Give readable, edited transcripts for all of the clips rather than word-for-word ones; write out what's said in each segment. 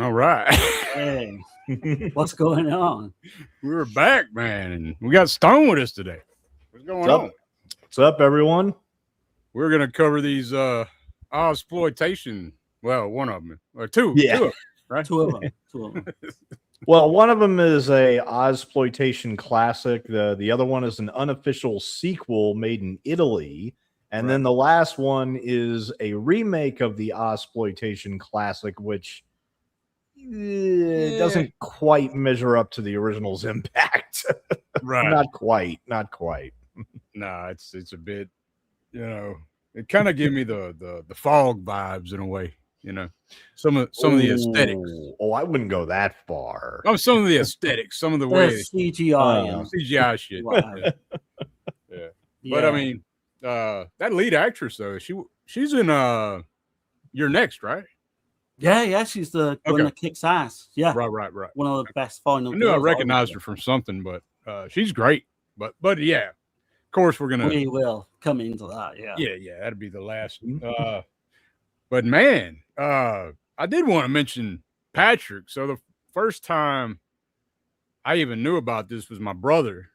All right. Hey, what's going on? We're back, man, and we got Stone with us today. What's going on? What's up, everyone? We're gonna cover these exploitation. Well, one of them or two. Yeah. Two of them, right? Two of them. Well, one of them is a Ozploitation classic. The other one is an unofficial sequel made in Italy. And then the last one is a remake of the Ozploitation classic, which doesn't quite measure up to the original's impact. Right. Not quite. Nah, it's a bit, it kind of gave me the fog vibes in a way, some of the aesthetics. Oh, I wouldn't go that far. Oh, some of the aesthetics, some of the way CGI. shit. Wow. Yeah. But I mean, that lead actress though, she's in You're Next, right? Yeah, she's the one that kicks ass. Yeah, right. One of the best final. I knew I recognized her from something, but she's great. But yeah, of course we will come into that. Yeah, that'd be the last. But man, I did want to mention Patrick. So the first time I even knew about this was my brother.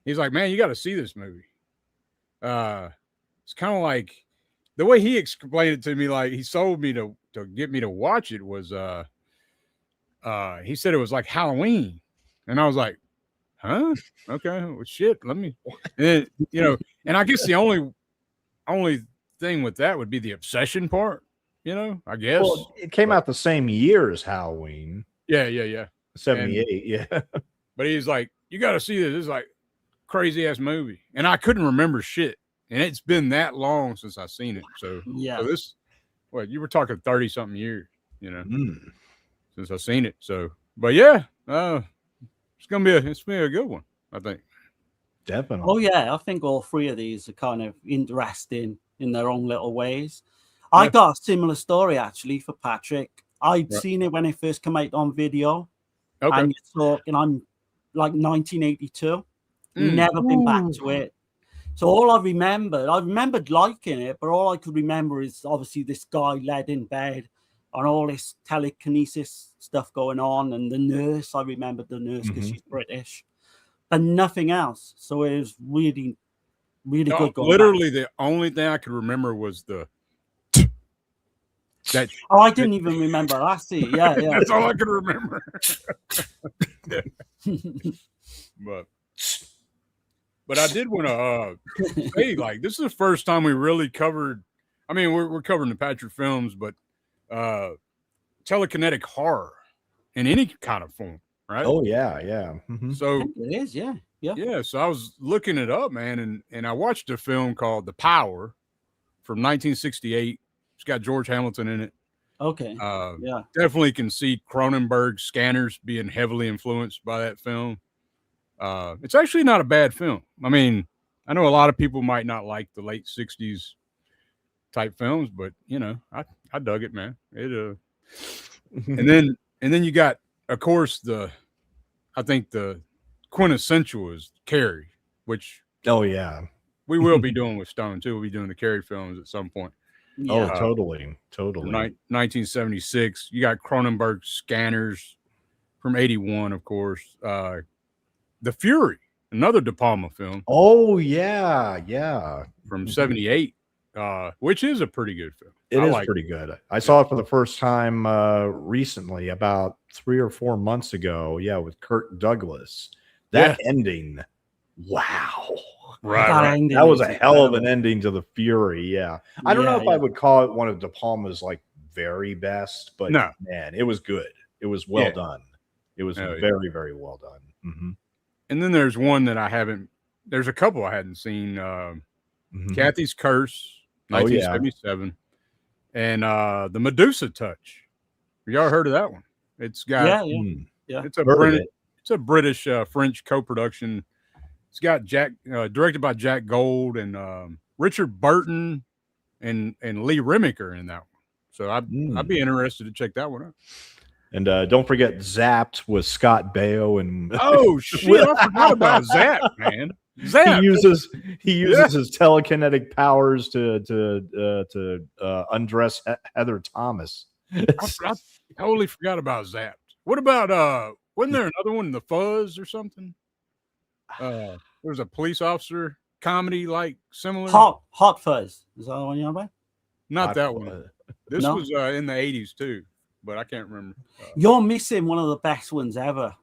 He's like, man, you got to see this movie. It's kind of like the way he explained it to me, like he sold me to get me to watch it was he said it was like Halloween. And I was like, huh? Okay, well shit. Let me and and I guess the only thing with that would be the obsession part, I guess. Well, it came out the same year as Halloween. Yeah. 78, yeah. But he's like, you got to see this. It's like crazy ass movie. And I couldn't remember shit. And it's been that long since I've seen it. So this, you were talking 30 something years, since I've seen it. So, but yeah, it's gonna be a good one, I think. Definitely. Oh yeah, I think all three of these are kind of interesting in their own little ways. I got a similar story actually for Patrick. I'd seen it when it first came out on video. Okay. And you're talking, I'm like 1982. Never been back to it. So all I remembered liking it, but all I could remember is obviously this guy led in bed and all this telekinesis stuff going on. And the nurse, I remembered the nurse because she's British, but nothing else. So it was really, really good. Literally the only thing I could remember was I didn't even remember that. See, yeah. That's all I could remember. But I did want to say, like, this is the first time we really covered. I mean, we're covering the Patrick films, but telekinetic horror in any kind of form, right? Oh yeah. Mm-hmm. So it is, yeah. So I was looking it up, man, and I watched a film called The Power from 1968. It's got George Hamilton in it. Okay. Definitely can see Cronenberg's Scanners being heavily influenced by that film. It's actually not a bad film. I mean, I know a lot of people might not like the late 60s type films, but I dug it, man. It and then you got, of course, I think the quintessential is Carrie, which we will be doing with Stone too. We'll be doing the Carrie films at some point. Yeah. Oh, totally. 1976. You got Cronenberg's Scanners from 81, of course. The Fury, another De Palma film. Oh yeah. From 78, which is a pretty good film. It is pretty good. I saw it for the first time recently, about 3 or 4 months ago. Yeah, with Kirk Douglas. That ending, wow. Right. That was a hell of an ending to The Fury. Yeah. I don't know if I would call it one of De Palma's like very best, but man, it was good. It was well done. It was very, very well done. Mm-hmm. And then there's one that there's a couple I hadn't seen. Kathy's Curse, 1977. And The Medusa Touch. Have y'all heard of that one? It's got it's a British French co-production. It's got directed by Jack Gold and Richard Burton and Lee Remiker in that one. So I'd be interested to check that one out. And don't forget Zapped with Scott Baio and oh shit, I forgot about Zapped, man. Zapped. He uses his telekinetic powers to undress Heather Thomas. I totally forgot about Zapped. What about wasn't there another one, The Fuzz or something? There was a police officer comedy like similar. Hot Fuzz. Is that the one you're about? Not that one. This No? was in the 80s too, but I can't remember. You're missing one of the best ones ever.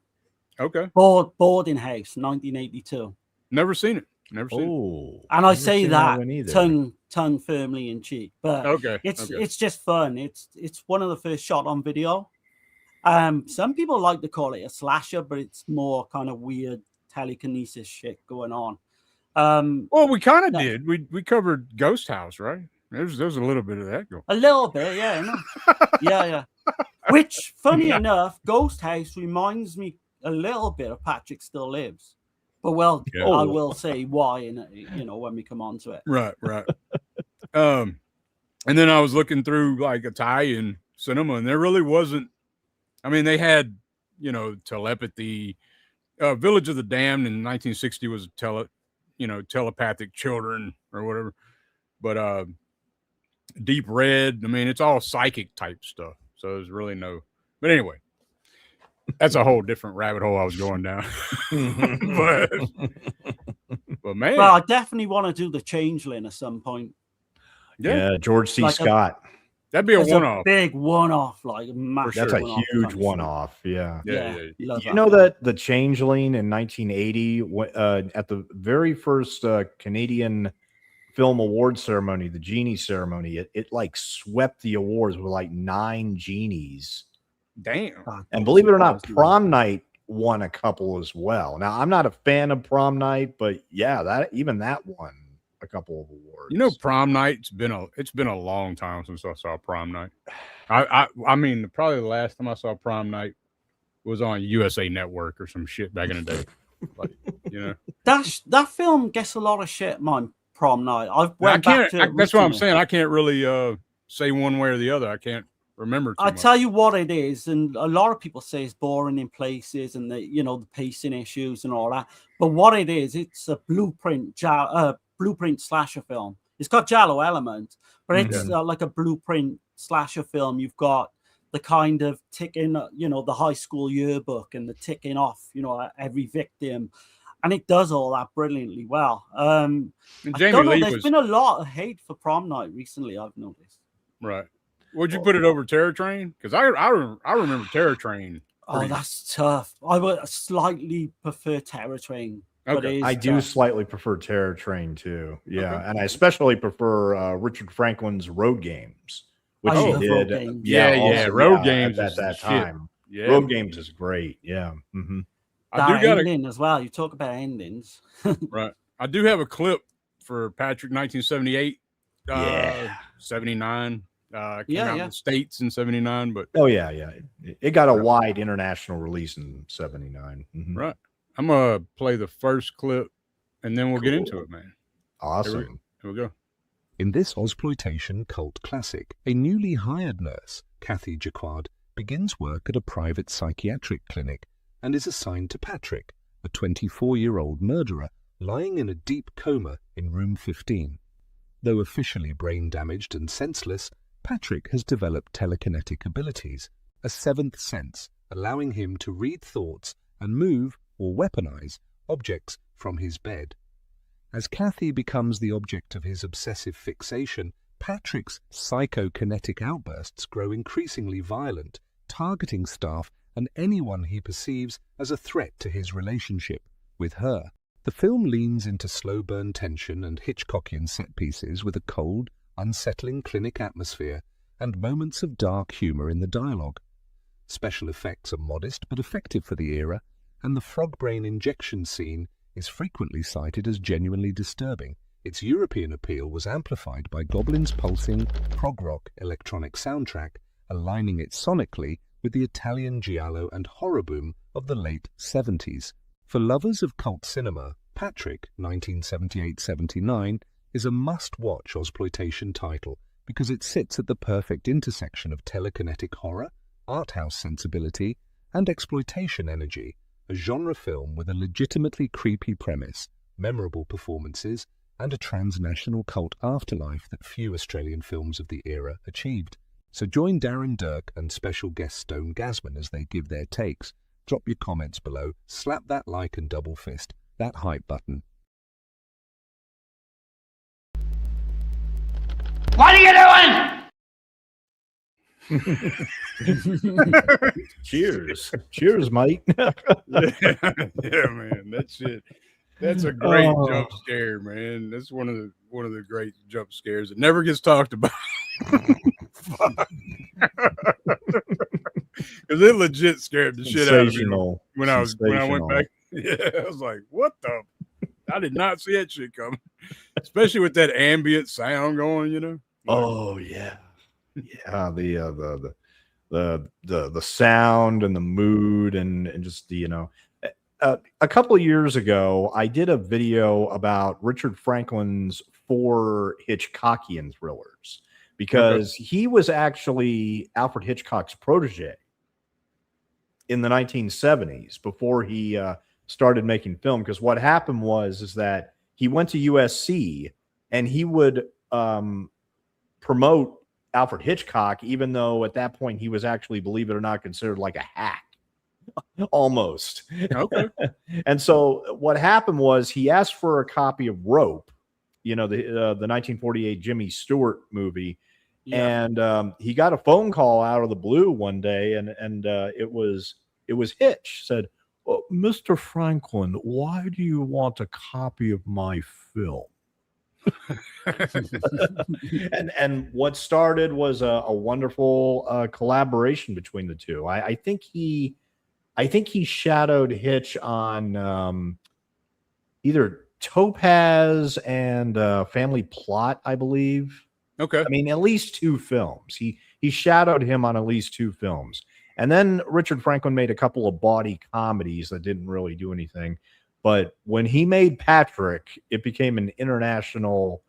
Okay. Boarding House, 1982. Never seen it. Never seen it. Oh, And I say that one either. tongue firmly in cheek, but Okay. it's just fun. It's one of the first shot on video. Some people like to call it a slasher, but it's more kind of weird telekinesis shit going on. Well, we kind of did. We covered Ghost House, right? There's a little bit of that going. A little bit, yeah. No. yeah. Which, funny enough, Ghost House reminds me a little bit of Patrick Still Lives. But I will say why, when we come on to it. Right. And then I was looking through like Italian cinema, and there really wasn't. I mean, they had, telepathy. Village of the Damned in 1960 was telepathic children or whatever. But Deep Red, I mean, it's all psychic type stuff. So there's really no. But anyway, that's a whole different rabbit hole I was going down. but man, well, I definitely want to do The Changeling at some point. Yeah, George C. Scott. That'd be a one-off. Big one-off, like massive. That's a huge one-off. Yeah. You know that The Changeling in 1980, at the very first Canadian Film Award ceremony, the Genie ceremony, it like swept the awards with like 9 genies. Damn. And believe it or not, Prom Night won a couple as well. Now, I'm not a fan of Prom Night, but yeah, that won a couple of awards. Prom Night, it's been a long time since I saw Prom Night. I mean, probably the last time I saw Prom Night was on USA Network or some shit back in the day. Like, that film gets a lot of shit, man. Prom Night. That's what I'm saying. I can't really say one way or the other. I can't remember. I tell you what it is, and a lot of people say it's boring in places, and the pacing issues and all that. But what it is, it's a blueprint slasher film. It's got giallo elements, but it's like a blueprint slasher film. You've got the kind of ticking, the high school yearbook and the ticking off, every victim. And it does all that brilliantly well. There's been a lot of hate for Prom Night recently, I've noticed. Right. Would you put it over Terror Train? Because I remember Terror Train. Oh, that's tough. I would slightly prefer Terror Train. Okay. I do slightly prefer Terror Train too. Yeah. Okay. And I especially prefer Richard Franklin's Road Games, which he did. Road Games at that time. Yeah. Road Games is great. Yeah. Mm-hmm. That ending as well. You talk about endings. Right. I do have a clip for Patrick 1978. 79. Came out in the States in 79, but it got a wide international release in 79. Mm-hmm. Right. I'm gonna play the first clip and then we'll get into it, man. Awesome. Here we go. In this Ozploitation cult classic, a newly hired nurse, Kathy Jacquard, begins work at a private psychiatric clinic and is assigned to Patrick, a 24-year-old murderer lying in a deep coma in room 15. Though officially brain damaged and senseless, Patrick has developed telekinetic abilities, a seventh sense, allowing him to read thoughts and move or weaponize objects from his bed. As Kathy becomes the object of his obsessive fixation, Patrick's psychokinetic outbursts grow increasingly violent, targeting staff and anyone he perceives as a threat to his relationship with her. The film leans into slow burn tension and Hitchcockian set pieces with a cold, unsettling clinic atmosphere and moments of dark humor in the dialogue. Special effects are modest but effective for the era, and the frog brain injection scene is frequently cited as genuinely disturbing. Its European appeal was amplified by Goblin's pulsing prog rock electronic soundtrack, aligning it sonically with the Italian giallo and horror boom of the late 70s. For lovers of cult cinema, Patrick, 1978-79, is a must-watch Ozploitation title because it sits at the perfect intersection of telekinetic horror, art house sensibility, and exploitation energy, a genre film with a legitimately creepy premise, memorable performances, and a transnational cult afterlife that few Australian films of the era achieved. So join Darren Dirk and special guest Stone Gasman as they give their takes. Drop your comments below, slap that like and double fist that hype button. What are you doing? Cheers. Cheers, Mike. Yeah, man. That's it. That's a great jump scare, man. That's one of the great jump scares that never gets talked about. Because it legit scared the shit out of me when I went back. Yeah, I was like, what the? I did not see that shit coming. Especially with that ambient sound going, you know. Oh yeah. Yeah, the sound and the mood and just the, you know, a couple of years ago, I did a video about Richard Franklin's 4 Hitchcockian thrillers because he was actually Alfred Hitchcock's protege in the 1970s before he started making film. Because what happened is that he went to USC and he would promote Alfred Hitchcock, even though at that point he was actually, believe it or not, considered like a hack. Almost. Okay. And so what happened was he asked for a copy of Rope, you know, the 1948 Jimmy Stewart movie. Yeah. And he got a phone call out of the blue one day, and it was Hitch. Said, "Oh, Mr. Franklin, why do you want a copy of my film?" and what started was a wonderful collaboration between the two. I think he shadowed Hitch on either Topaz and Family Plot, I believe. Okay. I mean, at least 2 films. He shadowed him on at least 2 films. And then Richard Franklin made a couple of bawdy comedies that didn't really do anything. But when he made Patrick, it became an international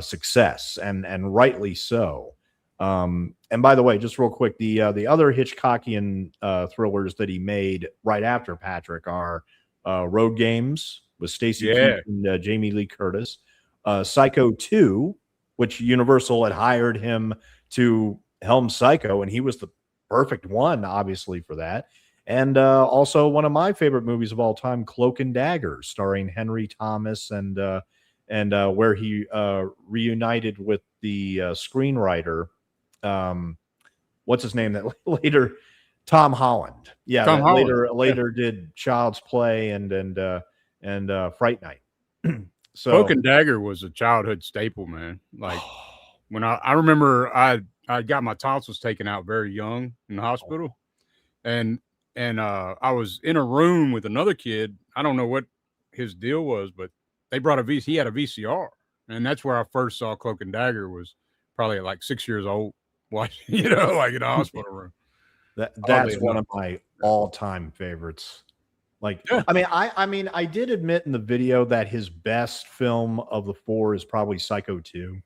success, and rightly so. And by the way, just real quick, the other Hitchcockian thrillers that he made right after Patrick are Road Games with Stacey Keach and Jamie Lee Curtis, Psycho 2, which Universal had hired him to helm Psycho, and he was the perfect one, obviously, for that. And also one of my favorite movies of all time, Cloak and Dagger, starring Henry Thomas, and where he reunited with the screenwriter. What's his name? That later, Tom Holland. Yeah, Tom Holland. Later did Child's Play and Fright Night. So Cloak and Dagger was a childhood staple, man. Like when I remember I got my tonsils taken out very young in the hospital, and I was in a room with another kid. I don't know what his deal was, but they brought he had a VCR, and that's where I first saw Cloak and Dagger. Was probably at like 6 years old, watching, you know, like in a hospital room. That's one of my all-time favorites. Like, yeah. I mean, I did admit in the video that his best film of the 4 is probably Psycho 2.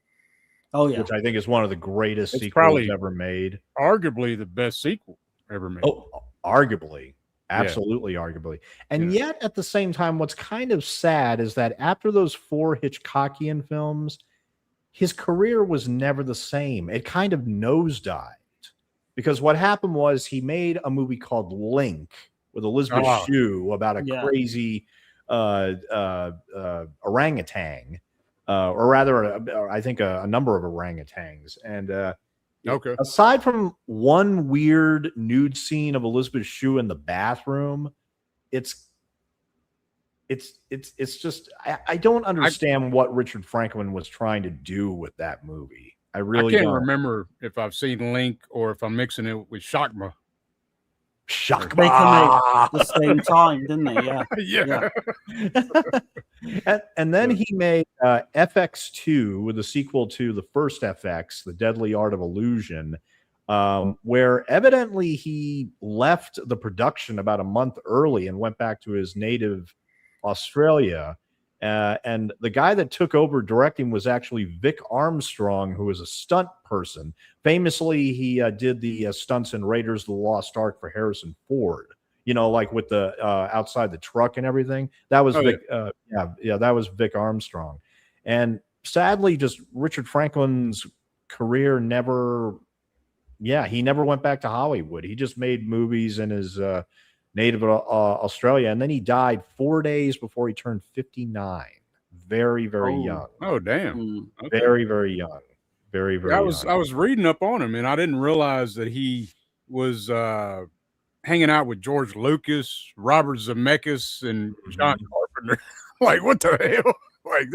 Oh yeah, which I think is one of the greatest sequels ever made. Arguably the best sequel ever made. Oh, arguably. Absolutely, arguably. And yet, at the same time, what's kind of sad is that after those 4 Hitchcockian films, his career was never the same. It kind of nosedived. Because what happened was he made a movie called Link with Elizabeth Shue about a crazy orangutan, or rather, I think a number of orangutans. And aside from one weird nude scene of Elizabeth Shue in the bathroom, it's just I don't understand what Richard Franklin was trying to do with that movie. I can't remember if I've seen Link or if I'm mixing it with Shakma. They came out at the same time, didn't they? Yeah. And then he made FX2 with a sequel to the first FX, The Deadly Art of Illusion, where evidently he left the production about a month early and went back to his native Australia. And the guy that took over directing was actually Vic Armstrong, who was a stunt person. Famously, he did the stunts in Raiders of the Lost Ark for Harrison Ford. You know, like with the outside the truck and everything. That was Vic. That was Vic Armstrong. And sadly, just Richard Franklin's career never Yeah, he never went back to Hollywood. He just made movies in his native Australia, and then he died 4 days before he turned 59. Very, very young. Oh, damn. Mm. Okay. Very, very young. Very, very young. I was reading up on him, and I didn't realize that he was hanging out with George Lucas, Robert Zemeckis, and John Carpenter. Like, what the hell? Like,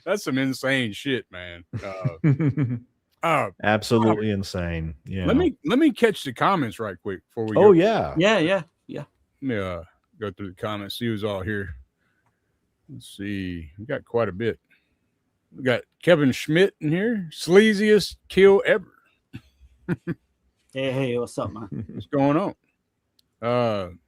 that's some insane shit, man. Absolutely insane. Yeah. Let me catch the comments right quick before we. Oh go. yeah. Yeah. Let me go through the comments. See who's all here. Let's see. We got quite a bit. We got Kevin Schmidt in here. Sleaziest kill ever. Hey, what's up, man? What's going on?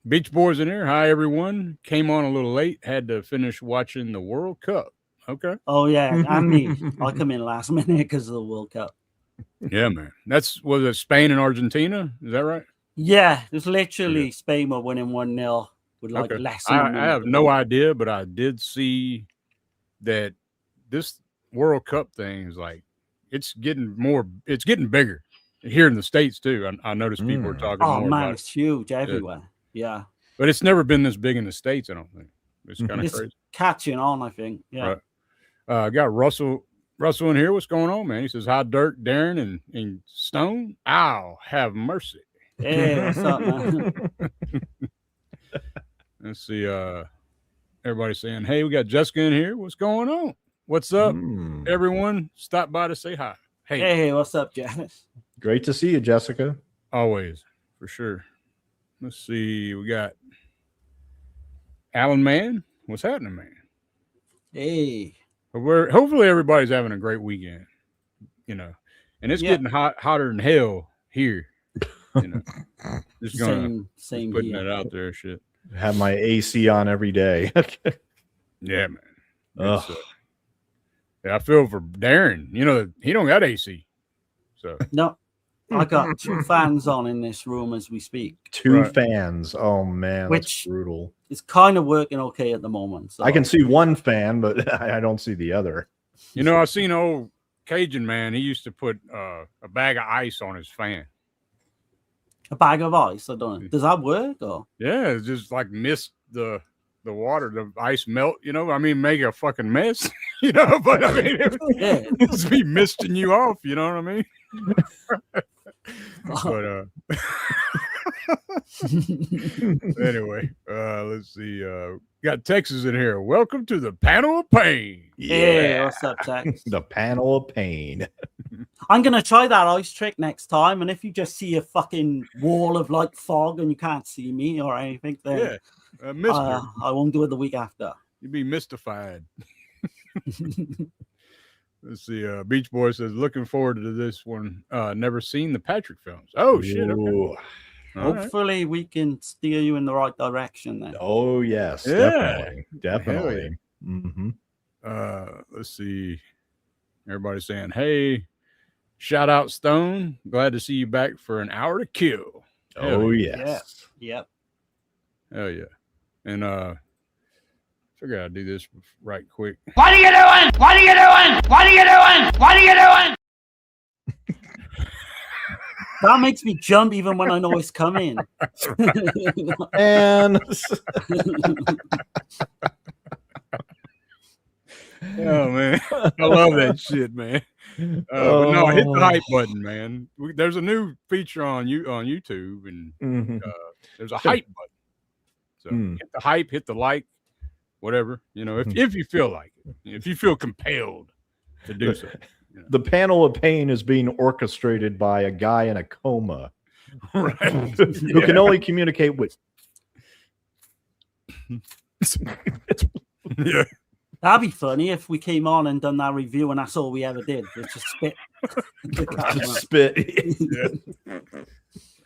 Beach Boys in here. Hi, everyone. Came on a little late. Had to finish watching the World Cup. Okay. Oh yeah, and me. I come in last minute because of the World Cup. Yeah, man. Was it Spain and Argentina? Is that right? Yeah, it was literally Spain were winning 1-0 with like less than a minute. I have no idea, but I did see that this World Cup thing is like it's getting bigger here in the States too. I noticed people are talking more man, about it's huge everywhere. Yeah. But it's never been this big in the States, I don't think. It's kind of crazy. Catching on, I think. Yeah. Right. Got Russell in here. What's going on, man? He says, hi, Dirk, Darren, and Stone. Ow, have mercy. Hey, what's up, man? Let's see. Everybody's saying, hey, we got Jessica in here. What's going on? What's up, everyone? Stop by to say hi. Hey, what's up, Janice? Great to see you, Jessica. Always, for sure. Let's see. We got Alan Mann. What's happening, man? Hey. Hopefully everybody's having a great weekend, and it's getting hotter than hell here. Just gonna same putting here. that out there. Shit. Have my AC on every day. Yeah, man. I feel for Darren. He don't got AC. So no, I got 2 fans on in this room as we speak. 2 fans. Oh man, that's brutal. It's kind of working okay at the moment. So. I can see 1 fan, but I don't see the other. I've seen old Cajun man. He used to put a bag of ice on his fan. A bag of ice. I don't know. Does that work? Or yeah, it's just like mist the water, the ice melt. Make a fucking mess. But I mean, it's be misting you off. You know what I mean? But anyway, let's see. Got Texas in here. Welcome to the panel of pain. Yeah, what's up, Tex? The panel of pain. I'm gonna try that ice trick next time, and if you just see a fucking wall of like fog and you can't see me or anything, then I won't do it the week after. You'd be mystified. Let's see. Beach Boy says, looking forward to this one. Never seen the Patrick films. Oh, shit. Okay. Hopefully we can steer you in the right direction then. Oh, yes. Yeah. Definitely. Let's see. Everybody's saying, hey, shout out Stone. Glad to see you back for an hour to kill. Oh, yes. Yep. Hell yeah. And figure I'd do this right quick. What are you doing? What are you doing? What are you doing? What are you doing? That makes me jump even when I know it's coming. And oh man, I love that shit, man. But no, hit the hype button, man. There's a new feature on YouTube, and there's a hype button. So hit the hype, hit the like, whatever, if you feel like it, if you feel compelled to do so. The panel of pain is being orchestrated by a guy in a coma, right? Who can only communicate with. Yeah. That'd be funny if we came on and done that review and that's all we ever did. It's just spit. Just spit. Yeah.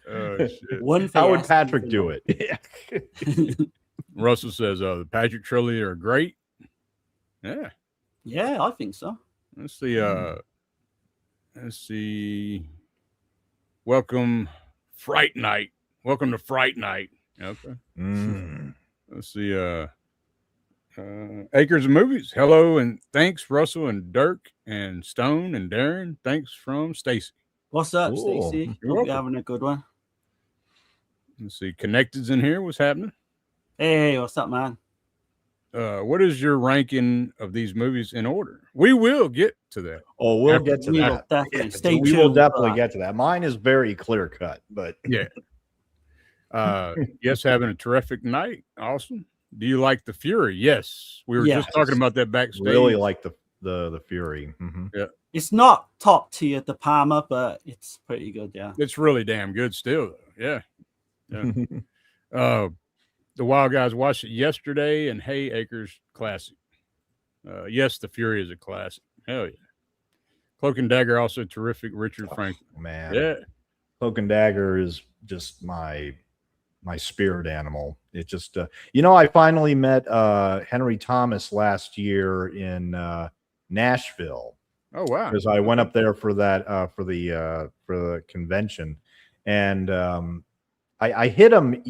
Oh, shit. How would Patrick do it? Russell says, the Patrick trilogy are great. Yeah. Yeah, I think so. Let's see. Welcome Fright Night. Welcome to Fright Night. Okay. Let's see. Acres of Movies. Hello and thanks, Russell and Dirk and Stone and Darren. Thanks from Stacy. What's up, Cool. Stacey? You're Hope welcome. you're having a good one. Let's see. Connected's in here. What's happening? Hey, what's up, man? What is your ranking of these movies in order? We will get to that. Oh, we'll After- get to We will that. definitely Yeah, stay we will tuned for definitely that. get to that. Mine is very clear cut, but Yeah. Yes, having a terrific night. Awesome. Do you like the Fury? Yes. We were just Yes. talking about that backstage. really like the Fury. Mhm. It's not top tier De Palma, but it's pretty good, yeah. It's really damn good still, though. Yeah. The Wild Guys watched it yesterday, and Hay Acres classic. Yes, the Fury is a classic. Hell yeah. Cloak and Dagger also terrific. Richard Franklin. Man, Yeah. Cloak and Dagger is just my spirit animal. It just I finally met Henry Thomas last year in Nashville. Oh wow. Because I went up there for that for the convention, and I hit him.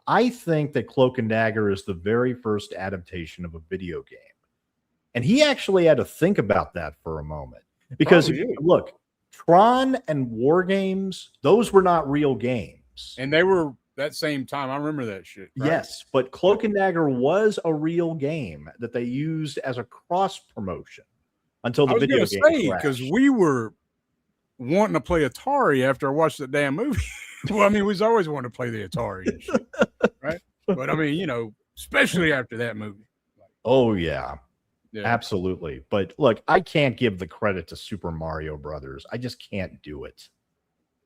I think that Cloak and Dagger is the very first adaptation of a video game, and he actually had to think about that for a moment because look, Tron and War Games, those were not real games, And they were that same time. I remember that shit. Right? yes, but Cloak and Dagger was a real game that they used as a cross promotion. Until the I was video going game to say, because crashed. we were wanting to play Atari after I watched the damn movie. Well, I mean, we was always wanting to play the Atari and shit, right? But I mean, especially after that movie. Oh yeah, Yeah. absolutely. But look, I can't give the credit to Super Mario Brothers. I just can't do it.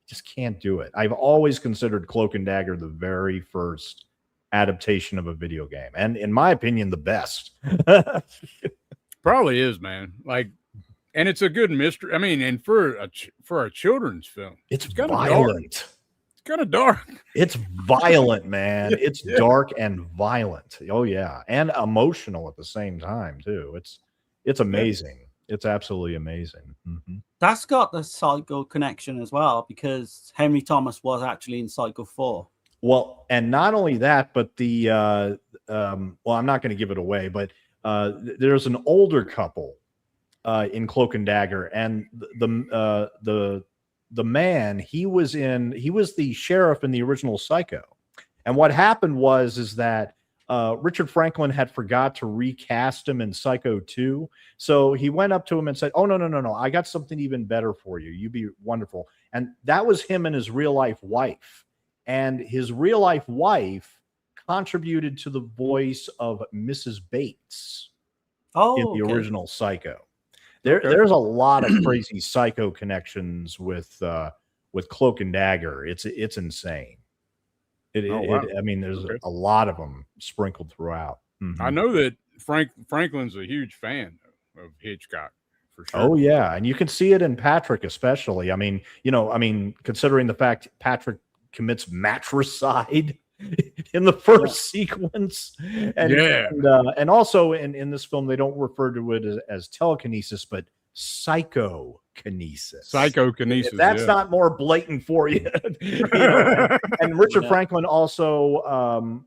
Just can't do it. I've always considered Cloak and Dagger the very first adaptation of a video game, and in my opinion, the best. Probably is, man. And it's a good mystery. I mean, and for a children's film, It's kinda violent. dark. It's kind of dark. It's violent, man. It's dark and violent. Oh yeah, and emotional at the same time too. It's amazing. It's absolutely amazing. Mhm. That's got the Psycho connection as well, because Henry Thomas was actually in Psycho 4. Well, and not only that, but well, I'm not going to give it away, but there's an older couple in Cloak and Dagger, and the man, he was the sheriff in the original Psycho. And what happened is that Richard Franklin had forgot to recast him in Psycho 2. So he went up to him and said, "Oh, no. I got something even better for you. You'd be wonderful." And that was him and his real life wife. And his real life wife contributed to the voice of Mrs. Bates in the original Psycho. There's a lot of crazy Psycho connections with Cloak and Dagger. It's insane. I mean, there's a lot of them sprinkled throughout. Mm-hmm. I know that Franklin's a huge fan of Hitchcock, for sure. Oh yeah, and you can see it in Patrick, especially. I mean, considering the fact Patrick commits matricide in the first sequence, and also in this film they don't refer to it as telekinesis, but psychokinesis. Psychokinesis. If that's not more blatant for you. And Richard Franklin also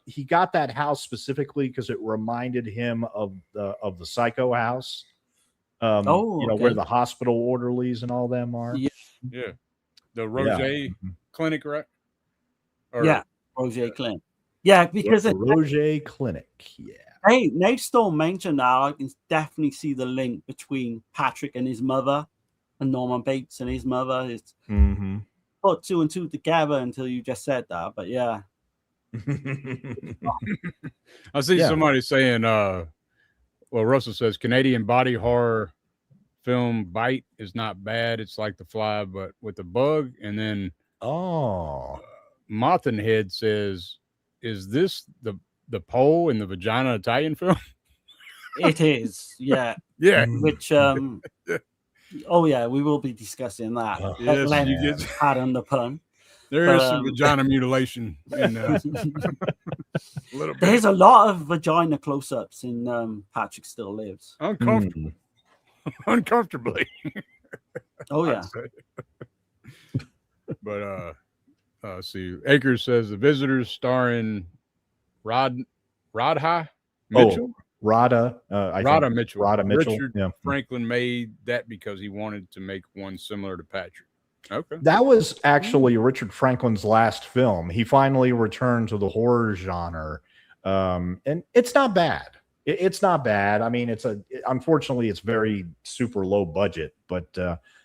he got that house specifically because it reminded him of the Psycho house. Where the hospital orderlies and all them are. Yeah. The Roger Clinic, right? Roger Clinic. Yeah, because the Roger Clinic. Yeah. Hey, now Stone mentioned that, I can definitely see the link between Patrick and his mother and Norman Bates and his mother. It's put two and two together until you just said that. But yeah. I see somebody saying, Russell says Canadian body horror film Bite is not bad. It's like The Fly, but with a bug. And then Mothenhead says, is this the pole in the vagina Italian film? It is, yeah. Yeah. Which we will be discussing that. Yes, you get pardon the pun. There is some vagina mutilation in There's a lot of vagina close-ups in Patrick Still Lives. Uncomfortably. Oh yeah. But let's see. Akers says The Visitors starring Rodha Mitchell. Rada. Rada Mitchell. Rada Mitchell. Richard Yeah. Franklin made that because he wanted to make one similar to Patrick. Okay. That was actually Richard Franklin's last film. He finally returned to the horror genre. And it's not bad. It's not bad. I mean, unfortunately, it's very super low budget, but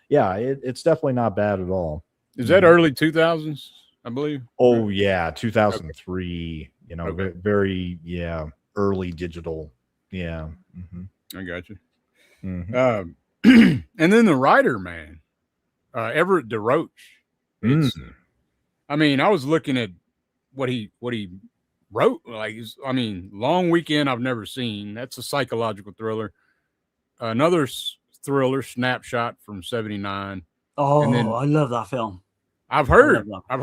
yeah, it's definitely not bad at all. Is that early 2000s, I believe? Oh, yeah, 2003, Okay. very, early digital. Yeah. I got you. Mhm. And then the writer, man, Everett DeRoche. I mean, I was looking at what he wrote. Like, Long Weekend I've never seen. That's a psychological thriller. Another thriller, Snapshot from '79. Oh, And then I love that film. I've heard It's I've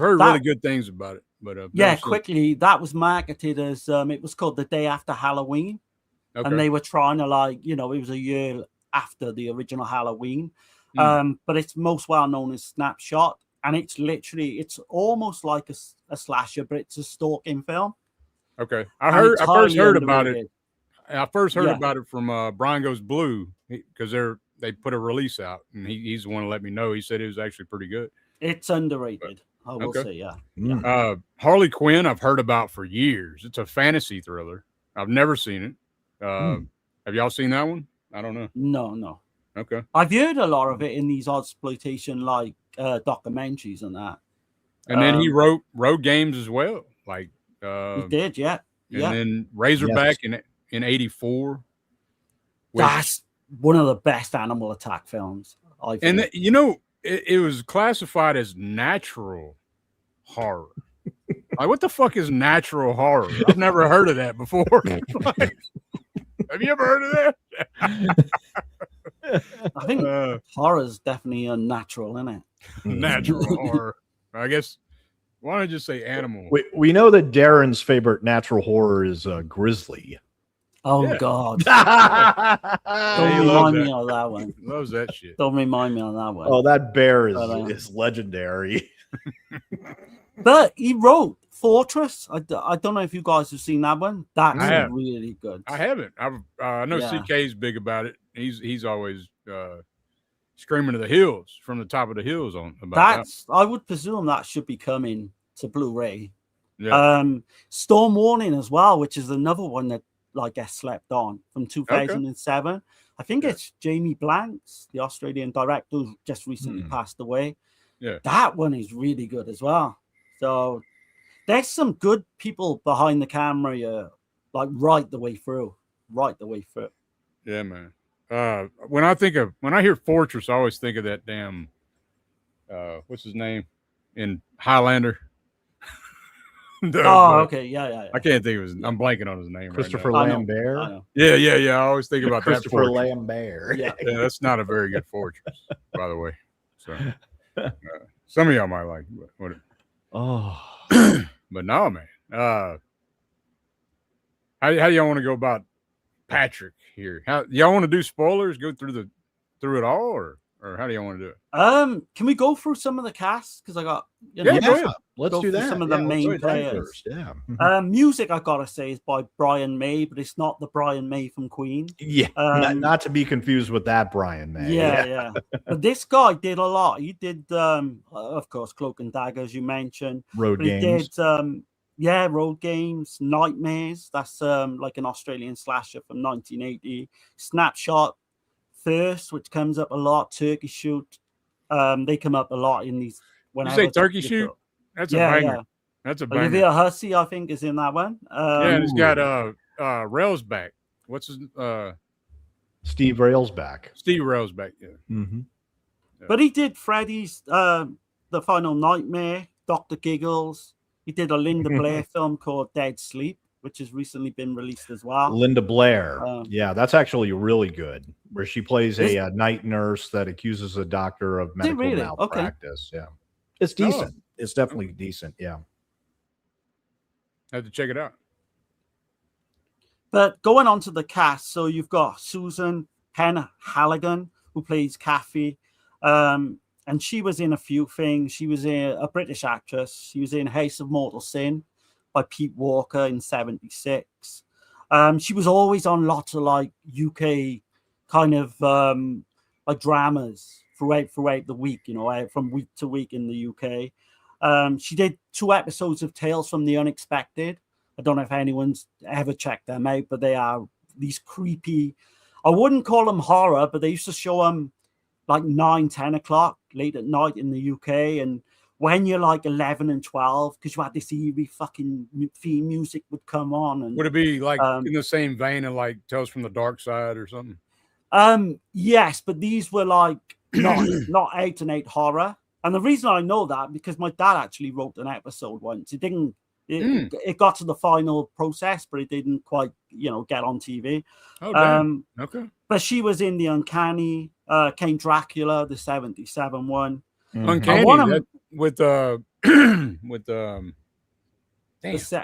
heard really good things about it. But yeah, quickly, that was marketed as it was called The Day After Halloween. Okay. And they were trying to it was a year after the original Halloween. But it's most well known as Snapshot, and it's almost like a slasher, but it's a stalking film. Okay. I first heard about it. I first heard about it from Brian Goes Blue, because they put a release out, and he's the one to let me know. He said it was actually pretty good. It's underrated. I will say, yeah. Harley Quinn, I've heard about for years. It's a fantasy thriller. I've never seen it. Have y'all seen that one? I don't know. No. Okay. I've heard a lot of it in these exploitation documentaries and that. And then he wrote Road Games as well. Like he did, yeah. And then Razorback in '84. That's one of the best animal attack films I've heard. It was classified as natural horror. Like, what the fuck is natural horror? I've never heard of that before. Have you ever heard of that? I think horror is definitely unnatural, isn't it? Natural horror. I guess. Why don't I just say animal? We know that Darren's favorite natural horror is Grizzly. Oh, God. Don't remind me of that one. Loves that shit. Don't remind me of that one. Oh, that bear is legendary. But he wrote Fortress. I don't know if you guys have seen that one. That's really good. I haven't. I know CK's big about it. He's always screaming to the hills, from the top of the hills about that. I would presume that should be coming to Blu-ray. Yeah. Storm Warning as well, which is another one that gets slept on, from 2007. Okay. I think it's Jamie Blanks, the Australian director who just recently passed away. Yeah. That one is really good as well. So there's some good people behind the camera, right the way through. Yeah, man. When I hear Fortress, I always think of that damn what's his name in Highlander. Okay, yeah. I can't think of his. I'm blanking on his name. Christopher right Lambert. Yeah. I always think about Christopher that. Lambert. Yeah, that's not a very good Fortress, by the way. So some of y'all might like what. But no, man. How do y'all want to go about Patrick here? How y'all want to do spoilers? Go through it all, or how do y'all want to do it? Can we go through some of the cast? Because I got let's do that. Some of the main players. Yeah. Music, I gotta say, is by Brian May, but it's not the Brian May from Queen. Yeah, not to be confused with that Brian May. Yeah. But this guy did a lot. He did, of course, Cloak and Dagger, as you mentioned. Road Games. He did, Road Games, Nightmares. That's like an Australian slasher from 1980. Snapshot, Thirst, which comes up a lot. Turkey Shoot. They come up a lot in these. You say Turkey Shoot? That's a banger. Yeah. That's a banger. Olivia Hussey, I think, is in that one. And it's got Railsback. What's his Steve Railsback. Steve Railsback, yeah. Mm-hmm. Yeah. But he did Freddy's The Final Nightmare, Dr. Giggles. He did a Linda Blair film called Dead Sleep, which has recently been released as well. Linda Blair. Yeah, that's actually really good, where she plays a night nurse that accuses a doctor of medical malpractice. Okay. Yeah. It's decent. It's definitely decent. Yeah. I have to check it out. But going on to the cast, so you've got Susan Penn Halligan, who plays Kathy. And she was in a few things. She was a British actress. She was in House of Mortal Sin by Pete Walker in '76. She was always on lots of like UK kind of like dramas throughout the week, you know, from week to week in the UK. She did 2 episodes of Tales from the Unexpected. I don't know if anyone's ever checked them out, but they are these creepy, I wouldn't call them horror, but they used to show them like 9-10 o'clock late at night in the UK. And when you're like 11 and 12, because you had this eerie fucking theme music would come on. And would it be like in the same vein of like Tales from the Dark Side or something? Yes, but these were like not 8-8 horror. And the reason I know that because my dad actually wrote an episode once. It got to the final process, but it didn't quite, you know, get on TV. Oh, damn. Okay. But she was in the Uncanny, Came Dracula, the 77 one. Uncanny with damn.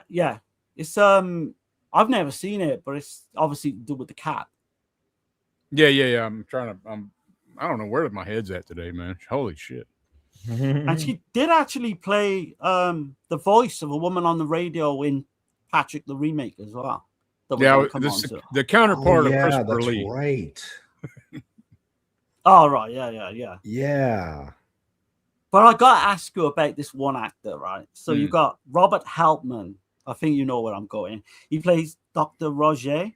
Yeah, it's I've never seen it, but it's obviously to do with the cat. Yeah. I don't know where my head's at today, man. Holy shit. And she did actually play the voice of a woman on the radio in Patrick the Remake as well. The counterpart of Christopher that's Lee. Right. Oh, right. Yeah. But I got to ask you about this one actor, right? So you got Robert Helpman. I think you know where I'm going. He plays Dr. Roger.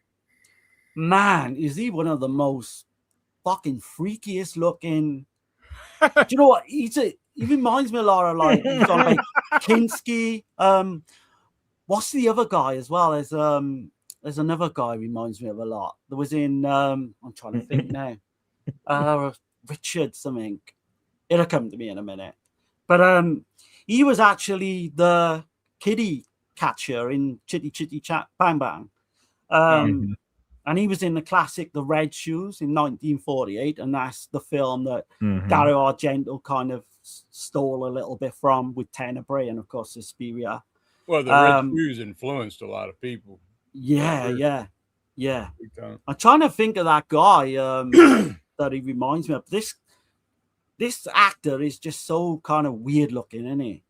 Man, is he one of the most fucking freakiest looking. Do you know what? He reminds me a lot of like he's on like Kinski. What's the other guy as well? There's another guy reminds me of a lot. There was in I'm trying to think now. Richard something. It'll come to me in a minute. But he was actually the kiddie catcher in Chitty Chitty Chat Bang Bang. And he was in the classic The Red Shoes in 1948, and that's the film that Dario Argento kind of stole a little bit from with Tenebrae and, of course, Suspiria. Well, The Red Shoes influenced a lot of people. Yeah. I'm trying to think of that guy that he reminds me of. This actor is just so kind of weird looking, isn't he?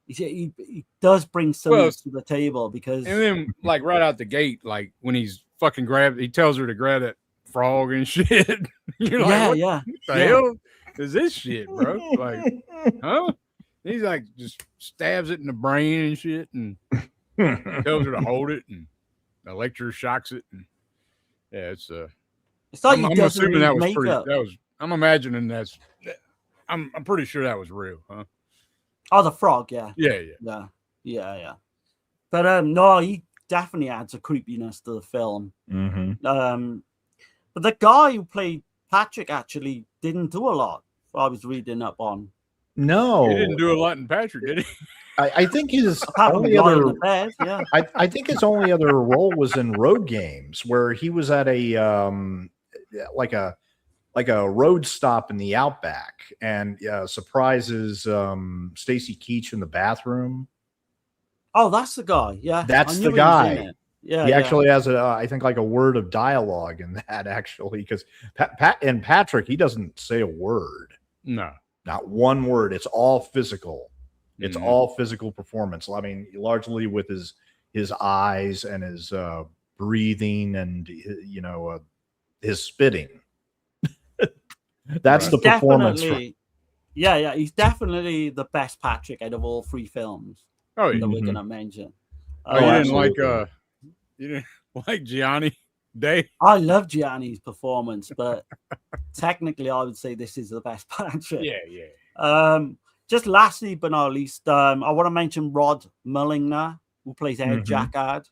He does bring something to the table because... And then, like, right out the gate, like, when he's fucking he tells her to grab that frog and shit. You're like, what the hell is this shit, bro? Like, huh? He's like, just stabs it in the brain and shit and tells her to hold it and electroshocks it. And yeah, it's like I'm assuming that was pretty. I'm imagining I'm pretty sure that was real, huh? Oh, the frog, yeah. Yeah. But no, he definitely adds a creepiness to the film. But the guy who played Patrick actually didn't do a lot. I was reading up on. No, he didn't do a lot in Patrick, did he? I think his only other. Bed, yeah. I think his only other role was in Road Games, where he was at a like a road stop in the outback and surprises Stacy Keach in the bathroom. Oh, that's the guy. Yeah, that's the guy. Yeah, he actually has I think like a word of dialogue in that actually, because Patrick, he doesn't say a word. No, not one word. It's all physical. It's all physical performance. I mean, largely with his eyes and his breathing and his spitting. That's the performance. Yeah, he's definitely the best Patrick out of all 3 films. Oh, yeah. That we're gonna mention. You didn't like Gianni Day? I love Gianni's performance, but technically, I would say this is the best Patrick. Yeah. Just lastly, but not least, I want to mention Rod Mullinger, who plays Ed Jackard,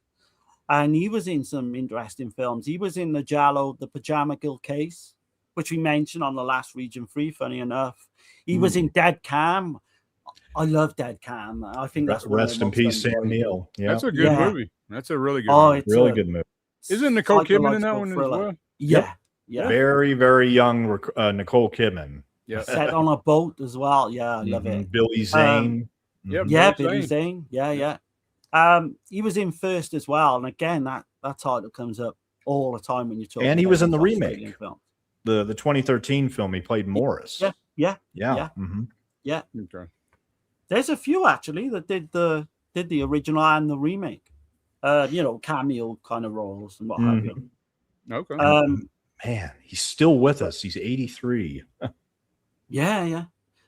and he was in some interesting films. He was in the Giallo, the Pajama Girl Case, which we mentioned on the last Region 3, funny enough. He was in Dead Cam. I love Dead Cam. I think that's Rest in peace, Sam Neill. Yeah. That's a good movie. That's a really good movie. It's really good movie. Isn't Nicole Kidman in that one as well? Yeah. Very, very young Nicole Kidman. Yeah. Set on a boat as well. Yeah, I love it. Billy Zane. Billy Zane. Yeah. He was in First as well. And again, that title comes up all the time when you talk. And he was in the remake. The 2013 film, he played Morris. Yeah. Okay. There's a few actually that did the original and the remake. cameo kind of roles and what have you. Okay. Man, he's still with us. He's 83. Yeah.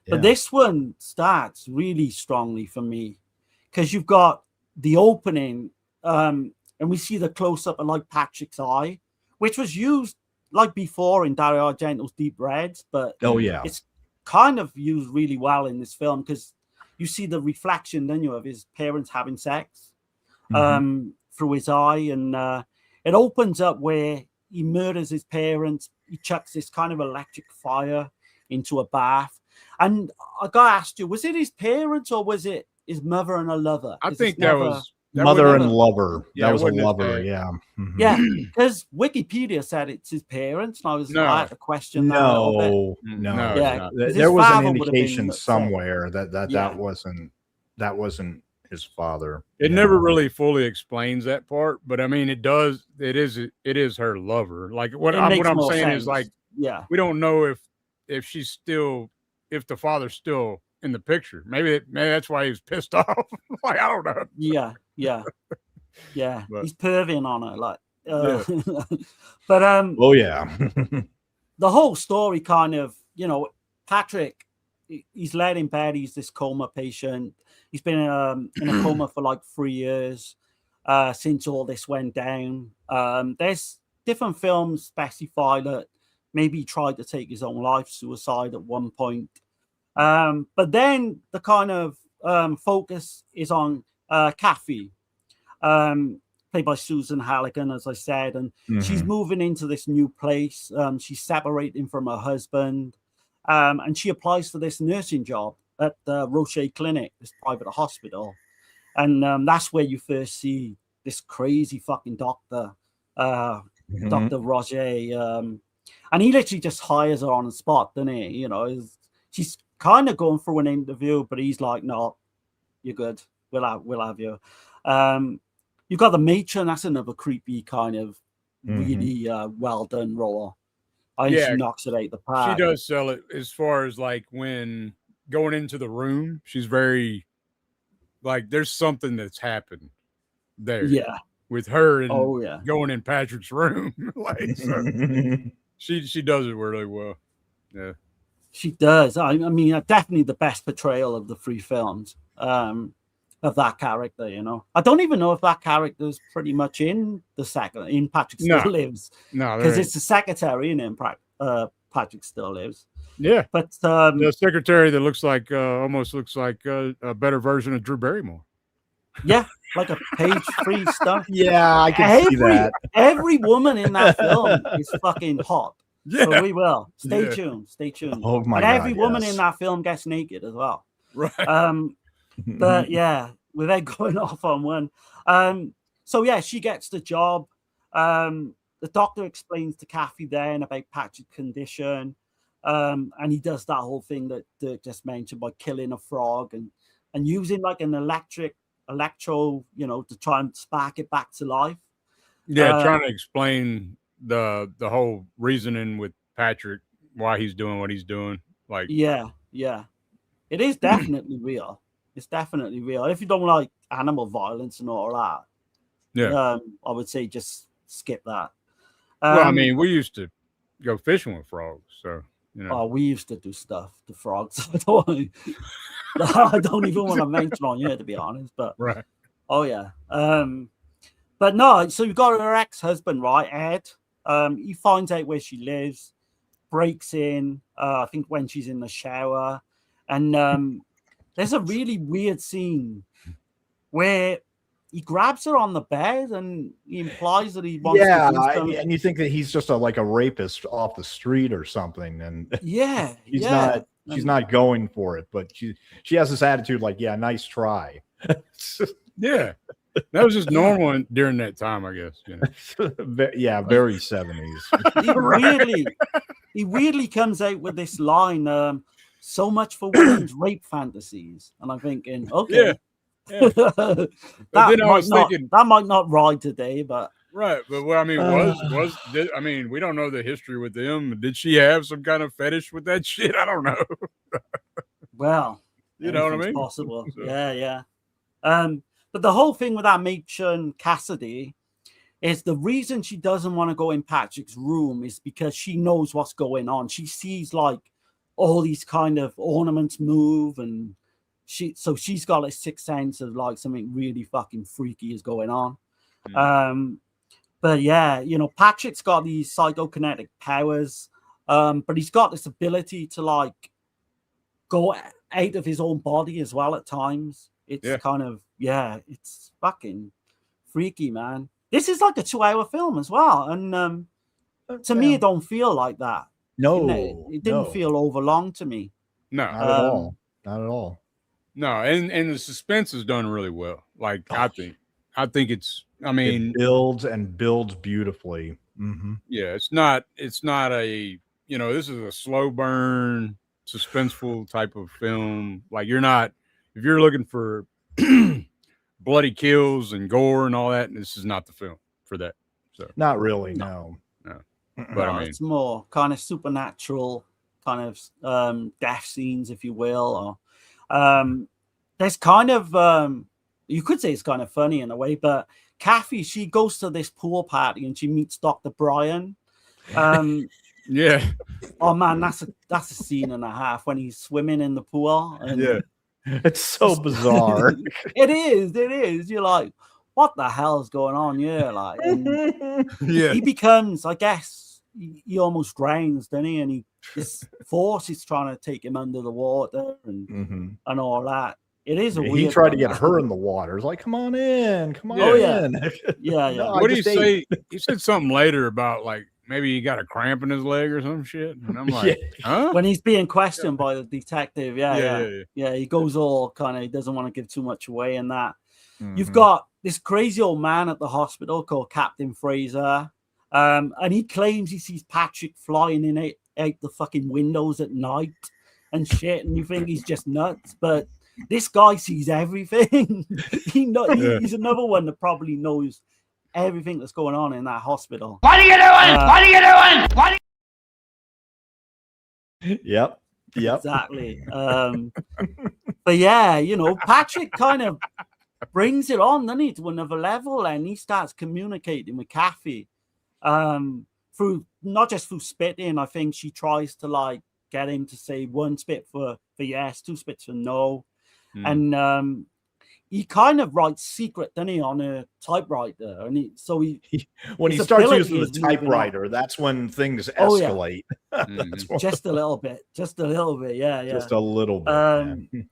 But this one starts really strongly for me because you've got the opening, and we see the close up of like Patrick's eye, which was used like before in Dario Argento's Deep Reds, but it's kind of used really well in this film because you see the reflection, then you of his parents having sex through his eye, and it opens up where he murders his parents. He chucks this kind of electric fire into a bath. And I got asked you, was it his parents or was it his mother and a lover? I think that was mother and lover. Yeah, that was a lover. Yeah. Yeah, because Wikipedia said it's his parents, and I had to question that. No. Yeah, there was an indication somewhere that wasn't his father. It never really fully explains that part, but I mean, it does. It is her lover. Like what I'm saying is like, we don't know if she's still, if the father's still in the picture. Maybe that's why he was pissed off. Like, I don't know. Yeah. But, he's perving on her, like. But the whole story kind of, Patrick, he's laid in bed. He's this coma patient. He's been in a coma for like 3 years since all this went down. There's different films specify that maybe he tried to take his own life, suicide at one point. But then the kind of focus is on Kathy, played by Susan Halligan, as I said, and she's moving into this new place. She's separating from her husband, and she applies for this nursing job at the Rocher Clinic, this private hospital. And that's where you first see this crazy fucking doctor, Dr. Roger. And he literally just hires her on the spot, doesn't he? She's kind of going through an interview, but he's like, no, you're good. We'll have you. You've got the matron. That's another creepy kind of really well done role. I think she knocks it out the park. She does sell it as far as like when going into the room, she's very like there's something that's happened there. Yeah. With her and going in Patrick's room. Like so she does it really well. Yeah. She does. I mean, definitely the best portrayal of the 3 films of that character, I don't even know if that character is pretty much in the second, in Patrick Still Lives. No, because it's the secretary in Patrick Still Lives. Yeah. But the secretary that looks like almost looks like a better version of Drew Barrymore. Yeah, like a page 3 stuff. Yeah, I can see that. Every woman in that film is fucking hot. Yeah. So we will. Stay tuned. Oh my God. Every woman in that film gets naked as well. Right. But yeah, without going off on one. So yeah, she gets the job. The doctor explains to Kathy then about Patrick's condition. And he does that whole thing that Dirk just mentioned by killing a frog and using like an electro, to try and spark it back to life. Yeah, trying to explain the whole reasoning with Patrick, why he's doing what he's doing. Like yeah. It is definitely real. It's definitely real. If you don't like animal violence and all that, I would say just skip that. Well, I mean, we used to go fishing with frogs, so Oh, we used to do stuff to frogs. I don't even want to mention on here, to be honest. But right. Oh yeah. But no. So you've got her ex-husband, right, Ed? He finds out where she lives, breaks in. I think when she's in the shower, and there's a really weird scene where he grabs her on the bed and he implies that he wants to do something. And you think that he's just a rapist off the street or something, and she's not going for it, but she has this attitude like, yeah, nice try. Yeah, that was just normal during that time, I guess. Yeah, very 70s. He weirdly comes out with this line, so much for women's rape fantasies, and I'm thinking, okay. Yeah. That might not ride today, but right. But well, I mean, we don't know the history with them. Did she have some kind of fetish with that shit? I don't know. Well, you know what I mean? Possible. So. Yeah. But But the whole thing with that matron Cassidy is the reason she doesn't want to go in Patrick's room is because she knows what's going on. She sees like all these kind of ornaments move, and she's got a sixth sense of like something really fucking freaky is going on. But yeah, you know, Patrick's got these psychokinetic powers, but he's got this ability to like go out of his own body as well at times. It's kind of, it's fucking freaky, man. This is like a 2-hour film as well. And to me, it don't feel like that. No. It didn't feel over long to me. No. Not at all. Not at all. No, and the suspense is done really well. Like, I think it's, I mean, it builds and builds beautifully. Mm-hmm. Yeah, it's not a, you know, this is a slow burn, suspenseful type of film. Like, if you're looking for bloody kills and gore and all that, this is not the film for that. So not really, no. But I mean, it's more kind of supernatural kind of death scenes, if you will, or there's kind of you could say it's kind of funny in a way, but Kathy, she goes to this pool party and she meets Dr. Brian. Yeah. Oh man, that's a scene and a half when he's swimming in the pool. And yeah. It's so bizarre. It is. You're like, what the hell is going on here? Like, he becomes, I guess, he almost drowns, doesn't he? And this force is trying to take him under the water and all that. It is a weird. He tried to get her in the water. It's like, come on in. Yeah. No, what did he say? He said something later about like maybe he got a cramp in his leg or some shit. And I'm like, huh? When he's being questioned by the detective, he goes all kind of, he doesn't want to give too much away in that. You've got this crazy old man at the hospital called Captain Fraser, and he claims he sees Patrick flying in out the fucking windows at night and shit, and you think he's just nuts, but this guy sees everything. He's another one that probably knows everything that's going on in that hospital. What are you doing? What are you doing? Yep. Exactly. But yeah, you know, Patrick kind of brings it on, doesn't he, to another level, and he starts communicating with Kathy through not just through spitting. I think she tries to like get him to say one spit for yes, two spits for no. And he kind of writes secret, doesn't he, on a typewriter? And when he starts using the typewriter, that's when things escalate. Just a little bit, yeah. Just a little bit.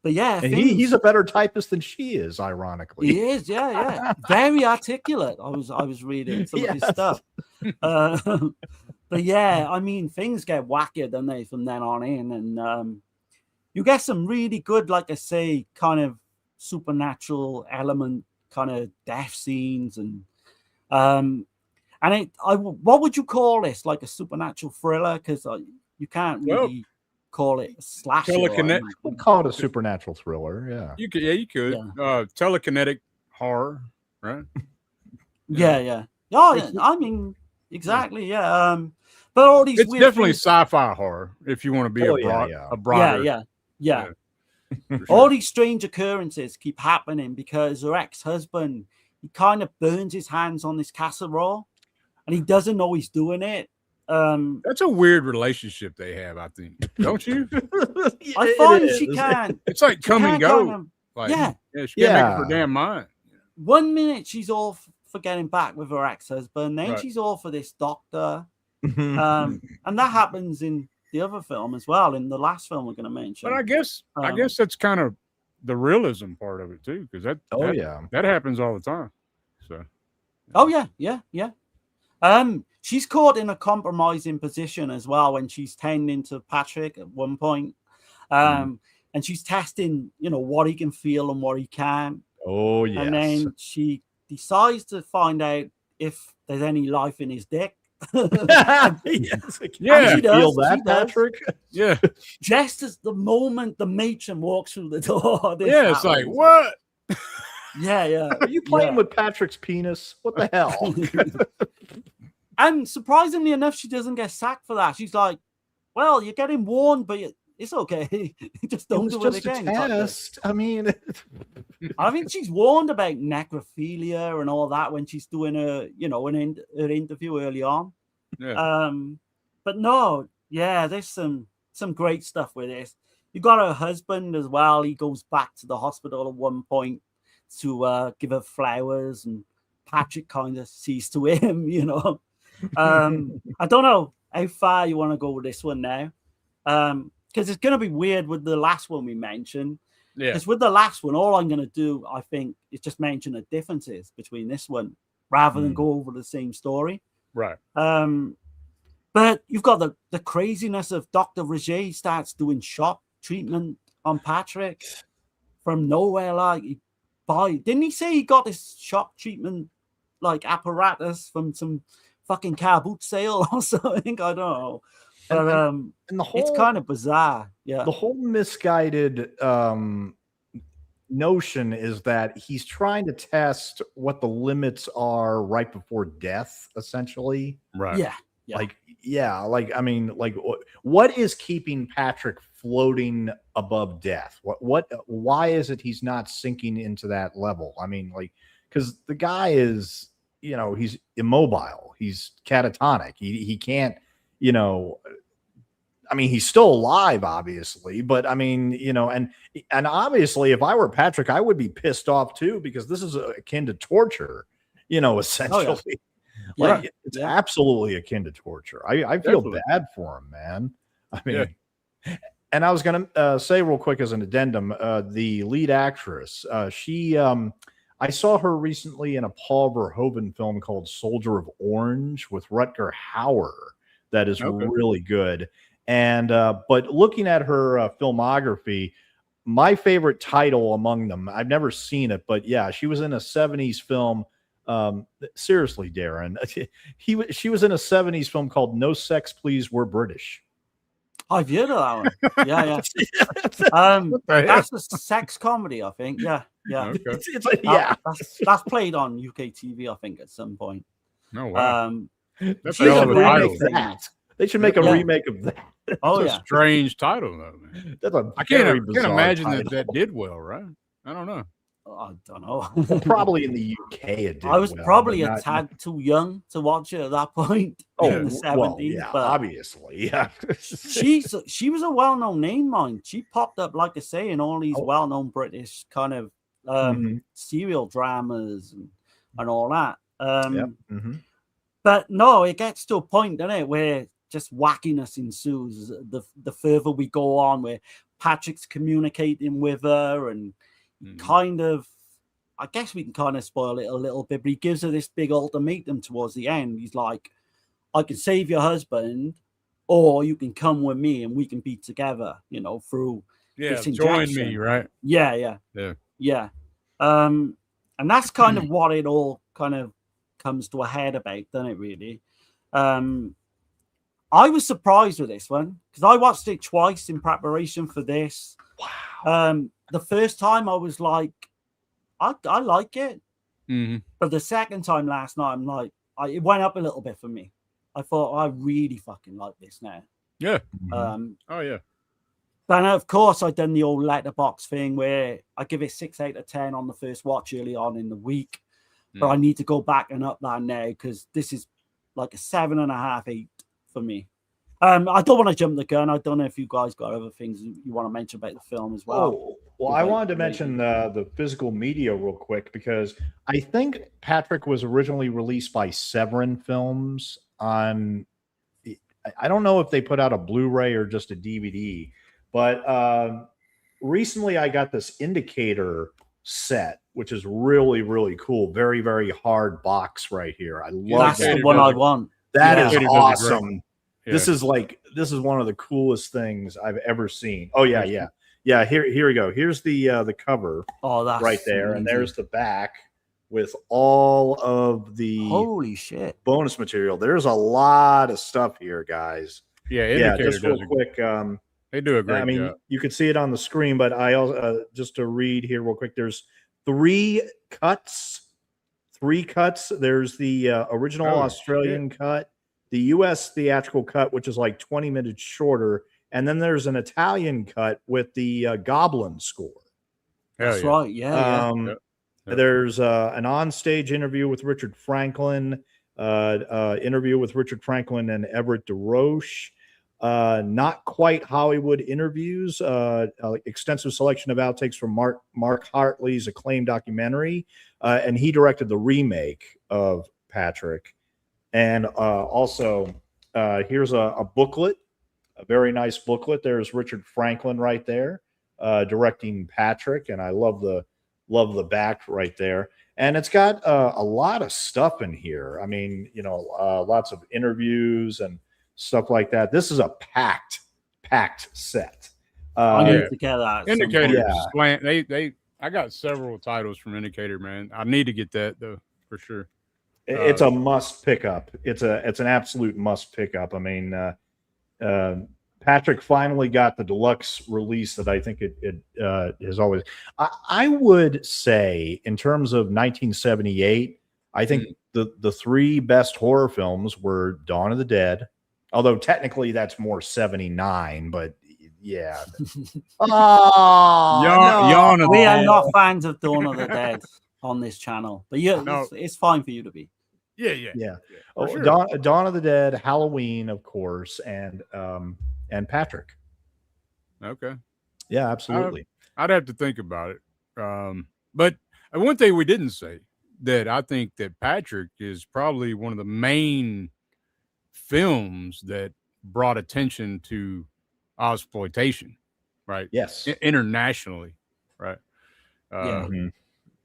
But yeah, and he's a better typist than she is, ironically. He is, yeah. Very articulate. I was reading some of his stuff. But yeah, I mean, things get wackier, don't they, from then on in, and you get some really good, like I say, kind of supernatural element, kind of death scenes, and what would you call this? Like a supernatural thriller? Because you can't really call it a slasher. We'll call it a supernatural thriller. Yeah, you could. Telekinetic horror, right? Yeah. Oh, I mean, exactly. Yeah. But all these it's definitely sci-fi horror if you want to be a broader. Yeah. Sure. All these strange occurrences keep happening because her ex-husband, he kind of burns his hands on this casserole and he doesn't know he's doing it. That's a weird relationship they have, I think. Don't you? I find she can't. It's like come and go. She can't make up her damn mind. 1 minute she's all for getting back with her ex-husband, then she's all for this doctor. And that happens in the other film as well, in the last film we're going to mention. But I guess that's kind of the realism part of it too, because that happens all the time. So she's caught in a compromising position as well when she's tending to Patrick at one point, and she's testing, you know, what he can feel and what he can't. And then she decides to find out if there's any life in his dick. Yes. She does. Feel that, Patrick? Yeah. Just as the moment the matron walks through the door. It's like, what? Yeah. Are you playing with Patrick's penis? What the hell? And surprisingly enough, she doesn't get sacked for that. She's like, well, you're getting warned, but it's okay. Just don't was do it just again. a type of- test. I mean, I think she's warned about necrophilia and all that when she's doing her interview early on. Yeah. But no, yeah, there's some great stuff with this. You got her husband as well. He goes back to the hospital at one point to give her flowers, and Patrick kind of sees to him, I don't know how far you want to go with this one now. Because it's going to be weird with the last one we mentioned. Yeah. Because with the last one, all I'm going to do, I think, is just mention the differences between this one rather than go over the same story. Right. But you've got the craziness of Dr. Roger starts doing shock treatment on Patrick from nowhere. Like, didn't he say he got this shock treatment like apparatus from some fucking car boot sale or something? I don't know. But and the whole, it's kind of bizarre. Yeah. The whole misguided notion is that he's trying to test what the limits are right before death, essentially. Right. Yeah. I mean, like what is keeping Patrick floating above death? Why is it he's not sinking into that level? I mean, like, because the guy is, he's immobile, he's catatonic, he can't, I mean, he's still alive, obviously, but I mean, and obviously, if I were Patrick, I would be pissed off too, because this is akin to torture, essentially. Oh, yeah. Like, it's absolutely akin to torture. I feel bad for him, man. I mean, and I was going to say real quick as an addendum, the lead actress, I saw her recently in a Paul Verhoeven film called Soldier of Orange with Rutger Hauer. That is really good. And but looking at her filmography, my favorite title among them, I've never seen it, but yeah, she was in a 70s film. Seriously, Darren, she was in a 70s film called No Sex Please, We're British. I've heard of that one. Yeah. That's a sex comedy, I think. Yeah. Okay. That's played on UK TV, I think, at some point. Oh, wow. That's a hell of a title. They should make a remake of that. Oh, a strange title, though, man. That's I can't imagine that did well, right? I don't know. I don't know. Well, probably in the UK it did. I was well, probably a tad too young to watch it at that point in the 70s. Well, yeah, but obviously, yeah. she was a well-known name, mind. She popped up, like I say, in all these well-known British kind of serial dramas and all that. But no, it gets to a point, doesn't it, where just wackiness ensues the further we go on, where Patrick's communicating with her and kind of, I guess we can kind of spoil it a little bit, but he gives her this big ultimatum towards the end. He's like, I can save your husband, or you can come with me and we can be together, through this injection. Join me, right? Yeah. And that's kind of what it all kind of comes to a head about, doesn't it, really? I was surprised with this one because I watched it twice in preparation for this. Wow. The first time I was like, I like it. But the second time last night, I'm like, it went up a little bit for me. I thought, I really fucking like this now. Yeah. Oh, yeah. Then, of course, I've done the old letterbox thing where I give it 6 out of 10 on the first watch early on in the week. But I need to go back and up that now because this is like a 7.5, 8 for me. I don't want to jump the gun. I don't know if you guys got other things you want to mention about the film as well. Well, I wanted to mention the physical media real quick because I think Patrick was originally released by Severin Films on, I don't know if they put out a Blu-ray or just a DVD, but recently I got this Indicator set, which is really, really cool. Very, very hard box right here. I love That's the one I want. That is awesome. Yeah. This is one of the coolest things I've ever seen. Oh yeah. Here we go. Here's the cover. Oh, that's right there, amazing. And there's the back with all of the holy shit bonus material. There's a lot of stuff here, guys. Yeah. Just real quick. They do a great job. You could see it on the screen, but I also just to read here real quick. There's 3 cuts. There's the original Australian cut, the U.S. theatrical cut, which is like 20 minutes shorter, and then there's an Italian cut with the Goblin score. Hell That's yeah. right. Yeah, Yep. There's an onstage interview with Richard Franklin, interview with Richard Franklin and Everett DeRoche. Not quite Hollywood interviews. Extensive selection of outtakes from Mark Hartley's acclaimed documentary, and he directed the remake of Patrick. And also, here's a booklet, a very nice booklet. There's Richard Franklin right there, directing Patrick, and I love the back right there. And it's got a lot of stuff in here. I mean, lots of interviews and stuff like that. This is a packed set. I need to get that. Indicator slant. I got several titles from Indicator, man. I need to get that though for sure. It's a must pick up. It's an absolute must pick up. I mean, Patrick finally got the deluxe release that I think it has always. I would say in terms of 1978, I think the three best horror films were Dawn of the Dead, although technically that's more 79, but yeah. Yawn we are not fans of Dawn of the Dead on this channel, but yeah, it's fine for you to be. Yeah. Oh, sure. Dawn of the Dead, Halloween, of course, and Patrick. Okay. Yeah, absolutely. I'd have to think about it. But one thing we didn't say that I think that Patrick is probably one of the main films that brought attention to Ozploitation, right? Yes. Internationally, right? And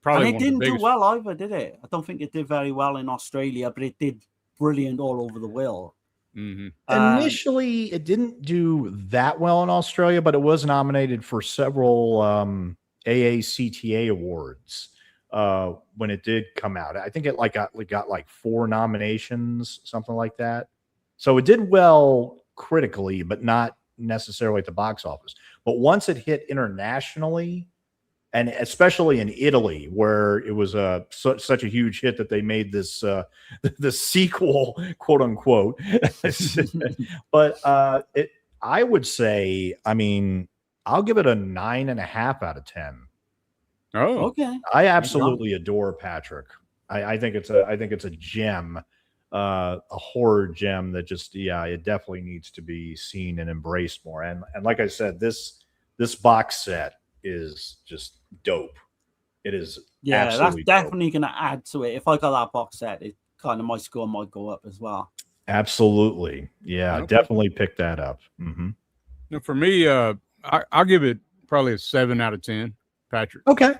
Probably it didn't do well either, did it? I don't think it did very well in Australia, but it did brilliant all over the world. Initially, it didn't do that well in Australia, but it was nominated for several AACTA awards when it did come out. I think it got like 4 nominations, something like that. So it did well critically, but not necessarily at the box office. But once it hit internationally, and especially in Italy, where it was such a huge hit that they made this the sequel, quote unquote. But I would say, I mean, I'll give it a 9.5 out of 10. Oh, okay. I absolutely adore Patrick. I think it's a gem, a horror gem that just it definitely needs to be seen and embraced more. And like I said, this box set is just dope. It is. Yeah, that's definitely going to add to it. If I got that box set, it kind of my score might go up as well. Absolutely. Yeah, Okay. definitely pick that up. Now, for me, I'll give it probably a 7 out of 10. Patrick. Okay.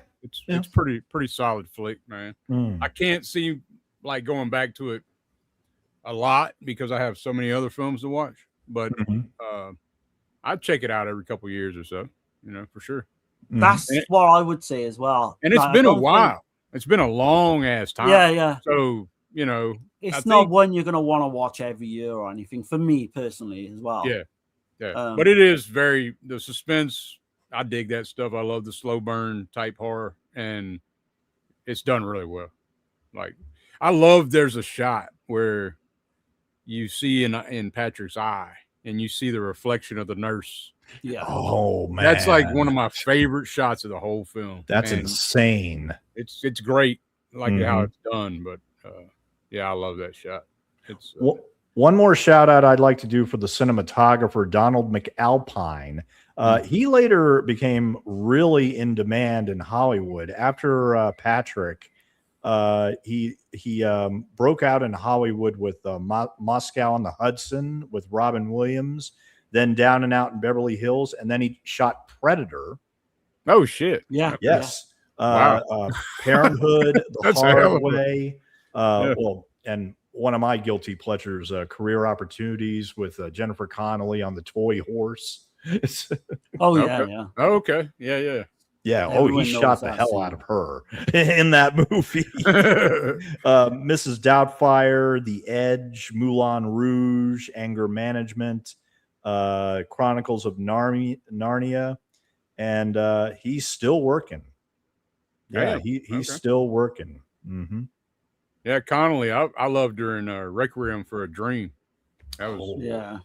It's pretty solid flick, man. I can't see like going back to it a lot because I have so many other films to watch, but I'd check it out every couple years or so, for sure. That's what I would say as well. And it's been a while. It's been a long ass time. Yeah. So, it's not one you're going to want to watch every year or anything for me personally as well. Yeah. But it is the suspense. I dig that stuff. I love the slow burn type horror, and it's done really well. Like, I love there's a shot where you see in Patrick's eye and you see the reflection of the nurse. Yeah. Oh man, that's like one of my favorite shots of the whole film. That's insane. It's great, like how it's done. But I love that shot. It's one more shout out I'd like to do for the cinematographer Donald McAlpine. He later became really in demand in Hollywood after Patrick. He broke out in Hollywood with Moscow on the Hudson with Robin Williams, then Down and Out in Beverly Hills, and then he shot Predator. Oh shit! Yeah. Yes. Wow. Parenthood, The That's Hard Way. Well, and one of my guilty pleasures, Career Opportunities with Jennifer Connelly on the toy horse. Oh yeah. Oh, okay. Yeah. Yeah. Everyone He knows shot the that hell scene. out of her in that movie. Mrs. Doubtfire, The Edge, Moulin Rouge, Anger Management, Chronicles of Narnia, and he's still working. Yeah, he's still working. Yeah, Connolly, I loved her in Requiem for a Dream. That was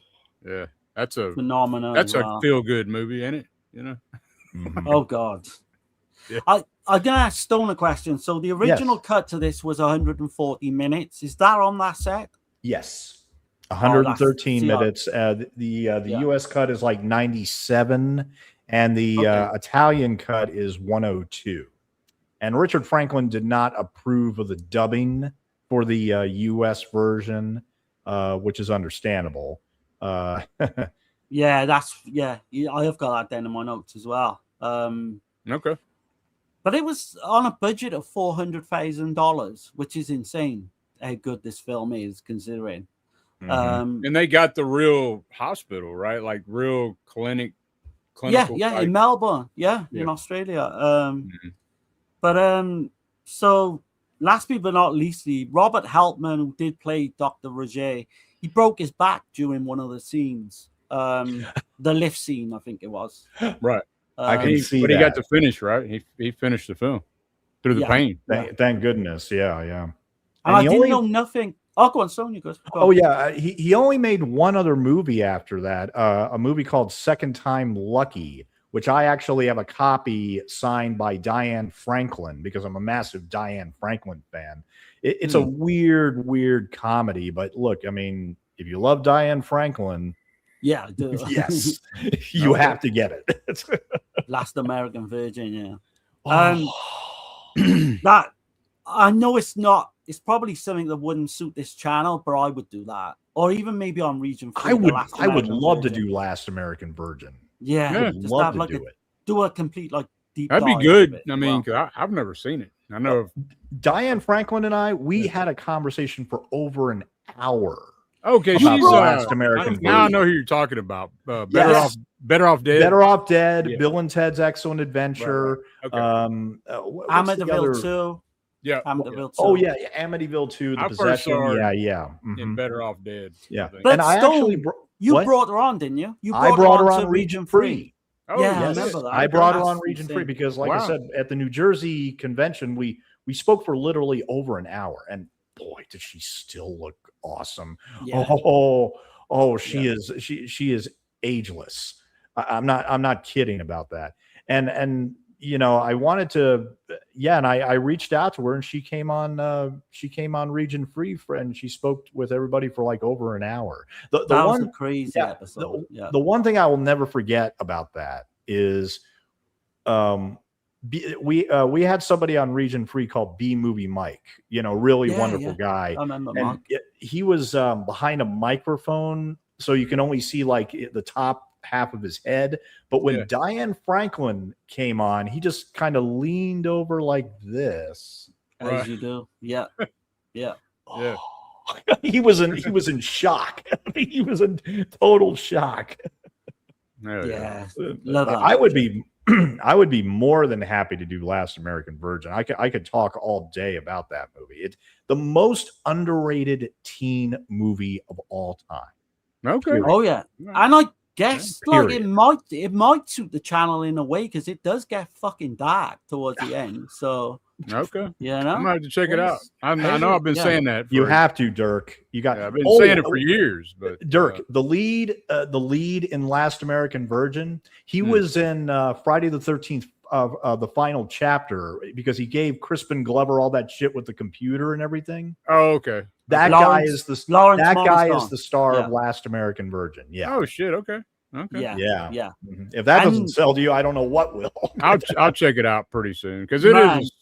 Yeah. That's a phenomenal. that's as a well. feel good movie, ain't it? You know. Mhm. Oh God. Yeah. I'm gonna ask Stone a question. So the original cut to this was 140 minutes. Is that on that set? Yes. Oh, 113 see, minutes. The Yeah. US cut is like 97, and the Okay. Italian cut is 102. And Richard Franklin did not approve of the dubbing for the US version, which is understandable. Yeah, I have got that down in my notes as well. Okay. But it was on a budget of $400,000, which is insane how good this film is considering. Mhm. And they got the real hospital, right? Like real clinical. Yeah, type. in Melbourne, Yeah. in Australia. Mhm. But so last but not least, Robert Helpman, who did play Dr. Roger, he broke his back during one of the scenes. The lift scene, I think it was. Right. I can see But he got that. to finish, right? He finished the film through the Yeah. pain. Thank goodness. Yeah, yeah. And I he didn't only- know nothing. Oh, go on, Sonia. Go Oh on. yeah, he only made one other movie after that, a movie called Second Time Lucky, which I actually have a copy signed by Diane Franklin because I'm a massive Diane Franklin fan. It's a weird comedy, but look, I mean, if you love Diane Franklin, Yeah, I do. yes, you have to get it. Last American Virgin, yeah. Oh. That I know it's not. It's probably something that wouldn't suit this channel, but I would do that, or even maybe on Region 3. I would American love to Virgin. do Last American Virgin. Yeah, Yeah. just Love have to like do it. do a complete like deep. That'd be dive good. of it I as mean, well. 'cause I've never seen it. I know. Diane Franklin and I, we had a conversation for over an hour. Okay, About she's the Last American now I Virgin. know who you're talking about. Better Yes. off dead. Better Off Dead, Yeah. Bill and Ted's Excellent Adventure. Okay. What's the other? Amityville 2. Yeah. Amityville 2. Oh yeah, Amityville 2, The I first Possession. saw her Yeah. And Mhm. Better Off Dead. Yeah. I think. But And I Stone, actually you what? brought her on, didn't you? You I brought her on to Region 3. Oh, Yeah, I Yes, remember that. I brought her That's on Region 3 insane. because, like I Wow. said, at the New Jersey convention, we spoke for literally over an hour, and boy, did she still look awesome! Yeah. Oh, she is ageless. I'm not kidding about that. And you know, I wanted to, and I reached out to her, and she came on Region Free, and she spoke with everybody for like over an hour. That was a crazy yeah, episode. the one thing I will never forget about that is, we had somebody on Region Free called B Movie Mike, really wonderful guy. I remember And Mark. he was behind a microphone, so you can only see like the top half of his head. But when Diane Franklin came on, he just kind of leaned over like this. As you do. Yeah. Yeah. He was in shock. He was in total shock. Yeah. Love that. I would be more than happy to do Last American Virgin. I could talk all day about that movie. It's the most underrated teen movie of all time. Okay. Oh yeah. And I guess Period. it might suit the channel in a way because it does get fucking dark towards the end. So Okay. you know, I'm gonna have to check it out. I know I've been saying that. You have to, Dirk. You got. I've been saying it for years, but Dirk, the lead in Last American Virgin, he was in Friday the 13th of the final chapter because he gave Crispin Glover all that shit with the computer and everything. Oh, okay. That guy is the star of Last American Virgin. Yeah. Oh shit. Okay. Okay. Yeah. Mhm. If that doesn't sell to you, I don't know what will. I'll check it out pretty soon because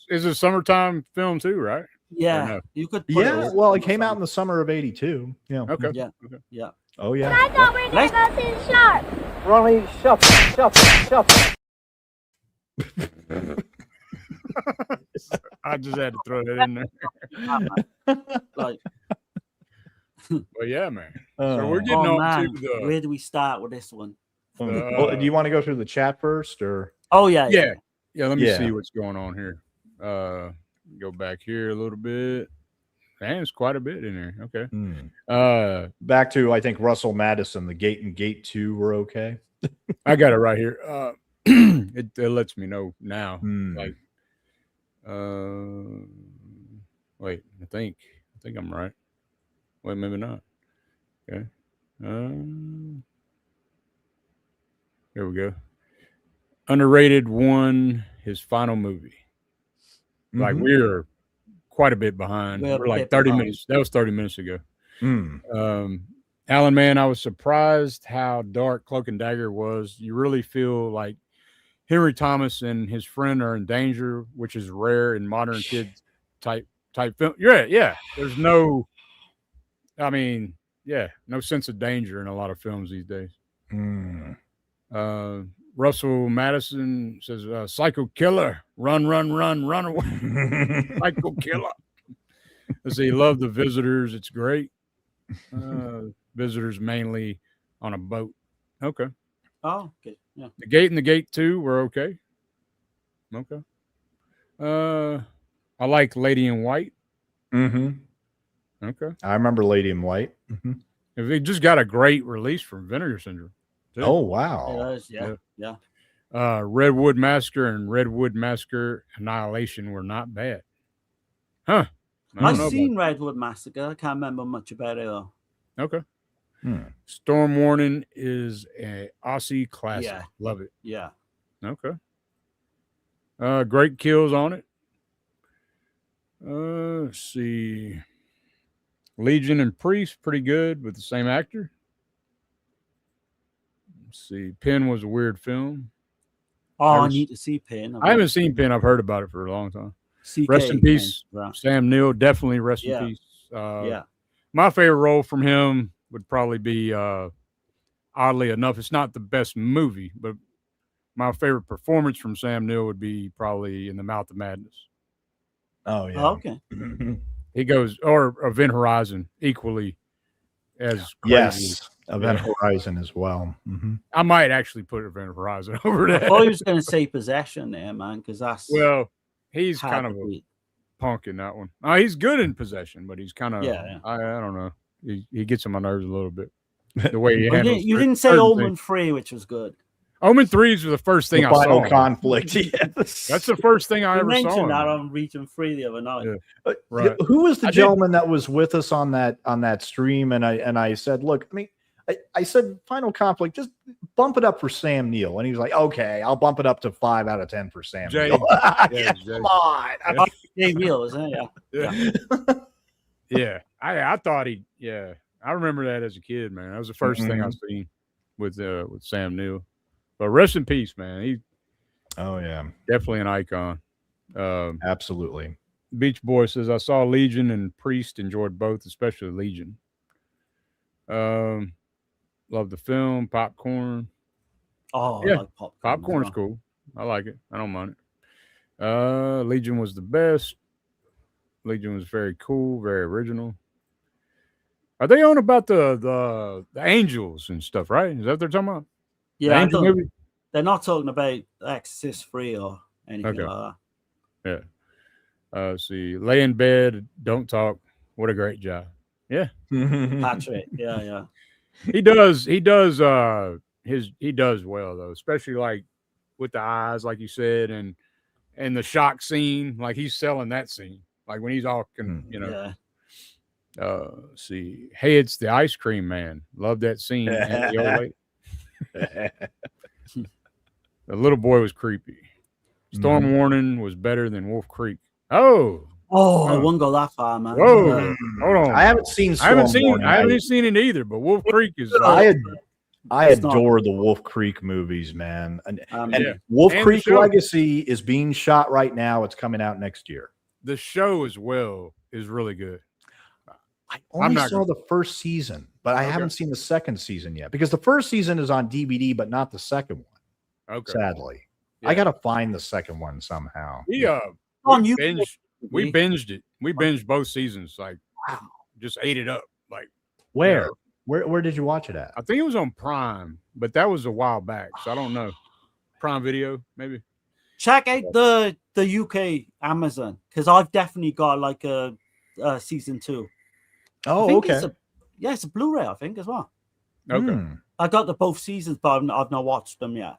is a summertime film too, right? Yeah. No? You could. Well, it came out in the summer of '82. Yeah. Okay. Yeah. Okay. Yeah. Oh yeah. I thought we were going to go to the shop. Ronnie, shuffle. I just had to throw that in there. Like, But yeah, man. So we're getting on to the. Where do we start with this one? Well, do you want to go through the chat first, or? Oh yeah. Let me see what's going on here. Go back here a little bit. Man, it's quite a bit in there. Okay. Back to, I think, Russell Madison. The Gate and Gate 2 were okay. I got it right here. It lets me know now. Like, wait, I think I'm right. Wait, maybe not. Okay. There we go. Underrated won his final movie. Like we're quite a bit behind. We're like 30 minutes. That was 30 minutes ago. Alan, man, I was surprised how dark Cloak and Dagger was. You really feel like Henry Thomas and his friend are in danger, which is rare in modern kids type film. Yeah. There's no, I mean, no sense of danger in a lot of films these days. Russell Madison says, "Psycho killer, run away." Psycho killer. Let's see. Love The Visitors. It's great. Visitors mainly on a boat. Okay. Oh, okay. Yeah. The Gate and the Gate 2 were okay. Okay. I like Lady in White. Okay. I remember Lady in White. They just got a great release from Vinegar Syndrome. too. Oh, wow. Yeah. Redwood Massacre and Redwood Massacre Annihilation were not bad. Huh. I've seen Redwood Massacre. I can't remember much about it though. Okay. Storm Warning is a Aussie classic. Yeah. Love it. Yeah. Okay. Great kills on it. Let's see. Legion and Priest, pretty good with the same actor. Let's see. Penn was a weird film. Oh, I need to see Penn. I haven't seen Penn. I've heard about it for a long time. CK Rest in peace, Penn. Sam Neill. Definitely rest in peace. My favorite role from him would probably be, oddly enough, it's not the best movie, but my favorite performance from Sam Neill would be probably in The Mouth of Madness. Oh, yeah. Oh, okay. He goes, or Event Horizon, equally as crazy. Yes, Event Horizon as well. I might actually put Event Horizon over that. I thought he was going to say Possession there, man, because that's he's kind of a punk in that one. He's good in Possession, but he's kind of I don't know. He gets on my nerves a little bit. The way he handles. You didn't say Omen 3, which was good. Omen 3s were the first thing I saw. Final Conflict. Yes. That's the first thing I ever saw. You mentioned that on Region 3 the other night. Yeah. Right. Who was the gentleman that was with us on that stream? And I said, look, I said Final Conflict, just bump it up for Sam Neill. And he was like, okay, I'll bump it up to 5 out of 10 for Sam Neill. Come on. Jay Neill, isn't it? Yeah. I thought I remember that as a kid, man. That was the first thing I seen with Sam Neill. But rest in peace, man. He definitely an icon. Absolutely. Beach Boy says, I saw Legion and Priest, enjoyed both, especially Legion. Love the film. Popcorn. Oh, I like Popcorn. Popcorn's cool. I like it. I don't mind it. Legion was the best. Legion was very cool, very original. Are they on about the angels and stuff, right? Is that what they're talking about? Yeah, they're not talking about Exorcist 3 or anything like that. Yeah. See, lay in bed, don't talk. What a great job. Yeah. Patrick. Yeah. He does well though, especially like with the eyes, like you said, and the shock scene. Like he's selling that scene. Like when he's all see. Hey, it's the ice cream man. Love that scene. And the old lady. The little boy was creepy. Storm Warning was better than Wolf Creek. I wouldn't go that far, man. Whoa, hold on. I haven't seen I haven't seen it either, but Wolf Creek is. I adore the Wolf Creek movies, man. And Wolf Creek Legacy is being shot right now. It's coming out next year. The show as well is really good. I only saw the first season, but I haven't seen the second season yet because the first season is on DVD, but not the second one. Okay. Sadly, I got to find the second one somehow. We binged it. We binged both seasons. Like, just ate it up. Like, where did you watch it at? I think it was on Prime, but that was a while back, so I don't know. Prime Video, maybe. Check out the UK Amazon because I've definitely got like a season 2. Oh, okay. It's a Blu-ray, I think, as well. Okay. I got the both seasons, but I've not watched them yet.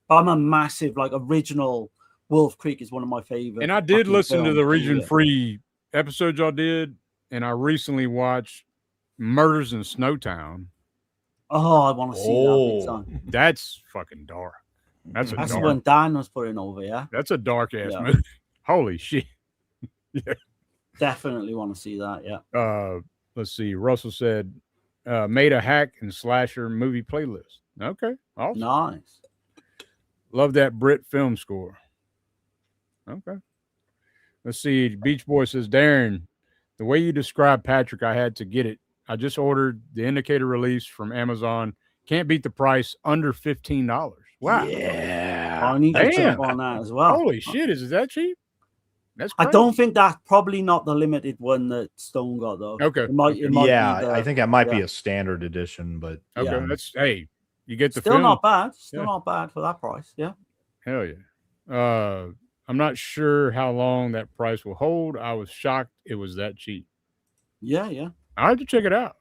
But I'm a massive, original Wolf Creek is one of my favorite. And I did listen to the Region Free episode y'all did, and I recently watched Murders in Snowtown. Oh, I want to see that big time. That's fucking dark. That's a That's the dark. one Dan was putting over, yeah? That's a dark ass Yeah. movie. Holy shit. Definitely want to see that, yeah. Let's see. Russell said, made a hack and slasher movie playlist. Okay. Awesome. Nice. Love that Brit film score. Okay. Let's see. Beach Boy says, Darren, the way you described Patrick, I had to get it. I just ordered the indicator release from Amazon. Can't beat the price, under $15. Wow. Yeah. I need to Damn. jump on that as well. Holy shit. Is that cheap? That's I crazy. don't think that's probably not the limited one that Stone got, though. Okay. It might be the, I think that might be yeah. a standard edition, but Okay. Yeah. That's, hey, you get the Still film. not bad. Still Yeah. not bad for that price, yeah. Hell yeah. I'm not sure how long that price will hold. I was shocked it was that cheap. Yeah, yeah. I have to check it out.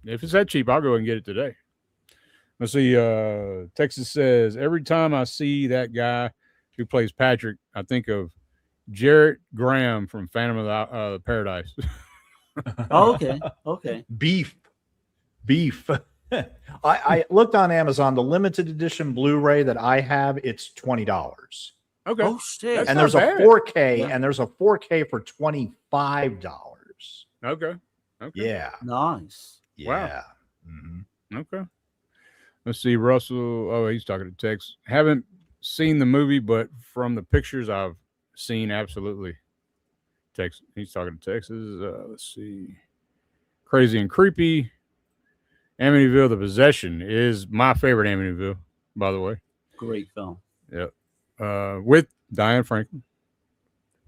If it's that cheap, I'll go ahead and get it today. Let's see. Texas says, every time I see that guy who plays Patrick, I think of Jarrett Graham from Phantom of the Paradise. Oh, okay. Okay. beef. I looked on Amazon. The limited edition Blu-ray that I have, it's $20. Okay. Oh, shit. That's And not there's bad. a 4K, Yeah. and there's a 4K for $25. Okay. Okay. Yeah. Nice. Yeah. Mhm. Okay. Let's see. Russell. Oh, he's talking to Tex. Haven't seen the movie, but from the pictures I've seen, absolutely. Tex. He's talking to Texas. Let's see. Crazy and Creepy. Amityville: The Possession is my favorite Amityville, by the way. Great film. Yep. With Diane Franklin.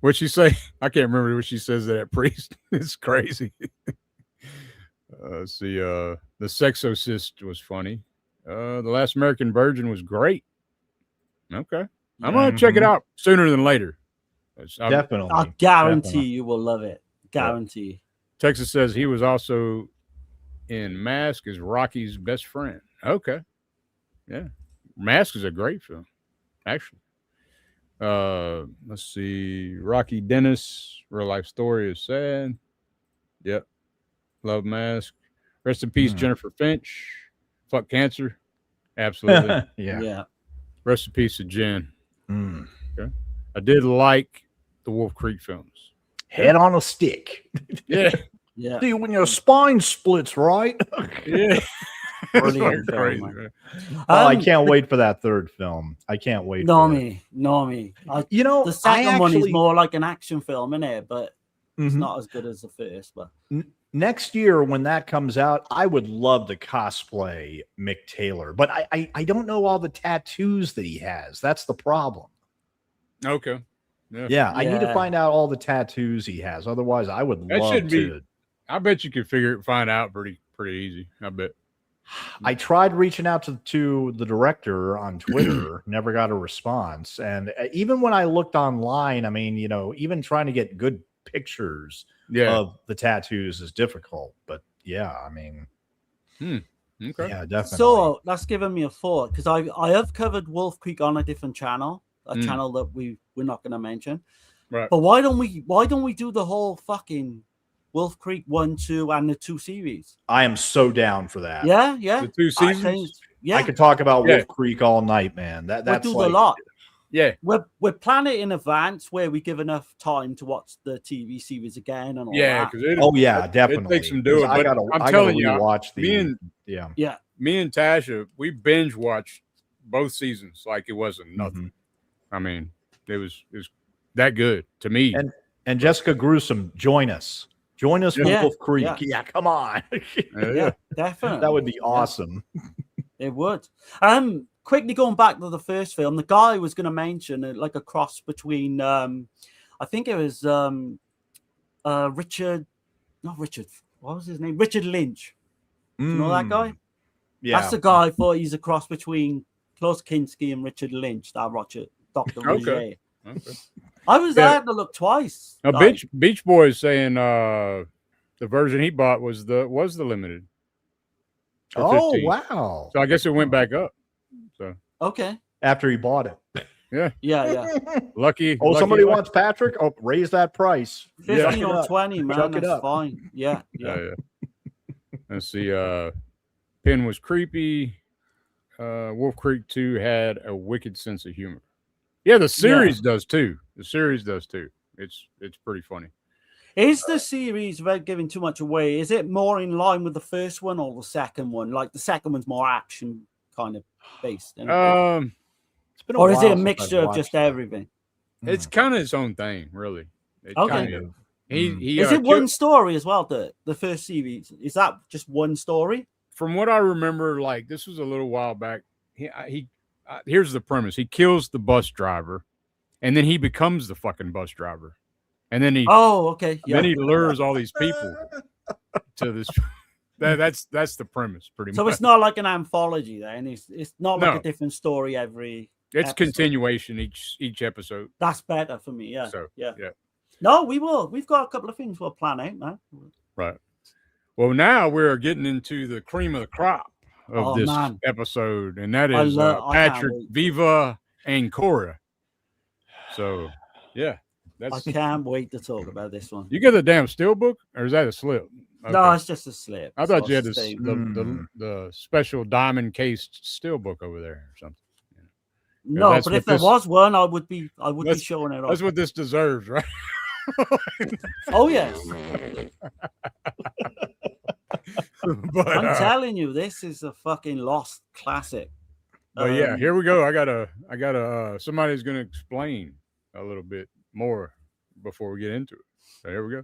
What'd she say? I can't remember what she says to that priest. It's crazy. Let's see. The Sexorcist was funny. The Last American Virgin was great. Okay. I'm going to check it out sooner than later. Definitely. I guarantee Definitely. you will love it. Guarantee. Texas says he was also in Mask as Rocky's best friend. Okay. Yeah. Mask is a great film, actually. Let's see. Rocky Dennis, real life story is sad. Yep. Love Mask. Rest in peace, Jennifer Finch. Fuck cancer. Absolutely. Yeah. Yeah. Rest in peace to Jen. Mm. Okay. I did like the Wolf Creek films. Head on a stick. Yeah. Yeah. See when your spine splits, right? Yeah. Brilliant film, Crazy, man. man. Oh, I can't wait for that third film. I can't wait. No for it. me. No me. You know, The second one is actually- more like an action film, isn't it? But it's Mhm. not as good as the first. But Next year when that comes out, I would love to cosplay Mick Taylor, but I don't know all the tattoos that he has. That's the problem. Okay. Yeah, I need to Yeah. find out all the tattoos he has. Otherwise, I would That love should be- to. I bet you could find out pretty easy. I bet. I tried reaching out to the director on Twitter, never got a response. And even when I looked online, I mean, you know, even trying to get good pictures Yeah. of the tattoos is difficult. But yeah, I mean, Okay. yeah, definitely. so that's given me a thought because I have covered Wolf Creek on a different channel, a channel that we're not going to mention. Right. But why don't we do the whole fucking Wolf Creek 1, 2, and the 2 series? I am so down for that. Yeah, yeah. The 2 I seasons. think- yeah. I could talk about Yeah. Wolf Creek all night, man. That's do like, a lot. Yeah. We're planning it in advance where we give enough time to watch the TV series again and all Yeah. that. Because Oh yeah, definitely. It takes some doing. I But gotta, I'm I telling gotta you, rewatch the. me and Tasha, we binge watched both seasons like it wasn't nothing. Mhm. I mean, it was that good to me. And Jessica Gruesome, join us. Join us for Yeah, Wolf Creek. yeah. Yeah, come on. Yeah, definitely. That would be awesome. It would. Quickly going back to the first film, the guy was going to mention like a cross between, I think it was Richard, not Richard. What was his name? Richard Lynch. Do you know that guy? Yeah. That's the guy I thought he's a cross between Klaus Kinski and Richard Lynch. That Dr. Okay. Roger. Okay. I was Yeah. there to look twice. Now, like, Beach Boy is saying the version he bought was the limited. for Oh 15. wow. So I guess it went back up. So okay. After he bought it. Yeah, yeah. lucky. Oh, lucky somebody lucky. wants Patrick? Oh, raise that price. 15 Chuck it or up. 20, man. Chuck it That's up. fine. Yeah, yeah. Yeah. Let's see. Penn was creepy. Wolf Creek 2 had a wicked sense of humor. Yeah, the series does too. The series does too. It's pretty funny. Is the series, without giving too much away, is it more in line with the first one or the second one? Like the second one's more action kind of based. It's been a or is it while a since mixture I've of just watched that. everything? It's kind of its own thing, really. It Okay. kind of, he Is it one story as well? The first series, is that just one story? From what I remember, like this was a little while back. Here's the premise: he kills the bus driver, and then he becomes the fucking bus driver, and then he then he lures all these people to this. That's the premise, pretty much. So it's not like an anthology then. It's not like a different story every. It's episode. Continuation each episode. That's better for me. Yeah. So yeah. yeah. No, we will. We've got a couple of things we'll plan out, man. Right. Well, now we're getting into the cream of the crop of this episode, and that is Patrick, Viva, and Cora. So, yeah. I can't wait to talk about this one. You get the damn steelbook, or is that a slip? Okay. No, it's just a slip. I thought you had the special diamond cased steelbook over there or something. No, but if there was one, I would be showing it off. That's what this deserves, right? Oh yes. But, I'm telling you, this is a fucking lost classic. But yeah, here we go. I gotta somebody's gonna explain a little bit more before we get into it. So here we go.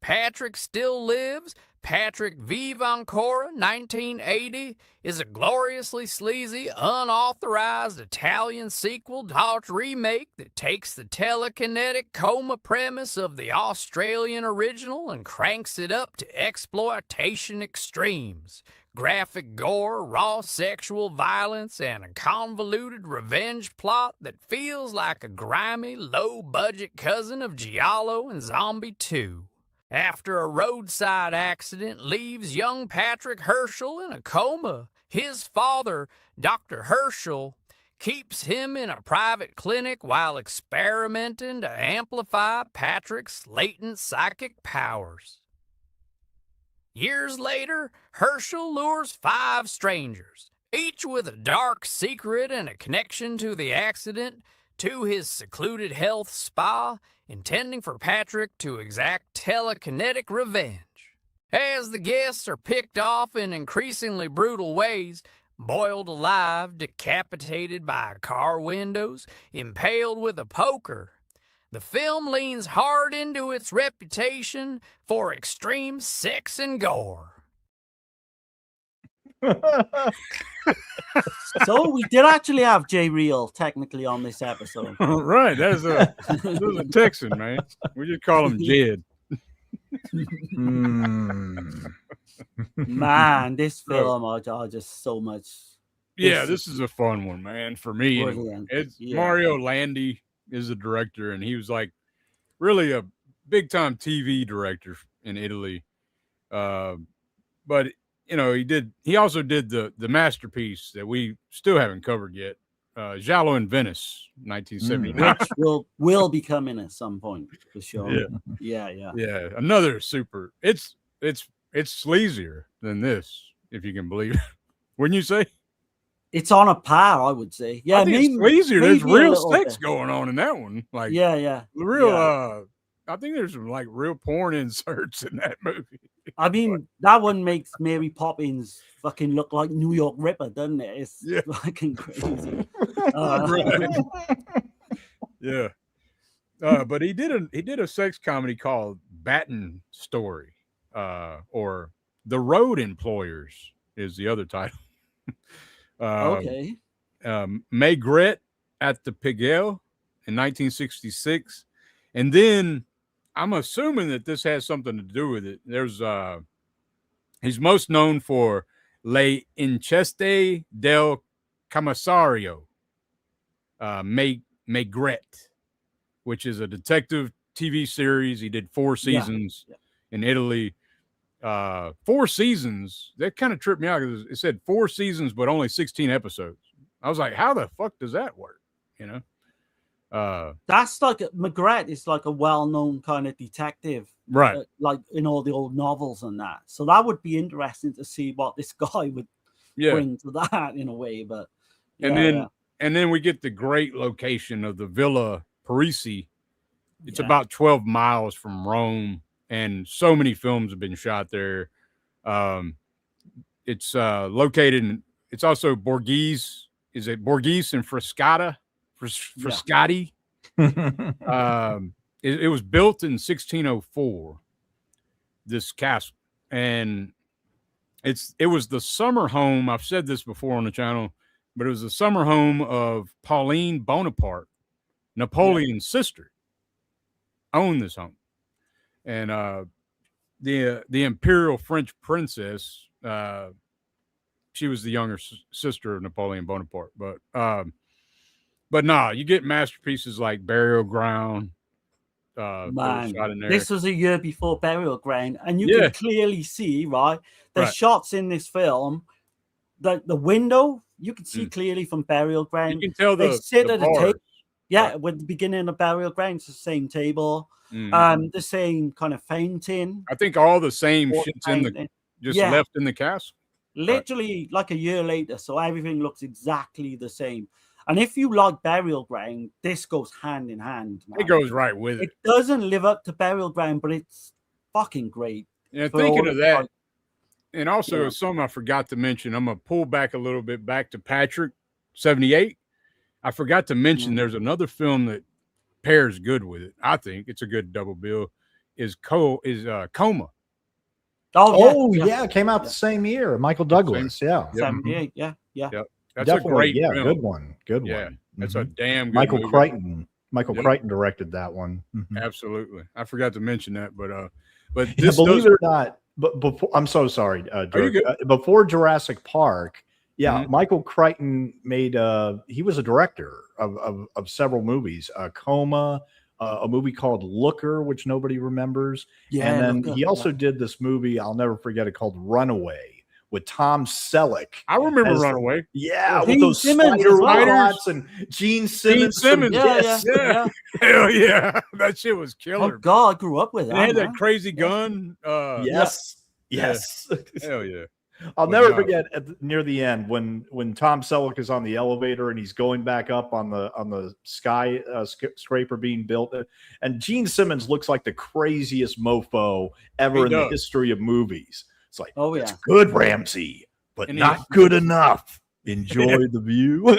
Patrick Still Lives, Patrick Vive Encore, 1980, is a gloriously sleazy, unauthorized Italian sequel/remake that takes the telekinetic coma premise of the Australian original and cranks it up to exploitation extremes. Graphic gore, raw sexual violence, and a convoluted revenge plot that feels like a grimy, low-budget cousin of Giallo and Zombie 2. After a roadside accident leaves young Patrick Herschel in a coma, his father, Dr. Herschel, keeps him in a private clinic while experimenting to amplify Patrick's latent psychic powers. Years later, Herschel lures 5 strangers, each with a dark secret and a connection to the accident, to his secluded health spa, intending for Patrick to exact telekinetic revenge. As the guests are picked off in increasingly brutal ways, boiled alive, decapitated by car windows, impaled with a poker, the film leans hard into its reputation for extreme sex and gore. So we did actually have Jay Real technically on this episode. Right, that's a Texan, man. We just call him Jed. Man, this film I just so much. Yeah, this is a fun one, man. For me, anyway. It's Mario Landi is the director, and he was like really a big time TV director in Italy. But you know, he also did the masterpiece that we still haven't covered yet, Giallo in Venice, 1979. Which will be coming at some point for sure. Yeah. Another super. It's sleazier than this, if you can believe it. Wouldn't you say? It's on a par, I would say. Yeah, I think it's sleazier. There's real sex going on in that one. Like real. I think there's some like real porn inserts in that movie. I mean, that one makes Mary Poppins fucking look like New York Ripper, doesn't it? It's fucking crazy. Yeah. But he did a sex comedy called Batten Story, or The Road Employers is the other title. Okay. Maigret at the Pigalle in 1966, and then I'm assuming that this has something to do with it. There's he's most known for Le Inceste del Commissario, Maigret, which is a detective TV series. He did 4 seasons in Italy. 4 seasons. That kind of tripped me out because it said 4 seasons, but only 16 episodes. I was like, how the fuck does that work? You know? That's like Maigret is like a well-known kind of detective, Right. like in all the old novels and that. So that would be interesting to see what this guy would bring to that in a way. But and then we get the great location of the Villa Parisi. It's about 12 miles from Rome, and so many films have been shot there. It's located in, it's also Borghese. Is it Borghese and Frascati? Frascati. It was built in 1604, this castle, and it was the summer home. I've said this before on the channel, but it was the summer home of Pauline Bonaparte, Napoleon's sister. Owned this home, and the imperial French princess, she was the younger sister of Napoleon Bonaparte. But nah, you get masterpieces like Burial Ground. Man, shot in there. this was a year before Burial Ground, and you can clearly see, right? The shots in this film, the window, you can see clearly from Burial Ground. You can tell they sit at a table. Yeah, right. with the beginning of Burial Ground, it's the same table, the same kind of fountain. I think all the same shit's in the left in the castle. Literally like a year later, so everything looks exactly the same. And if you like Burial Ground, this goes hand in hand. Man. It goes right with it. It doesn't live up to Burial Ground, but it's fucking great. Yeah, thinking of that, and also something I forgot to mention, I'm gonna pull back a little bit back to Patrick 78. I forgot to mention there's another film that pairs good with it. I think it's a good double bill. Is Coma. It came out the same year. Michael Douglas. 78. Yeah. That's definitely a great film. Good one. That's a damn good Michael movie. Crichton. Michael Crichton directed that one. Absolutely. I forgot to mention that, but this believe it or not, but before I'm so sorry, Dirk, before Jurassic Park, Michael Crichton made he was a director of several movies, Coma, a movie called Looker, which nobody remembers. And then he also did this movie, I'll never forget it, called Runaway with Tom Selleck. I remember Runaway. With those spider robots and Gene Simmons. Yeah. Hell yeah. That shit was killer. Oh God, I grew up with that. They had that crazy gun. Yes. Hell yeah. I'll never forget near the end when Tom Selleck is on the elevator and he's going back up on the skyscraper being built, and Gene Simmons looks like the craziest mofo ever in the history of movies. It's like, it's good, Ramsey, but not good enough. Enjoy the view. He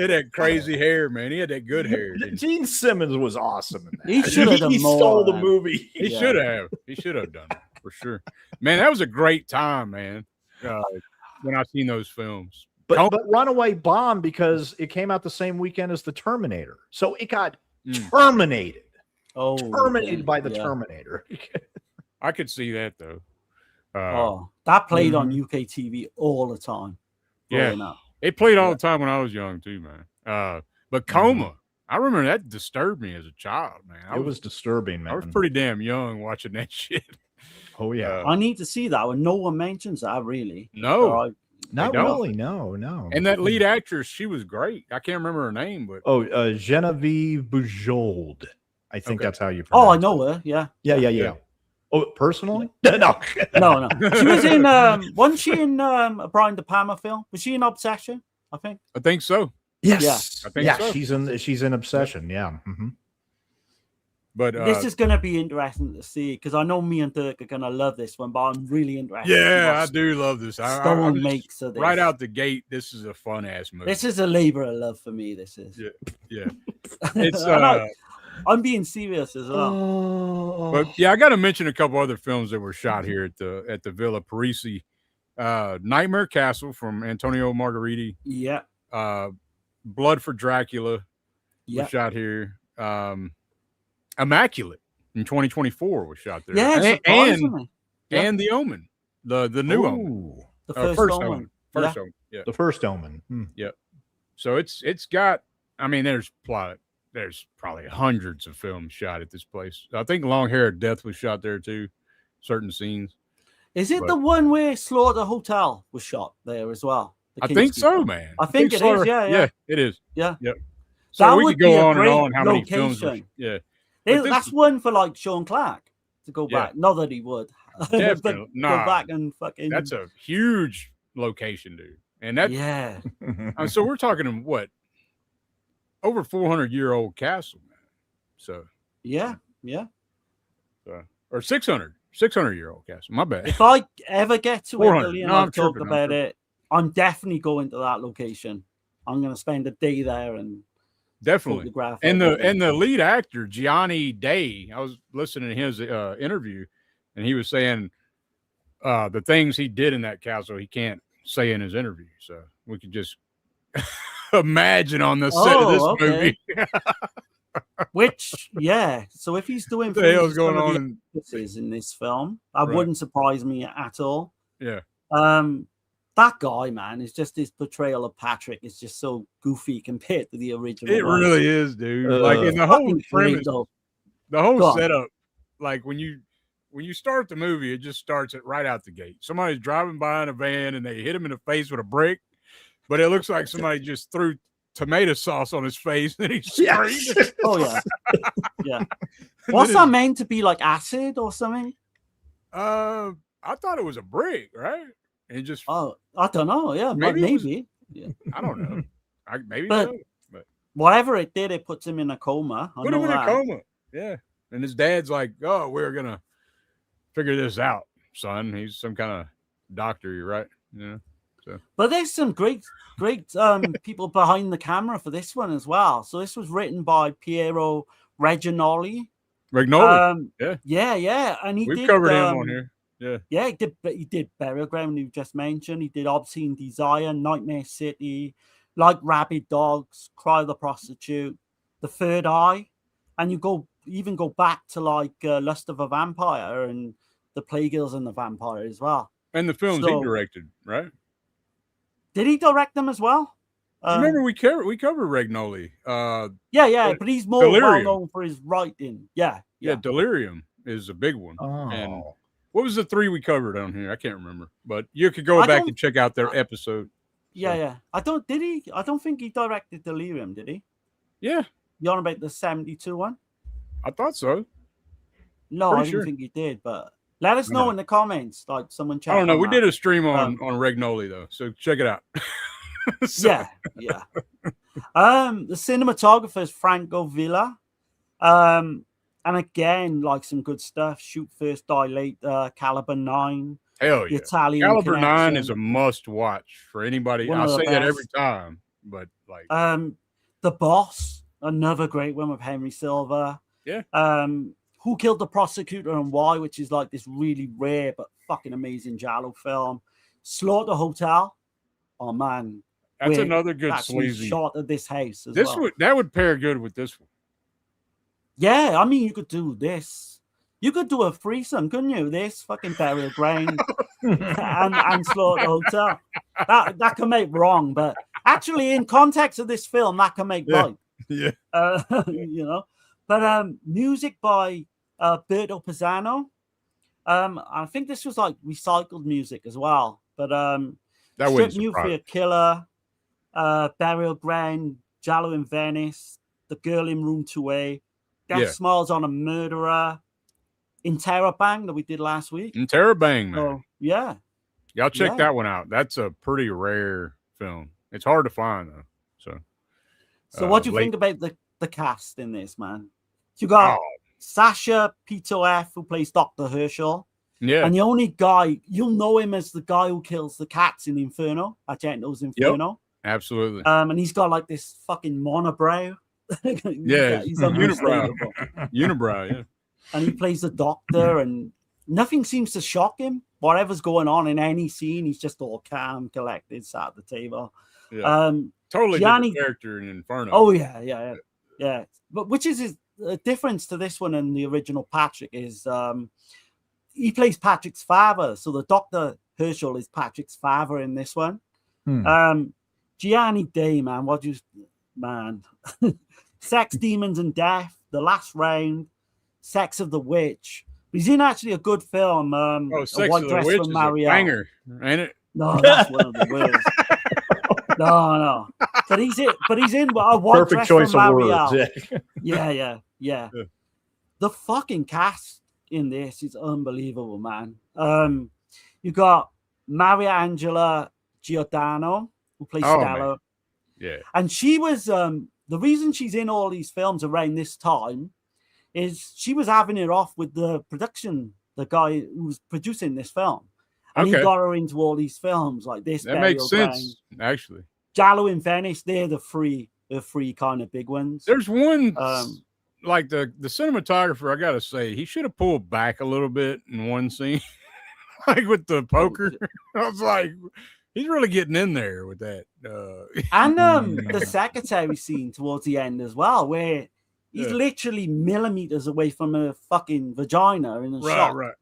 had that crazy hair, man. He had that good hair. Gene Simmons was awesome in that. He should have done more. Stole the movie. He should have. He should have done it for sure. Man, that was a great time, man. When I seen those films. But Runaway bombed because it came out the same weekend as the Terminator. So it got terminated. Terminated by the Terminator. I could see that though. That played on UK TV all the time. It played all the time when I was young too, man. But Coma, I remember that disturbed me as a child, man. It was disturbing, man. I was pretty damn young watching that shit. Oh yeah, I need to see that one. No one mentions that really. No, not really. No. And that lead actress, she was great. I can't remember her name, but Genevieve Bujold. I think that's how you pronounce I know her. Yeah. Oh, personally? No. She was in wasn't she in a Brian De Palma film? Was she in Obsession? I think so. Yes. I think so. She's in Obsession. Yeah. But this is going to be interesting to see because I know me and Dirk are going to love this one, but I'm really interested. Yeah, I do love this. Stone makes of this. Right out the gate. This is a fun ass movie. This is a labor of love for me. This is. Yeah. It's. I'm being serious as well. But yeah, I got to mention a couple other films that were shot here at the Villa Parisi. Nightmare Castle from Antonio Margheriti. Yeah. Blood for Dracula was shot here. Immaculate in 2024 was shot there. Yeah, and The Omen, the new Omen, the first Omen. Omen. Yeah, the first Omen. Yeah. So it's got. I mean, there's probably hundreds of films shot at this place. I think Long Hair of Death was shot there too, certain scenes. Is it But- the one where Slaughter Hotel was shot there as well? The I think Kingston so, film? man. I think it is. Slaughter- Yeah. it is. Yeah. Yep. So That we would could go be a on and great on how many films were, location. yeah. But this That's is- one for like Sean Clark to go Yeah. back. Not that he would. Definitely. But Nah. go back and fucking. That's a huge location, dude. And that yeah. so we're talking what? Over 400-year-old castle, man. So Yeah. or 600-year-old castle. My bad. If I ever get to 400. Italy and No, I'm I've talked tripping, I'm about tripping. it, I'm definitely going to that location. I'm going to spend a day there and Definitely. photograph And everything. the lead actor, Gianni Day, I was listening to his interview, and he was saying the things he did in that castle he can't say in his interview. So we could just imagine on the set of this movie. Which, yeah. So if he's doing What the hell's things going some of the on? actresses in this film, that Right. wouldn't surprise me at all. Yeah. That guy, man, is just his portrayal of Patrick is just so goofy compared to the original. It one. really is, dude. Like in the whole Fucking great, premise, though. the whole Go on. setup, like when you start the movie, it just starts it right out the gate. Somebody's driving by in a van and they hit him in the face with a brick, but it looks like somebody just threw tomato sauce on his face and he's screaming. Oh yeah, yeah. And What's then that meant to be, like acid or something? I thought it was a brick, right? And it just Oh, I don't know. Yeah, Maybe maybe. it was- maybe. Yeah. I don't know. Maybe But- so. But Whatever it did, it puts him in a coma. I put know him in a that. coma. Yeah. And his dad's like, "Oh, we're gonna figure this out, son." He's some kind of doctor, you're right. Yeah. But there's some great people behind the camera for this one as well. So this was written by Piero Reginoli. Rignoli. Yeah, and he We've did, covered him on here. Yeah. Yeah, he did Burial Ground, you just mentioned. He did Obscene Desire, Nightmare City, Like Rabid Dogs, Cry of the Prostitute, The Third Eye, and you even go back to like Lust of a Vampire and The Playgirls and the Vampire as well. And the films So- he directed, right? Did he direct them as well? Remember we covered Rignoli. Yeah, but he's more Delirium. well known for his writing. Yeah. Delirium is a big one. Oh. And what was the 3 we covered on here? I can't remember, but you could go I back don't- and check out their episode. Yeah. I don't think he directed Delirium, did he? Yeah, You're on about the 72 one? I thought so. No, Pretty I didn't sure. think he did, but let us know No. in the comments. Like someone check. I don't know. on We that. did a stream on Rignoli though, so check it out. So- Yeah. The cinematographer is Franco Villa. And again, like some good stuff. Shoot First, Die Late, Caliber 9. Hell The yeah. Italian Caliber 9 Connection. is a must watch for anybody. One I of the say that every best. time, but like The Boss, another great one with Henry Silva. Yeah. Who Killed the Prosecutor and Why, which is like this really rare but fucking amazing Giallo film. Slaughter Hotel. Oh man, that's where another good actually sleazy. shot at this house as This well. that would pair good with this one. Yeah, I mean, you could do this. You could do a threesome, couldn't you? This fucking Burial Ground and Slaughter Hotel. That can make wrong, but actually, in context of this film, that can make Yeah. right. Yeah. You know. But music by Berto Pisano. I think this was like recycled music as well. But That Strip wouldn't New for surprise Your Killer, Burial Ground, Giallo in Venice, The Girl in Room 2A, Death Yeah. Smiles on a Murderer, Interrobang that we did last week. And Terabang, man. So, yeah. Y'all check yeah. that one out. That's a pretty rare film. It's hard to find though. So what do you late- think about the cast in this, man? You got Oh, Sasha Pito F, who plays Dr. Herschel. yeah. And the only guy, you'll know him as the guy who kills the cats in Inferno, Argento's Inferno. Absolutely. And he's got like this fucking monobrow. Yeah, he's unibrow. unmistakable. Unibrow, yeah. And he plays the doctor, and nothing seems to shock him. Whatever's going on in any scene, he's just all calm, collected, sat at the table. Yeah. Totally Gianni- different character in Inferno. Oh yeah. But which is his difference to this one and the original Patrick is he plays Patrick's father. So the Dr. Herschel is Patrick's father in this one. Gianni Day, man, Sex, Demons, and Death, The Last Round, Sex of the Witch, He's in actually a good film. Oh, A Sex White of the Dress Witch for is a Marielle. banger, ain't it? No, that's one of the worst. No. But he's in a White Perfect Dress choice for of words. Marielle. Yeah. Yeah. The fucking cast in this is unbelievable, man. You got Maria Angela Giordano, who plays Oh, Stella. man. Yeah. And she was the reason she's in all these films around this time is she was having it off with the guy who was producing this film. And he got her into all these films like this. That makes sense, actually. Giallo in Venice, they're the three kind of big ones. There's one like the cinematographer, I gotta say, he should have pulled back a little bit in one scene. Like with the poker. I was like, he's really getting in there with that. And the secretary scene towards the end as well, where he's literally millimeters away from a fucking vagina in a shot. Right.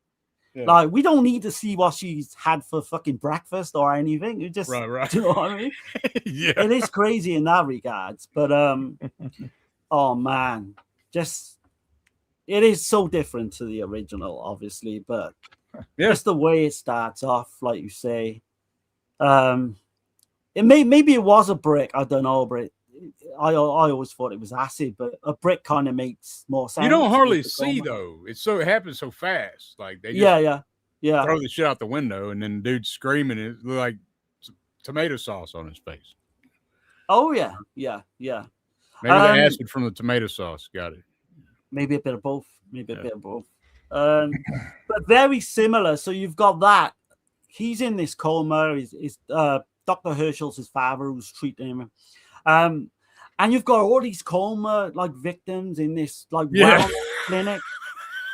Yeah. Like, we don't need to see what she's had for fucking breakfast or anything. You just, right. Do you know what I mean? Yeah. It is crazy in that regards. But, oh man, just, it is so different to the original, obviously. But just the way it starts off, like you say, maybe it was a brick. I don't know, but I always thought it was acid, but a brick kind of makes more sense. You don't hardly see though. It happens so fast. Like they just throw the shit out the window, and then dude's screaming. It looked like tomato sauce on his face. Oh yeah. Maybe the acid from the tomato sauce got it. Maybe a bit of both. But very similar. So you've got that. He's in this coma. Is Dr. Herschel's his father who's treating him. And you've got all these coma like victims in this like wellness clinic.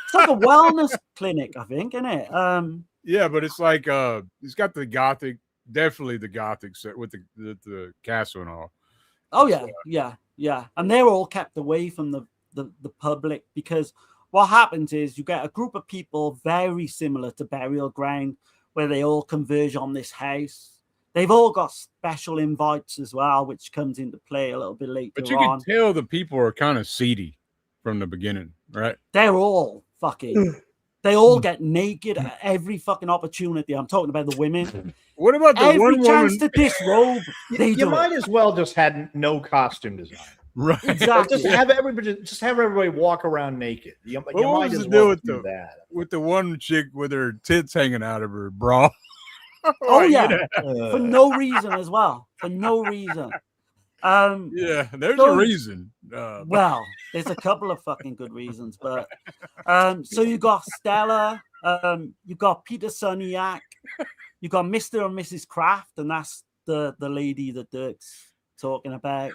It's like a wellness clinic, I think, isn't it? But it's like it's got the gothic, definitely the gothic set with the castle and all. Oh yeah. And they're all kept away from the public because what happens is you get a group of people very similar to Burial Ground where they all converge on this house. They've all got special invites as well, which comes into play a little bit later on. But you can tell the people are kind of seedy from the beginning, right? They're all fucking... They all get naked at every fucking opportunity. I'm talking about the women. What about the every one chance woman... to disrobe? You might as well just had no costume design. Right. Exactly. Just have everybody walk around naked. You might as well do that. With the one chick with her tits hanging out of her bra. Oh yeah, for no reason as well. For no reason. There's a reason. Well, there's a couple of fucking good reasons, but so you got Stella, you got Peter Suniak, you got Mr. and Mrs. Kraft, and that's the lady that Dirk's talking about.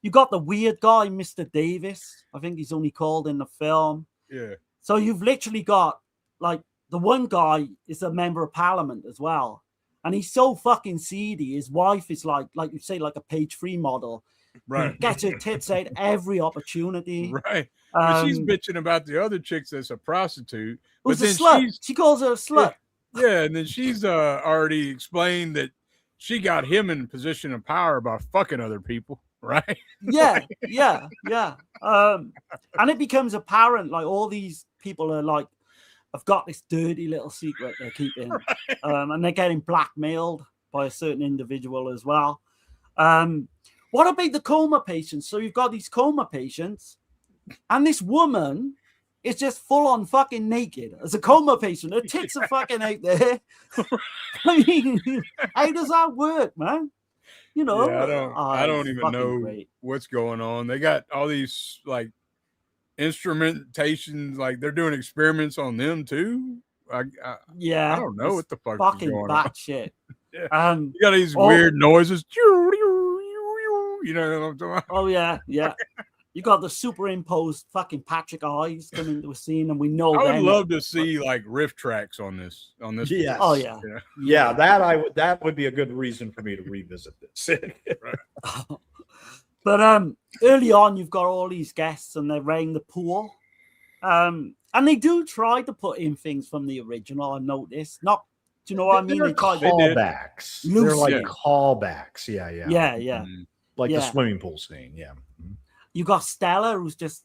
You got the weird guy, Mr. Davis. I think he's only called in the film. Yeah. So you've literally got like the one guy is a member of parliament as well. And he's so fucking seedy. His wife is like you say, like a page 3 model. Right. Gets her tits out every opportunity. Right. But she's bitching about the other chicks that's a prostitute. Who's but a slut. She calls her a slut. Yeah, and then she's already explained that she got him in a position of power by fucking other people. Right. Yeah. And it becomes apparent, like all these people are like, I've got this dirty little secret they're keeping, right. And they're getting blackmailed by a certain individual as well. What about the coma patients? So you've got these coma patients, and this woman is just full on fucking naked as a coma patient. Her tits are fucking out there. I mean, how does that work, man? You know, I don't even know what's going on. They got all these like instrumentations, like they're doing experiments on them too. I don't know what the fuck is going on. Shit. Yeah. You got these weird noises. You know what I'm talking about? Oh yeah. You got the superimposed fucking Patrick eyes coming into a scene, and we know. I would love to see like riff tracks on this. Yes. Oh yeah. Yeah, that would be a good reason for me to revisit this. Right. But early on, you've got all these guests, and they're around the pool, and they do try to put in things from the original. I noticed. Not, do you know what I mean? They're callbacks. They're like callbacks. Yeah. Mm-hmm. Like the swimming pool scene. Yeah. You got Stella, who's just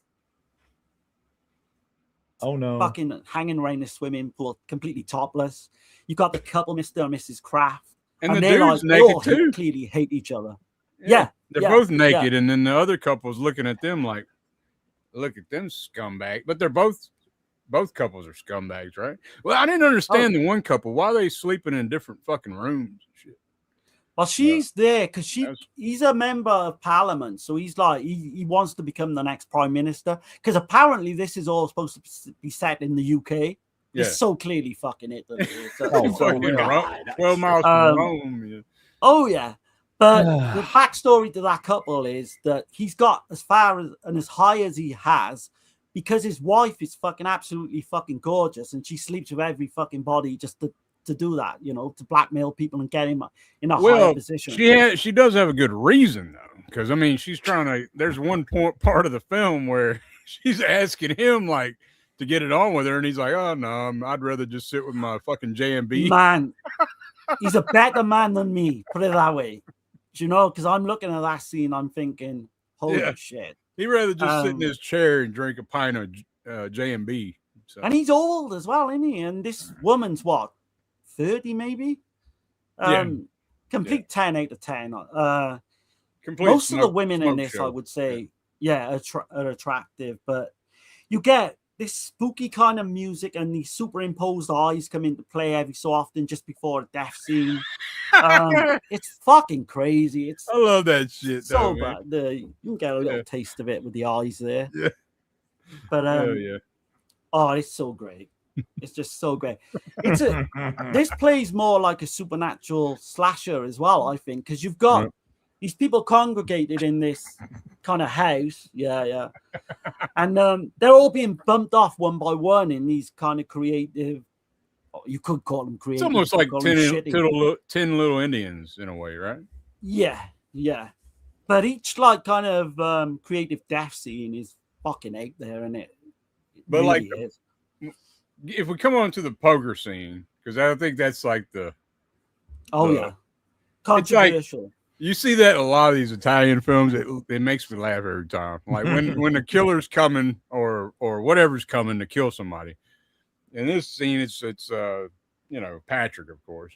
Oh no. fucking hanging around the swimming pool, completely topless. You got the couple, Mr. and Mrs. Kraft, And the they're dude's they all naked too. clearly hate each other. Yeah, they're both naked, and then the other couple's looking at them like, "Look at them scumbag." But they're both couples are scumbags, right? Well, I didn't understand the one couple. Why are they sleeping in different fucking rooms and shit? Well, she's there because he's a member of parliament, so he's like he wants to become the next prime minister. Because apparently this is all supposed to be set in the UK. Yeah. It's so clearly fucking Italy. Fucking 12 miles from Rome. Yeah. Oh yeah, but the backstory to that couple is that he's got as far as and as high as he has because his wife is fucking absolutely fucking gorgeous, and she sleeps with every fucking body just to do that, you know, to blackmail people and get him in a higher position. She does have a good reason though, because I mean she's trying to. There's one part of the film where she's asking him like to get it on with her, and he's like, "Oh no, I'd rather just sit with my fucking JMB." Man, he's a better man than me. Put it that way, you know, because I'm looking at that scene, I'm thinking, "Holy shit!" He'd rather just sit in his chair and drink a pint of JMB. So. And he's old as well, isn't he? And this woman's what, 30 maybe? Complete 10 out of 10. Most of the women in this, I would say, are attractive, but you get this spooky kind of music and these superimposed eyes come into play every so often just before a death scene. It's fucking crazy. I love that shit. So bad. You can get a little taste of it with the eyes there. Yeah. But oh, it's so great. It's just so great. This plays more like a supernatural slasher as well, I think, because you've got these people congregated in this kind of house, and they're all being bumped off one by one in these kind of creative. You could call them creative. It's almost like 10 little Indians in a way, right? Yeah. But each like kind of creative death scene is fucking out there, and it. But really like, is. If we come on to the poker scene, because I think that's like the controversial. Like, you see that in a lot of these Italian films. It makes me laugh every time. Like when the killer's coming or whatever's coming to kill somebody. In this scene, it's you know, Patrick, of course,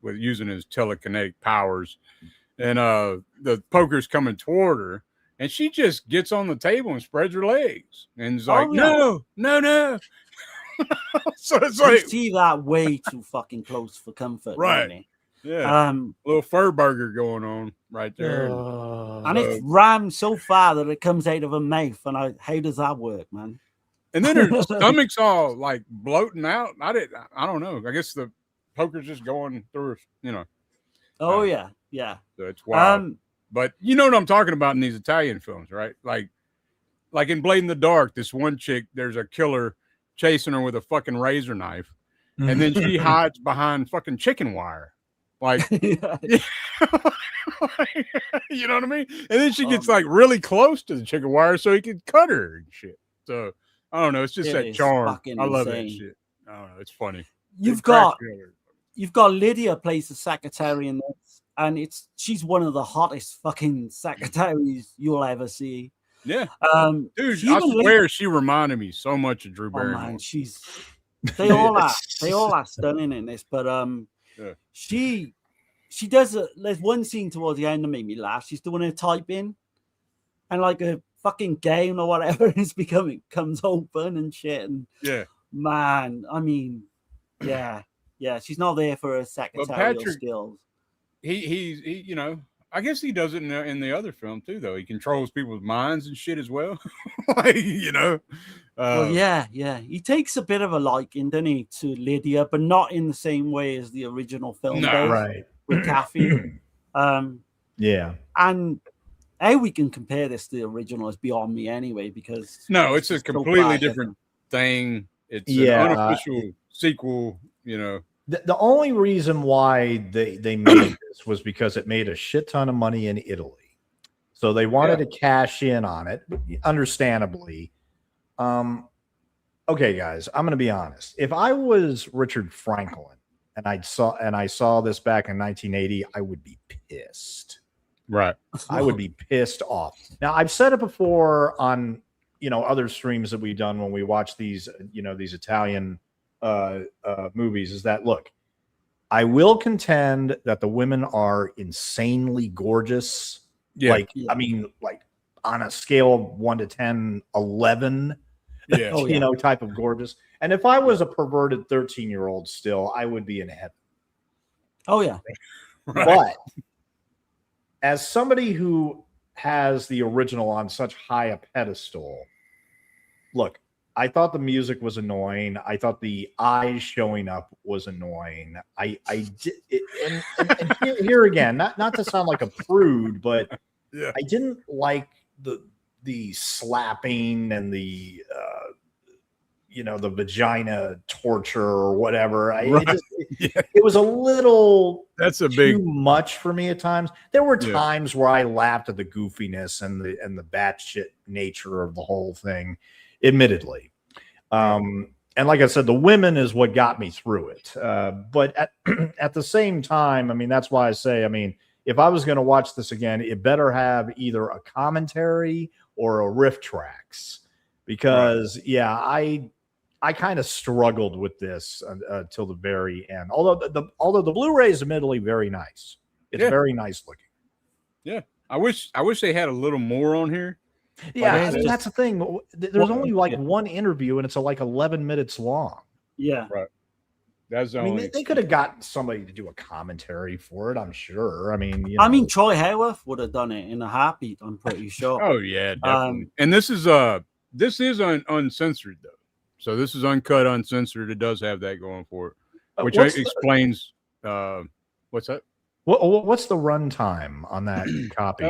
with using his telekinetic powers, and the poker's coming toward her, and she just gets on the table and spreads her legs, and is like, no. So it's like, you see that way too fucking close for comfort, right? Really. Yeah, little fur burger going on right there, and it's rammed so far that it comes out of her mouth. And how does that work, man? And then her stomach's all like bloating out. I don't know. I guess the poker's just going through, you know. Oh yeah. So it's wild. But you know what I'm talking about in these Italian films, right? Like in Blade in the Dark, this one chick, there's a killer chasing her with a fucking razor knife, and then she hides behind fucking chicken wire. Like, you know what I mean? And then she gets like really close to the chicken wire so he can cut her and shit. So I don't know. It's just that charm. I love that shit. I don't know. It's funny. You've got Lydia plays the secretary in this, and she's one of the hottest fucking secretaries you'll ever see. Yeah. Dude, I swear she reminded me so much of Drew Barrymore. Man, they all are stunning in this, but she does there's one scene towards the end that made me laugh. She's doing her typing, and like a fucking gown or whatever comes open and shit. And man, I mean, she's not there for her secretarial skills. He you know, I guess he does it in the other film too, though. He controls people's minds and shit as well. Like, you know. Well, yeah. He takes a bit of a liking, doesn't he, to Lydia, but not in the same way as the original film does. Right. With Kathy. Yeah. And how we can compare this to the original is beyond me anyway, because it's a completely different thing. It's an unofficial sequel, you know. The only reason why they made this was because it made a shit ton of money in Italy. So they wanted to cash in on it, understandably. Okay, guys, I'm going to be honest. If I was Richard Franklin and I saw this back in 1980, I would be pissed. Right. I would be pissed off. Now, I've said it before on other streams that we've done when we watch these, these Italian movies is that, look, I will contend that the women are insanely gorgeous. Yeah. Like, I mean, like on a scale of 1 to 10, 11, Yeah. type of gorgeous. And if I was a perverted 13-year-old still, I would be in heaven. Oh, yeah. Right. But as somebody who has the original on such high a pedestal, look, I thought the music was annoying. I thought the eyes showing up was annoying. I did it, and here again, not to sound like a prude, but Yeah. I didn't like the slapping and the the vagina torture or whatever. It was a little That's a too big much for me at times. There were times where I laughed at the goofiness and the batshit nature of the whole thing, admittedly. And like I said, the women is what got me through it. But at the same time, I mean, that's why I say, I mean, if I was going to watch this again, it better have either a commentary or a riff tracks, because I kind of struggled with this till the very end. Although the Blu-ray is admittedly very nice. It's very nice looking. Yeah. I wish they had a little more on here. Yeah, I mean, that's the thing. There's only like one interview, and it's like 11 minutes long. Yeah. Right. That's the I mean, only they could have gotten somebody to do a commentary for it, I'm sure. I mean, Troy Hayworth would have done it in a heartbeat, I'm pretty sure. Oh yeah, definitely. And this is uncensored though. So this is uncut, uncensored. It does have that going for it, which explains what's that? What's the runtime on that copy?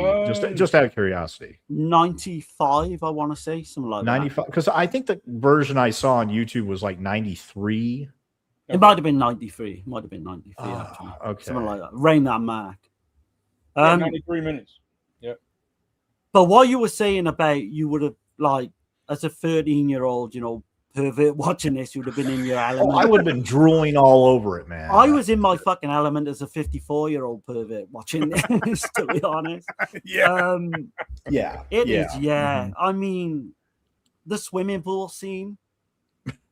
Just out of curiosity. 95, I want to say, something like 95, because I think the version I saw on YouTube was like 93. It might have been 93. Might have been 93. Actually. Okay. Something like that. Around that mark. 93 minutes. Yep. But what you were saying about you would have, like, as a 13-year-old, pervert watching this, you would have been in your element. I would have been drooling all over it, man. I was in my fucking element as a 54-year-old pervert watching this, to be honest. Yeah. It is. Mm-hmm. I mean, the swimming pool scene.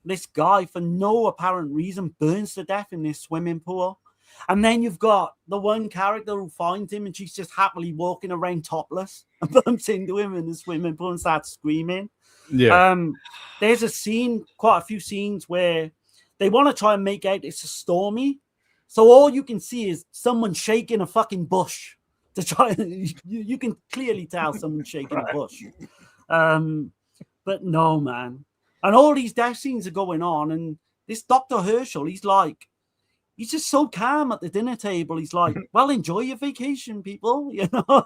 This guy, for no apparent reason, burns to death in this swimming pool. And then you've got the one character who finds him and she's just happily walking around topless and bumps into him in the swimming pool and starts screaming. Yeah. There's quite a few scenes where they want to try and make out it's a stormy. So all you can see is someone shaking a fucking bush to try. You can clearly tell someone's shaking a bush. But no, man. And all these death scenes are going on, and this Dr. Herschel, he's just so calm at the dinner table. He's like, well, enjoy your vacation, people.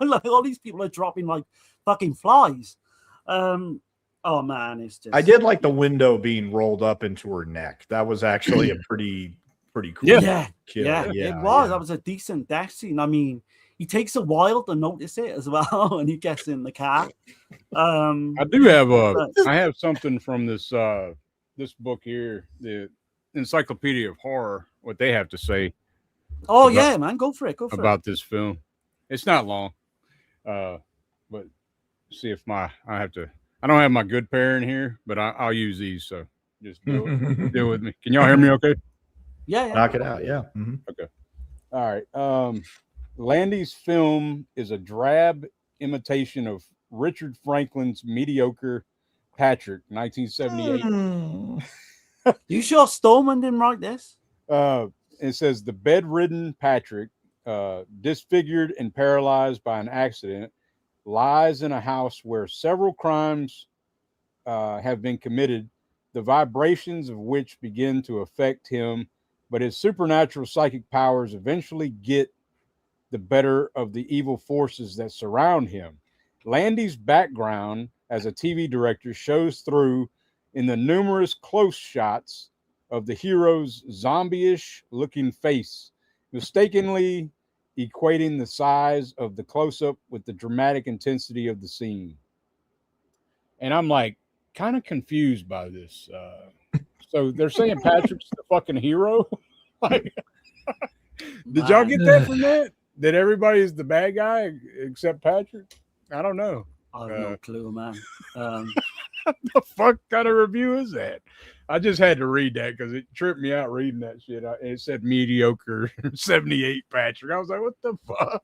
Like all these people are dropping like fucking flies. Oh man, it's just. I did like the window being rolled up into her neck. That was actually a pretty cool. Yeah, it was. That was a decent death scene. I mean, he takes a while to notice it as well when he gets in the car. I do have I have something from this book here, the Encyclopedia of Horror, what they have to say. Oh yeah, man, go for it. About this film. It's not long. But see if I don't have my good pair in here, but I'll use these, so just deal with me. Can y'all hear me okay? Yeah. Knock it out, yeah. Mm-hmm. Okay. All right. Landy's film is a drab imitation of Richard Franklin's mediocre Patrick, 1978. You sure Stallman didn't write this? It says the bedridden Patrick, disfigured and paralyzed by an accident, lies in a house where several crimes have been committed, the vibrations of which begin to affect him, but his supernatural psychic powers eventually get the better of the evil forces that surround him. Landy's background as a TV director shows through in the numerous close shots of the hero's zombie-ish looking face, mistakenly equating the size of the close-up with the dramatic intensity of the scene. And I'm like kind of confused by this. So they're saying Patrick's the fucking hero? Like, did y'all get that from that? That everybody's the bad guy except Patrick? I don't know. I have no clue, man. The fuck kind of review is that? I just had to read that because it tripped me out reading that shit. It said mediocre 78 Patrick. I was like, what the fuck?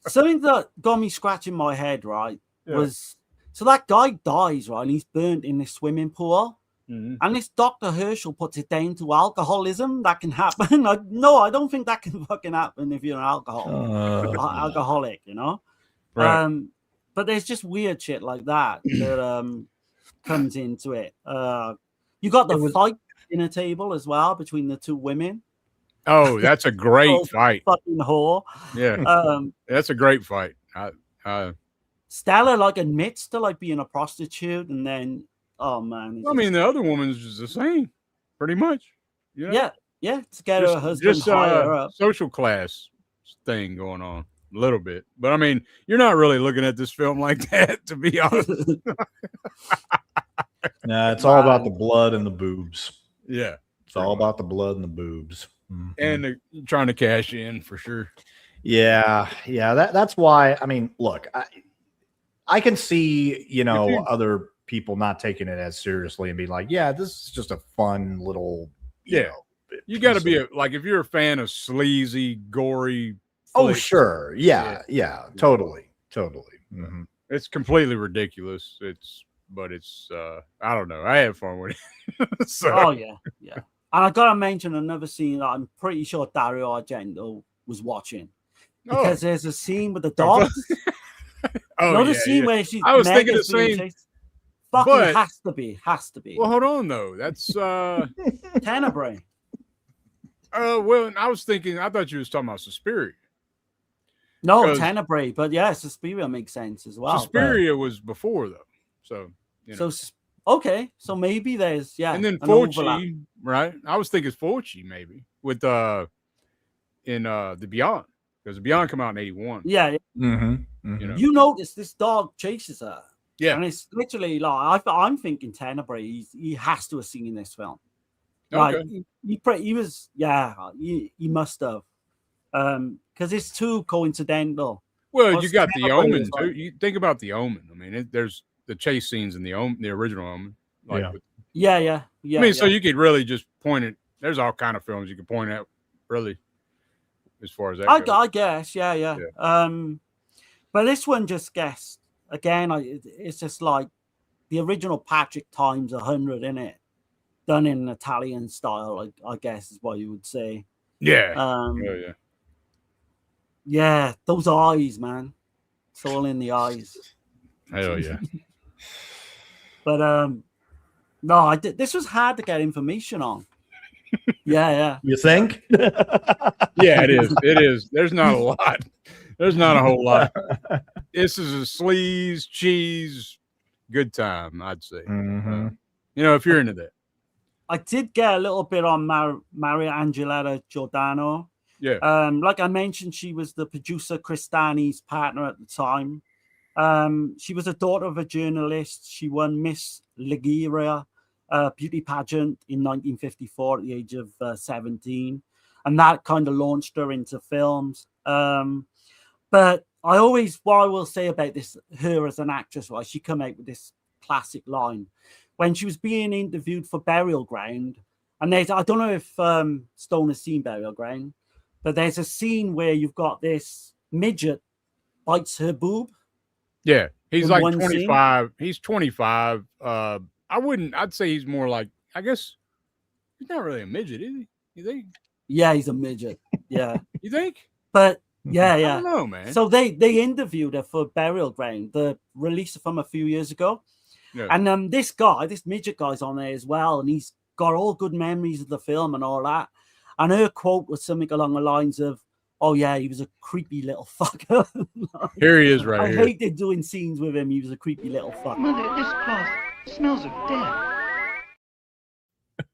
Something that got me scratching my head, right, Yeah. was so that guy dies, right, and he's burnt in this swimming pool. Mm-hmm. And this Dr. Herschel puts it down to alcoholism. That can happen. No, I don't think that can fucking happen if you're an alcoholic, you know? Right. But there's just weird shit like that that comes into it. You got the fight dinner table as well between the two women. Oh, that's a great fight. Fucking whore. Yeah. That's a great fight. Stella like admits to like being a prostitute, and then oh man. I mean, the other woman's just the same, pretty much. You know? Yeah. To get her husband just higher up. social class thing going on a little bit, but I mean, you're not really looking at this film like that, to be honest. Nah, it's all about the blood and the boobs. Yeah, it's all about the blood and the boobs, and trying to cash in for sure. Yeah. That's why. I mean, look, I can see, you know, other people not taking it as seriously and be like, yeah, this is just a fun little, you know, you got to be like, if you're a fan of sleazy, gory. Oh, sure. Yeah. Totally. Mm-hmm. It's completely ridiculous. But it's I don't know. I have fun with it. So. Oh yeah. And I gotta mention another scene that I'm pretty sure Dario Argento was watching, because there's a scene with the dogs. The scene where she's. I was thinking the same. Fucking has to be. Well, hold on though. That's Tenebrae. Well, I was thinking. I thought you was talking about Suspiria. No, Tenebrae, but yeah, Suspiria makes sense as well. Suspiria was before though, so you know. So okay, so maybe there's and then Fulci, right? I was thinking Fulci maybe with in the Beyond, because the Beyond come out in 81. Yeah. Mm-hmm. You notice this dog chases her. Yeah, and it's literally like I'm thinking Tenebrae. He has to have seen this film. Okay. Like he was, he must have, because it's too coincidental. Well, you got the Omen too. You think about the Omen. I mean, there's the chase scenes in the original Omen. Like yeah. I mean, so you could really just point it. There's all kind of films you could point at, really, as far as that goes. I guess, yeah. But this one just guessed again. It's just like the original Patrick times 100, in it, done in an Italian style. I guess is what you would say. Yeah. Yeah, those eyes, man. It's all in the eyes. Hell yeah. But no, this was hard to get information on. Yeah. You think? Yeah, it is. It is. There's not a lot. There's not a whole lot. This is a sleaze, cheese, good time, I'd say. Mm-hmm. You know, if you're into that. I did get a little bit on Maria Angeletta Giordano. Yeah. Like I mentioned, she was the producer Cristani's partner at the time. She was a daughter of a journalist. She won Miss Liguria beauty pageant in 1954 at the age of 17. And that kind of launched her into films. But what I will say about her as an actress, right, she come out with this classic line when she was being interviewed for Burial Ground. And I don't know if Stone has seen Burial Ground, but there's a scene where you've got this midget bites her boob. Yeah, he's like 25. Scene. He's 25. I'd say he's more like, I guess he's not really a midget, is he? You think? Yeah, he's a midget. Yeah. You think? But yeah. I don't know, man. So they interviewed her for Burial Ground, the release from a few years ago. Yeah. And this midget guy's on there as well, and he's got all good memories of the film and all that. And her quote was something along the lines of, "Oh yeah, he was a creepy little fucker." Here he is, right here. I hated doing scenes with him. He was a creepy little fucker. Mother, this cloth smells of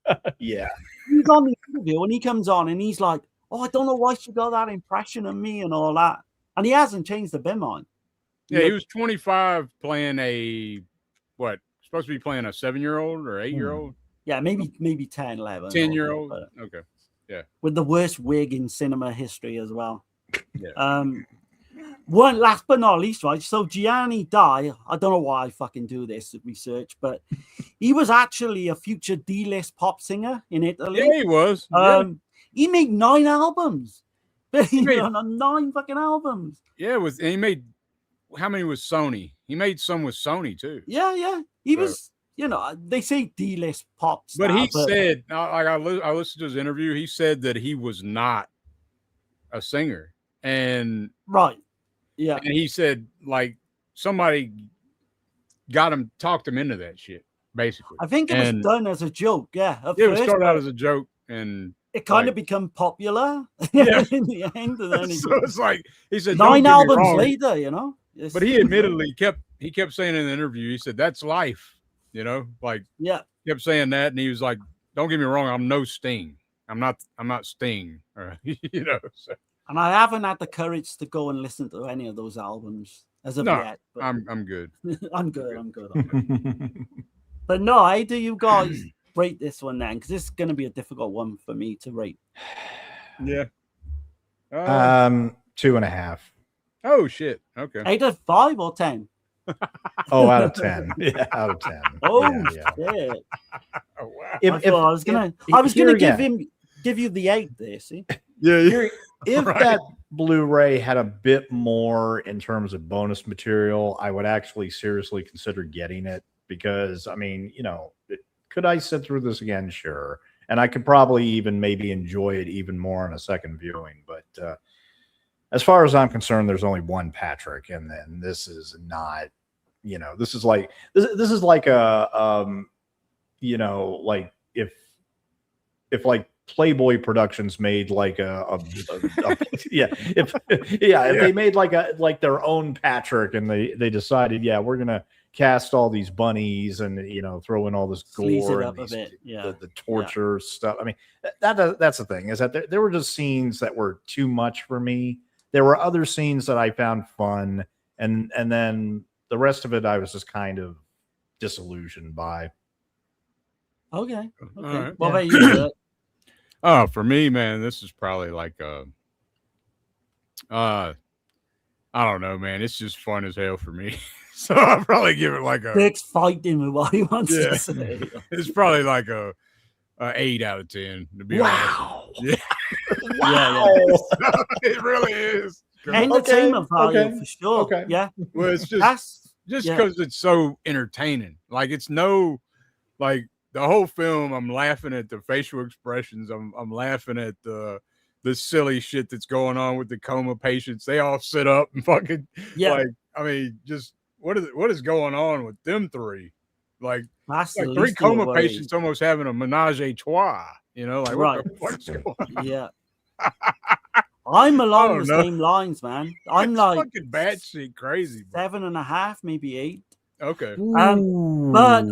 death. Yeah. He's on the interview and he comes on and he's like, "Oh, I don't know why she got that impression of me and all that." And he hasn't changed a bit on. Yeah, he was 25 playing supposed to be playing a 7-year-old or 8-year-old? Yeah, maybe 10, 11. 10-year-old? Okay. Yeah. With the worst wig in cinema history as well. Yeah. One last but not least, right? So Gianni Dye, I don't know why I fucking do this research, but he was actually a future D-list pop singer in Italy. Yeah, he was. He made 9 albums. He made, 9 fucking albums. Yeah, and he made how many with Sony? He made some with Sony too. Yeah. He was, they say D-list pop star, but he said, I listened to his interview. He said that he was not a singer, and right. Yeah. And he said, like, somebody talked him into that shit, basically. I think it was done as a joke, yeah. It was started out as a joke, and it kind of become popular yeah. in the end. And then so it's like, he said, 9 albums later, But he admittedly kept saying in the interview, he said, that's life, like, yeah. Kept saying that, and he was like, don't get me wrong, I'm no Sting. I'm not Sting, so. And I haven't had the courage to go and listen to any of those albums as of yet. But I'm good. I'm good. But no, how do you guys rate this one then? Because this is going to be a difficult one for me to rate. Yeah. 2.5. Oh shit. Okay. 8 out of 5 or 10? Oh, out of 10. Yeah, out of 10. Oh yeah. shit. Oh wow. I was gonna give you the 8 there, see? Yeah. If that Blu-ray had a bit more in terms of bonus material, I would actually seriously consider getting it, because I mean, could I sit through this again? Sure. And I could probably even maybe enjoy it even more on a second viewing. But as far as I'm concerned, there's only one Patrick, and then this is not, this is like a like if like Playboy Productions made like if they made like their own Patrick, and they decided, we're gonna cast all these bunnies and throw in all this gore and the torture stuff. I mean, that's the thing, is that there were just scenes that were too much for me. There were other scenes that I found fun, and then the rest of it I was just kind of disillusioned by. Okay. Right. What about you? Oh, for me, man, this is probably like I don't know, man. It's just fun as hell for me. So I'll probably give it like a Dick's fighting with what he wants to say. It's probably like a 8 out of 10, to be honest. Yeah. Wow. It really is. Entertainment value for sure. Okay. Yeah. Well, it's just because it's so entertaining. Like, it's no, like, the whole film, I'm laughing at the facial expressions. I'm laughing at the silly shit that's going on with the coma patients. They all sit up and fucking like, I mean, just what is going on with them three? Like 3 coma patients almost having a menage a trois. Like what's going on? Yeah. I'm along the same lines, man. I'm like fucking batshit crazy. 7.5, maybe 8. Okay. But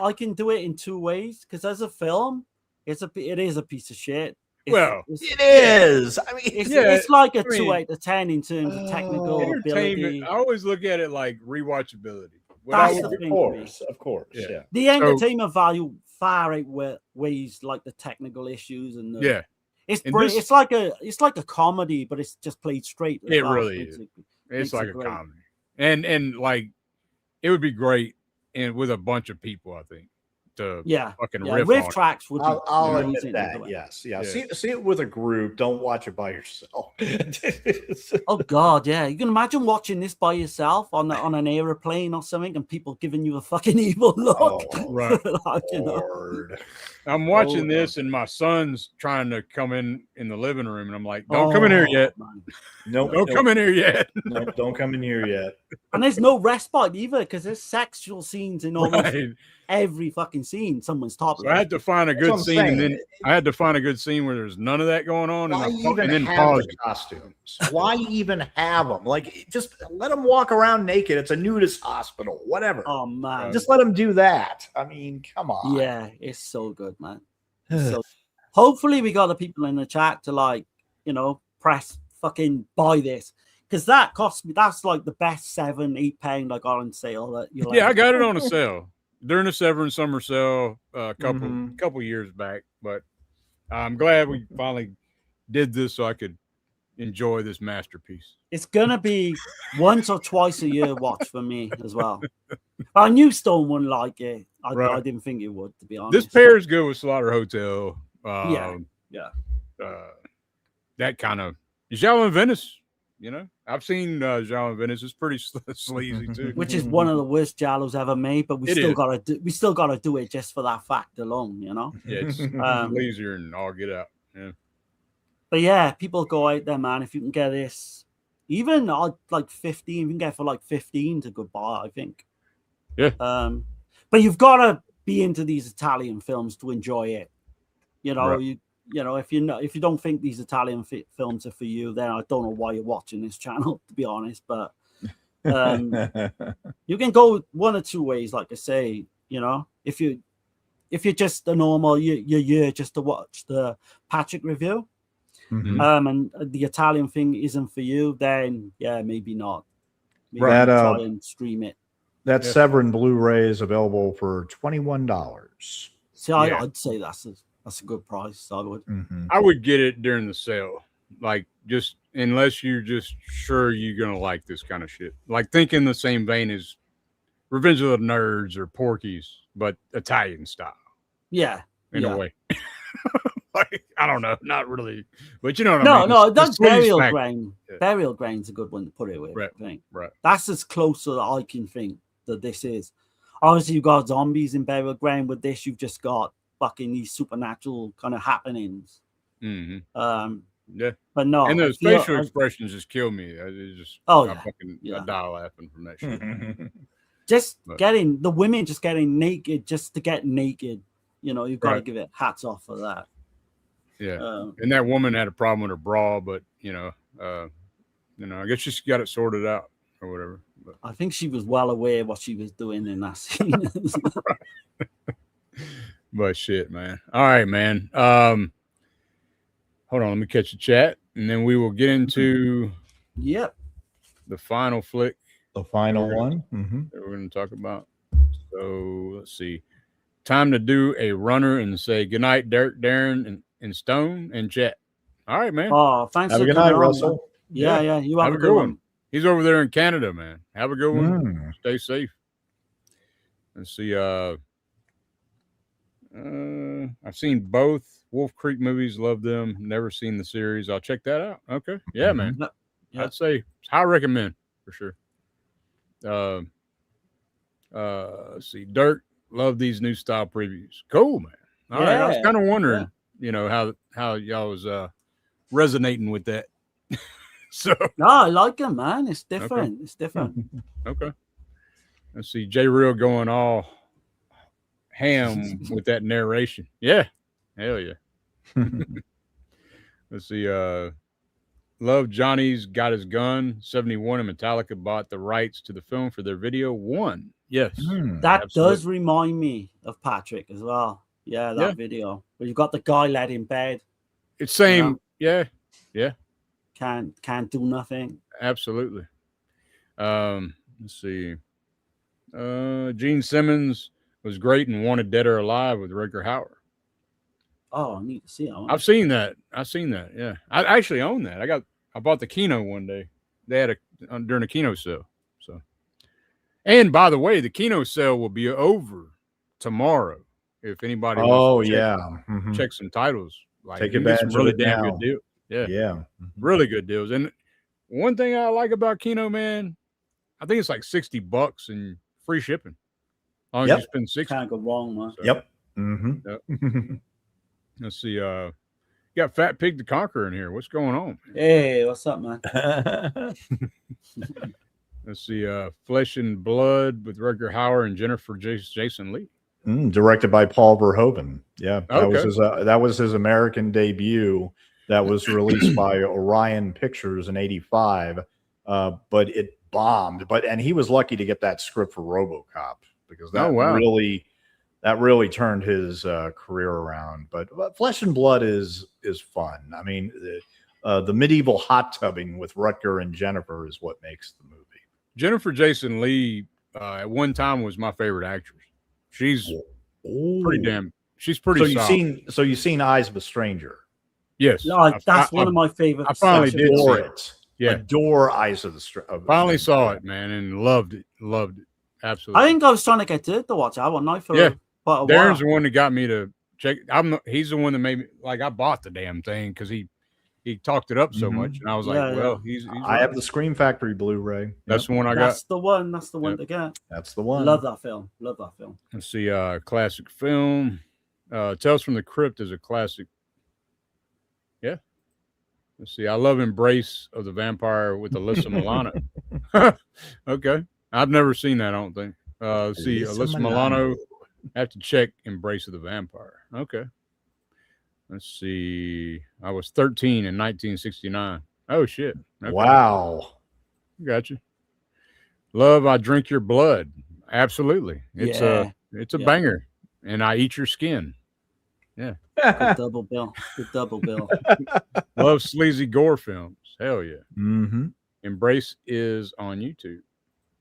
I can do it in 2 ways, because as a film, it is a piece of shit. It is. I mean, it's like a 2 out of 10 in terms of technical ability. I always look at it like rewatchability. Of course. Yeah. The entertainment value far outweighs like the technical issues and the, it's like a comedy, but it's just played straight. It really is. It's like a comedy, and like it would be great with a bunch of people, I think. Fucking riff tracks would be I'll admit that. Yes. See it with a group. Don't watch it by yourself. Oh god, yeah. You can imagine watching this by yourself on an airplane or something, and people giving you a fucking evil look. Right. I'm watching this, and my son's trying to come in the living room, and I'm like, "Don't come in here yet. Don't come in here yet. Don't come in here yet." And there's no respite either, because there's sexual scenes in almost every fucking scene. Someone's topless. So I had to find a good scene, and then I had to find a good scene where there's none of that going on, and then pause. Costumes? Why even have them? Like, just let them walk around naked. It's a nudist hospital, whatever. Oh man, just let them do that. I mean, come on. Yeah, it's so good, man. So hopefully we got the people in the chat to press fucking buy this, because that cost me. That's like the best £7-8 I got on sale. I got it on a sale during the Severance summer sale a couple years back, but I'm glad we finally did this so I could enjoy this masterpiece. It's gonna be once or twice a year watch for me as well. But I knew Stone wouldn't like it. I didn't think it would, to be honest. This pair is good with Slaughter Hotel. Yeah. That kind of Zhao in Venice. You know, I've seen Zhao in Venice. It's pretty sleazy too. Which is one of the worst Giallos ever made, but we still gotta do it just for that fact alone, you know. Yeah, it's lazier and all get out. Yeah. But yeah, people go out there, man. If you can get this, even like 15, you can get for like 15 to good buy, I think. Yeah. But you've got to be into these Italian films to enjoy it. You know, Right. you know, if you don't think these Italian films are for you, then I don't know why you're watching this channel, to be honest. But you can go one or two ways, like I say. You know, if you're just a normal, you're just to watch the Patrick review, and the Italian thing isn't for you, then yeah, maybe not. Maybe try and stream it. That Severin Blu-ray is available for $21. See, I'd say that's a good price. I would. I would get it during the sale, like just unless you're just sure you're gonna like this kind of shit. Like think in the same vein as Revenge of the Nerds or Porky's, but Italian style. Yeah, in a way. Like I don't know, not really, but you know what I mean. No, that's Burial Ground. Yeah. Burial Ground's a good one to put it with. Right, I think. Right. That's as close as I can think that this is. Obviously, you've got zombies in Burial Ground. With this, you've just got fucking these supernatural kind of happenings. Yeah, but no, and the facial expressions just kill me. I die laughing from that shit. Just getting the women just getting naked just to get naked. You know, you've got to give it hats off for that. Yeah, and that woman had a problem with her bra, but I guess she's got it sorted out or whatever. But I think she was well aware what she was doing in that scene. But shit, man. All right, man. Hold on, let me catch the chat, and then we will get into the final flick, the final one that we're going to talk about. So let's see. Time to do a runner and say goodnight, Derek, Darren, and Stone and Chet. All right, man. Oh, thanks. Have a good night, Russell. Yeah. You have a good one. He's over there in Canada, man. Have a good one. Stay safe. Let's see. I've seen both Wolf Creek movies. Love them. Never seen the series. I'll check that out. Okay. Yeah, man. Yeah. I'd say I recommend for sure. Let's see. Dirk. Love these new style previews. Cool, man. All right. I was kind of wondering, how y'all was resonating with that. So no, I like them, man. It's different. Okay. It's different. Okay. Let's see. J Real going all ham with that narration. Yeah. Hell yeah. Let's see. Love Johnny's Got His Gun. 71 and Metallica bought the rights to the film for their video 1. Yes. That absolutely does remind me of Patrick as well. Yeah, that video. Where you've got the guy led in bed. It's same. Yeah. Can't do nothing. Absolutely. Let's see. Gene Simmons was great and wanted Dead or Alive with Rutger Hauer. Oh, I need to see that one. I've seen that. Yeah. I actually own that. I bought the Kino one day. They had during a Kino sale. So, and by the way, the Kino sale will be over tomorrow. If anybody wants to check some titles, like take advantage some really of it damn now. good deals. Yeah. Really good deals. And one thing I like about Kino, man, I think it's like $60 and free shipping. As long as you spend $60. Can't go wrong, man. So, yep. Let's see. You got Fat Pig the Conqueror in here. What's going on? Hey, what's up, man? Let's see. Flesh and Blood with Rutger Hauer and Jennifer Jason Leigh. Directed by Paul Verhoeven. Yeah, that was his American debut. That was released by Orion Pictures in '85, but it bombed. And he was lucky to get that script for RoboCop because that really turned his career around. But Flesh and Blood is fun. I mean, the medieval hot tubbing with Rutger and Jennifer is what makes the movie. Jennifer Jason Leigh at one time was my favorite actress. She's pretty damn. She's pretty. So you've seen Eyes of a Stranger. Yes, Like that's one of my favorite. I finally did see Adore it. it. Yeah, Adore Eyes of the finally saw it, man, and loved it. Loved it. Absolutely. I think I was trying to get Dirt to watch that one night for Yeah. quite a Darren's while. the one that got me to check. He's the one that made me like. I bought the damn thing because he talked it up so much, and I was like, Yeah, well, yeah. he's I have the Scream Factory Blu-ray. That's the one I got. That's the one. That's the one Yep. to get. That's the one. Love that film. Love that film. Let's see, classic film. Tales from the Crypt is a classic. Yeah. Let's see. I love Embrace of the Vampire with Alyssa Milano. Okay. I've never seen that, I don't think. Let's see, Alyssa Milano. I have to check Embrace of the Vampire. Okay. Let's see. I was 13 in 1969. Oh, shit. Okay. Wow. Gotcha. Love, I Drink Your Blood. Absolutely. It's Yeah. a banger. And I Eat Your Skin. Yeah. Good double bill. Good double bill. Love sleazy gore films. Hell yeah. Mm-hmm. Embrace is on YouTube.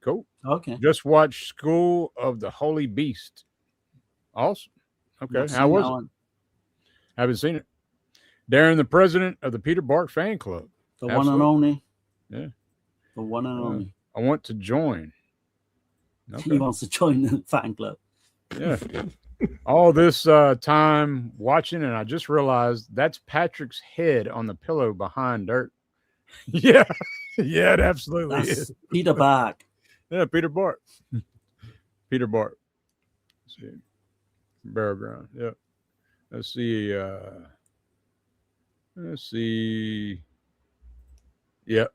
Cool. Okay. Just watch School of the Holy Beast. Awesome. Okay. Not How seen was that it? one. Haven't seen it. Darren, the president of the Peter Bark fan club. The one and Absolutely. only. Yeah. The one and only. I want to join. He Okay. wants to join the fan club. Yeah. All this time watching, and I just realized that's Patrick's head on the pillow behind Dirt. Yeah. Yeah, it absolutely That's is. Peter Bark. Yeah, Peter Bark. Peter Bark. Let's see. Barrel Ground. Yep. Let's see. Let's see. Yep.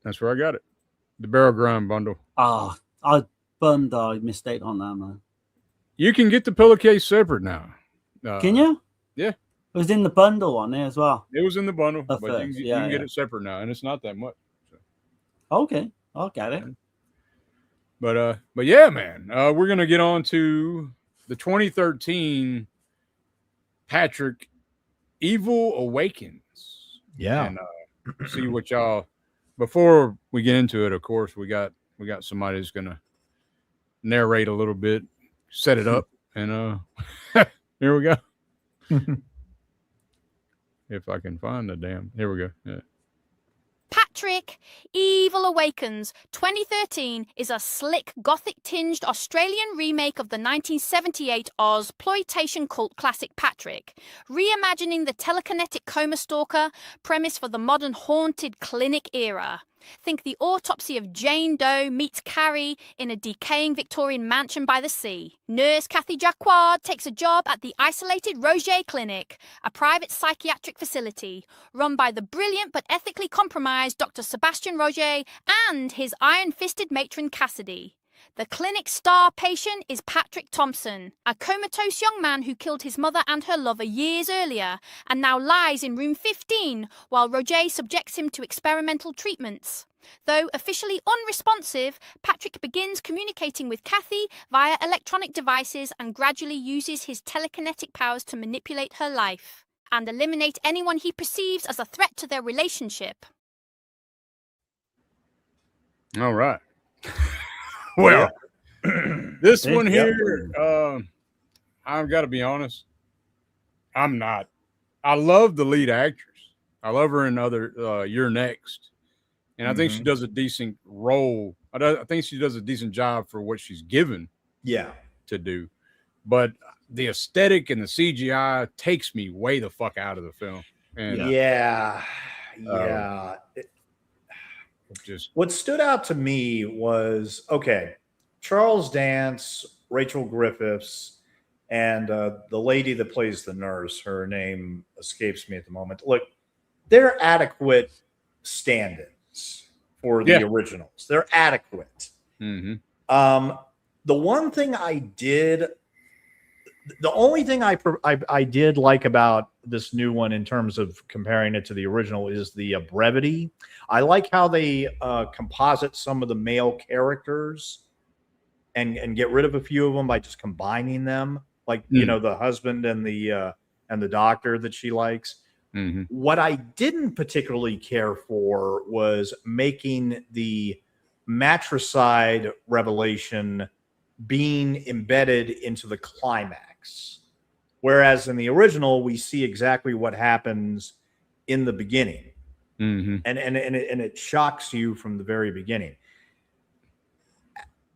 That's where I got it. The Barrel Ground bundle. Ah, I bummed I missed out on that, man. You can get the pillowcase separate now. Can you? Yeah. It was in the bundle on there as well. It was in the bundle, At but first, you can get yeah. it separate now, and it's not that much. Okay, I'll get it. But yeah, man, we're gonna get on to the 2013 Patrick Evil Awakens. Yeah. And see what y'all. Before we get into it, of course, we got somebody who's gonna narrate a little bit, set it up, and here we go. If I can find the damn, here we go. Yeah. Patrick, Evil Awakens 2013 is a slick, gothic-tinged Australian remake of the 1978 Ozploitation cult classic Patrick, reimagining the telekinetic coma stalker premise for the modern haunted clinic era. Think the autopsy of Jane Doe meets Carrie in a decaying Victorian mansion by the sea. Nurse Kathy Jacquard takes a job at the isolated Roget Clinic, a private psychiatric facility run by the brilliant but ethically compromised Dr. Sebastian Roget and his iron-fisted matron Cassidy. The clinic's star patient is Patrick Thompson, a comatose young man who killed his mother and her lover years earlier and now lies in room 15 while Roget subjects him to experimental treatments. Though officially unresponsive, Patrick begins communicating with Kathy via electronic devices and gradually uses his telekinetic powers to manipulate her life and eliminate anyone he perceives as a threat to their relationship. All right. Well, this one here, I've got to be honest. I'm not. I love the lead actress. I love her in other You're Next. And I think she does a decent role. I think she does a decent job for what she's given to do. But the aesthetic and the CGI takes me way the fuck out of the film. And just what stood out to me was Charles Dance, Rachel Griffiths, and the lady that plays the nurse. Her name escapes me at the moment. Look, they're adequate stand-ins for the originals. They're adequate. Mm-hmm. The one thing the only thing I did like about this new one in terms of comparing it to the original is the brevity. I like how they composite some of the male characters and get rid of a few of them by just combining them, like you know, the husband and the doctor that she likes. Mm-hmm. What I didn't particularly care for was making the matricide revelation being embedded into the climax. Whereas in the original, we see exactly what happens in the beginning, Mm-hmm. and it shocks you from the very beginning.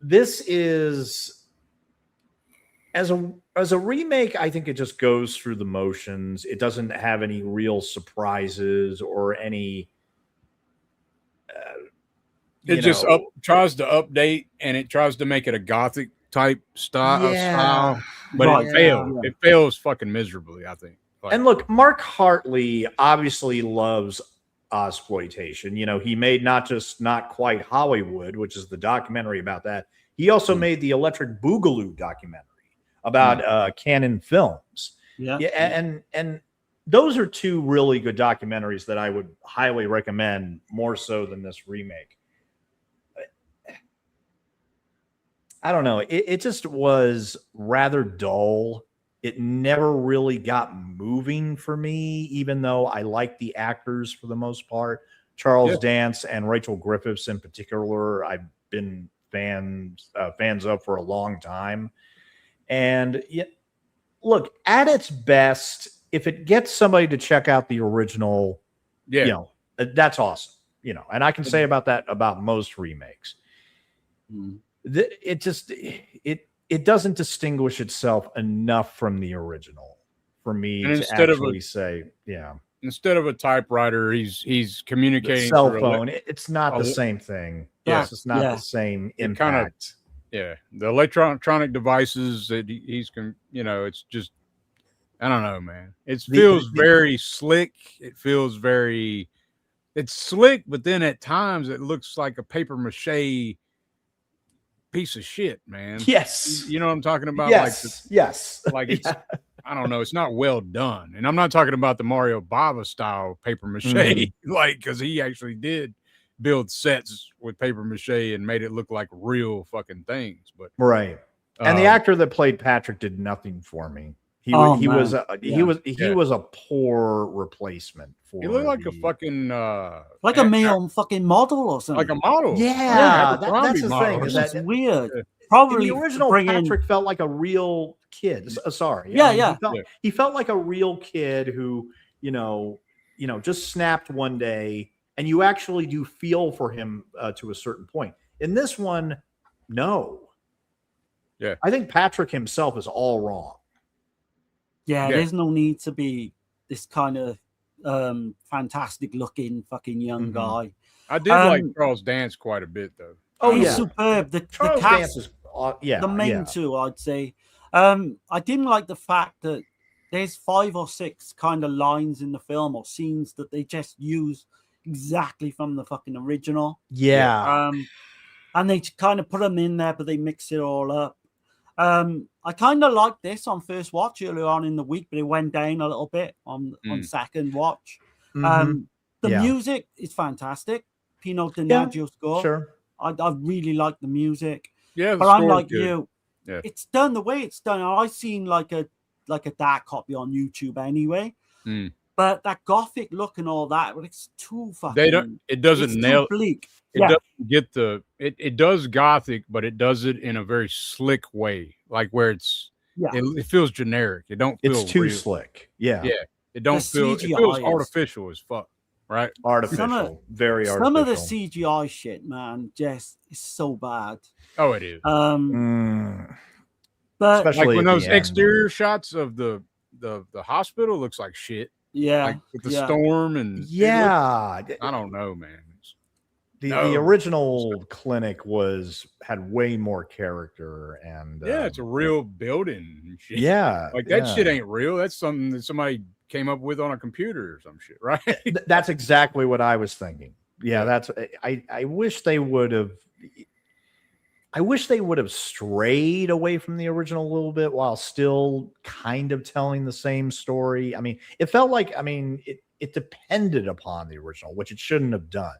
This is as a remake, I think it just goes through the motions. It doesn't have any real surprises or any. It just tries to update, and it tries to make it a gothic type style, but Right. it fails. It fails fucking miserably, I think. Like, And look, Mark Hartley obviously loves Ozploitation. You know, he made not just Not Quite Hollywood, which is the documentary about that. He also made the Electric Boogaloo documentary about Canon Films. Yeah. And those are two really good documentaries that I would highly recommend, more so than this remake. I don't know. It just was rather dull. It never really got moving for me, even though I like the actors for the most part. Charles Dance and Rachel Griffiths in particular, I've been fans of for a long time. And look, at its best, if it gets somebody to check out the original, you know, that's awesome. You know, and I can say about that about most remakes. It just it doesn't distinguish itself enough from the original for me to actually say, instead of a typewriter, he's communicating cell through phone. It's not the same thing. Yes, it's not the same impact. The electronic devices that he's, you know, it's just, I don't know, man. It feels very slick. It feels very, it's slick, but then at times it looks like a paper mache piece of shit, man. Yes. You know what I'm talking about? Yes. Like it's, I don't know. It's not well done. And I'm not talking about the Mario Bava style paper mache, like, because he actually did build sets with paper mache and made it look like real fucking things. But and the actor that played Patrick did nothing for me. He was a poor replacement for. He looked like a fucking like a male fucking model or something. Like a model. Yeah, that's the thing. Is that's weird. Probably the original Patrick felt like a real kid. Sorry. He felt like a real kid who, you know, just snapped one day, and you actually do feel for him to a certain point. In this one, no. Yeah. I think Patrick himself is all wrong. Yeah, there's no need to be this kind of fantastic looking fucking young guy. I did like Charles Dance quite a bit, though. Oh, he's superb. Charles Dance is the main two, I'd say. I didn't like the fact that there's 5 or 6 kind of lines in the film or scenes that they just use exactly from the fucking original. And they kind of put them in there, but they mix it all up. I kind of liked this on first watch earlier on in the week, but it went down a little bit on second watch. The music is fantastic. Pino Donaggio score. Sure. I really like the music. Yeah, but I'm like you. Yeah. It's done the way it's done. I've seen like a dark copy on YouTube anyway. But that gothic look and all that, but it's too fucking. It doesn't nail. Bleak. It doesn't get the. It does gothic, but it does it in a very slick way, like where it's. It feels generic. It don't feel. It's too real. slick. Yeah. It don't feel. It feels artificial as fuck. Right. Artificial. Very artificial. Some of the CGI shit, man, just is so bad. Oh, it is. But like when those exterior shots of the hospital looks like shit. Yeah. Like with the storm and I don't know, man. The original clinic had way more character and it's a real building and shit. Yeah. Like that shit ain't real. That's something that somebody came up with on a computer or some shit, right? That's exactly what I was thinking. Yeah, that's I wish they would have strayed away from the original a little bit while still kind of telling the same story. I mean, it felt like it depended upon the original, which it shouldn't have done.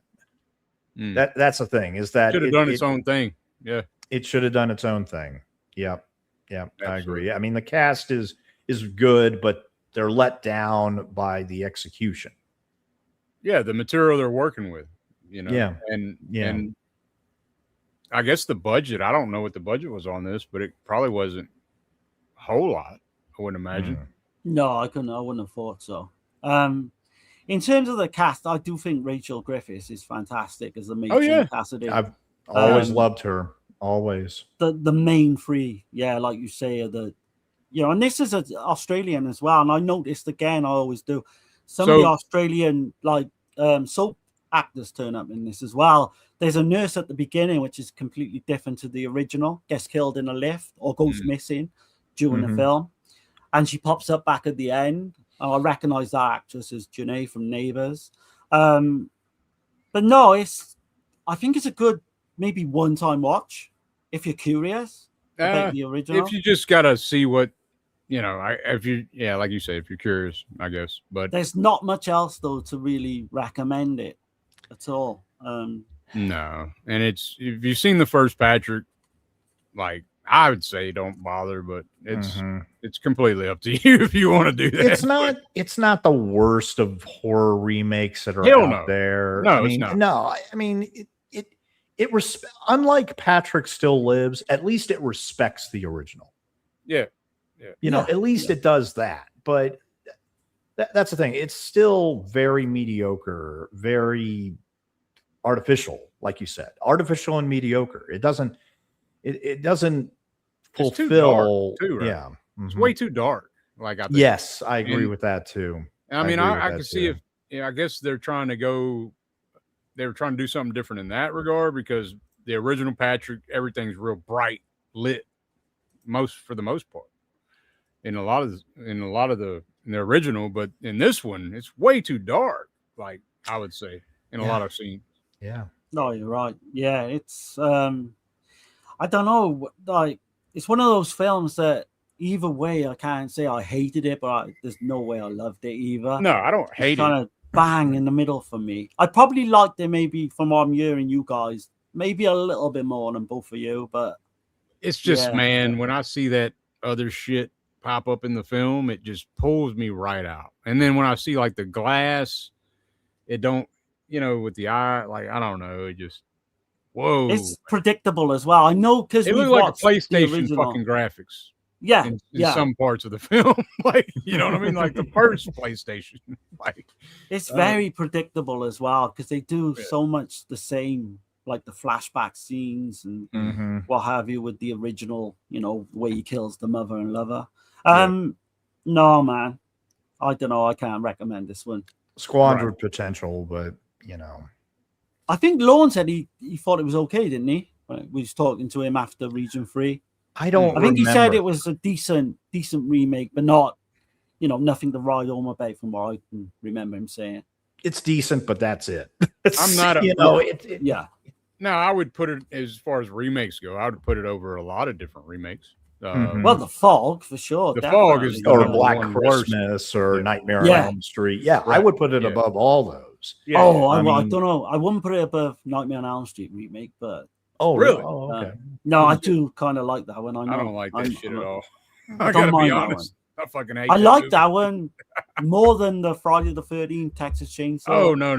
That's the thing, is that should have done its own thing. Yeah. It should have done its own thing. Yep. I agree. I mean, the cast is good, but they're let down by the execution. Yeah, the material they're working with, you know. Yeah. And I guess the budget, I don't know what the budget was on this, but it probably wasn't a whole lot, I wouldn't imagine. No, I wouldn't have thought so. in terms of the cast, I do think Rachel Griffiths is fantastic as the matron Cassidy. I've always loved her. Always. The main three, yeah, like you say, are the and this is an Australian as well. And I noticed again, I always do. Some of the Australian soap actors turn up in this as well. There's a nurse at the beginning, which is completely different to the original. Gets killed in a lift or goes missing during the film, and she pops up back at the end. I recognize that actress as Janae from Neighbours. But no, I think it's a good maybe one-time watch if you're curious about the original. If you just gotta see what if you like you say, if you're curious, I guess. But there's not much else though to really recommend it at all. No, and if you've seen the first Patrick, like I would say, don't bother. But it's completely up to you if you want to do that. It's not the worst of horror remakes that are out there. No, it's not. No, I mean unlike Patrick Still Lives, at least it respects the original. Yeah. At least it does that. But that's the thing. It's still very mediocre, very artificial, like you said, artificial and mediocre. It doesn't fulfill. It's too dark too, right? Yeah, it's way too dark. Like I think. Yes, I agree with that too. I mean, I can see if I guess they're trying to go. They were trying to do something different in that regard because the original Patrick, everything's real bright lit, for the most part. In the original, but in this one, it's way too dark. Like I would say, in a lot of scenes. Yeah. No, you're right. Yeah, it's I don't know. Like it's one of those films that either way, I can't say I hated it, but there's no way I loved it either. No, I don't hate it. Kind of bang in the middle for me. I probably liked it maybe from what I'm hearing you guys, maybe a little bit more than both of you, but it's just man, when I see that other shit pop up in the film, it just pulls me right out. And then when I see like the glass, it don't, with the eye, like I don't know, it just whoa. It's predictable as well. I know because it looked like a PlayStation fucking graphics. Yeah, in some parts of the film, like you know what I mean, like the first PlayStation. Like it's very predictable as well because they do so much the same, like the flashback scenes and what have you with the original. The way he kills the mother and lover. No, man, I don't know. I can't recommend this one. Squandered potential, but I think Lorne said he thought it was okay, didn't he? We was talking to him after Region 3. I think he said it was a decent remake, but not, nothing to write home about from what I can remember him saying. It's decent, but that's it. I'm not yeah. No, I would put it as far as remakes go. I would put it over a lot of different remakes. Well, The Fog for sure. The Fog is or Black Christmas or Nightmare on Elm Street. Yeah, I would put it above all those. Yeah, I don't know. I wouldn't put it above Nightmare on Elm Street remake, but really? Oh, okay. No, I do kind of like that one. I don't like that shit at all. I don't gotta mind be that honest. I fucking hate. I like that one more than the Friday the 13th Texas Chainsaw. Oh no.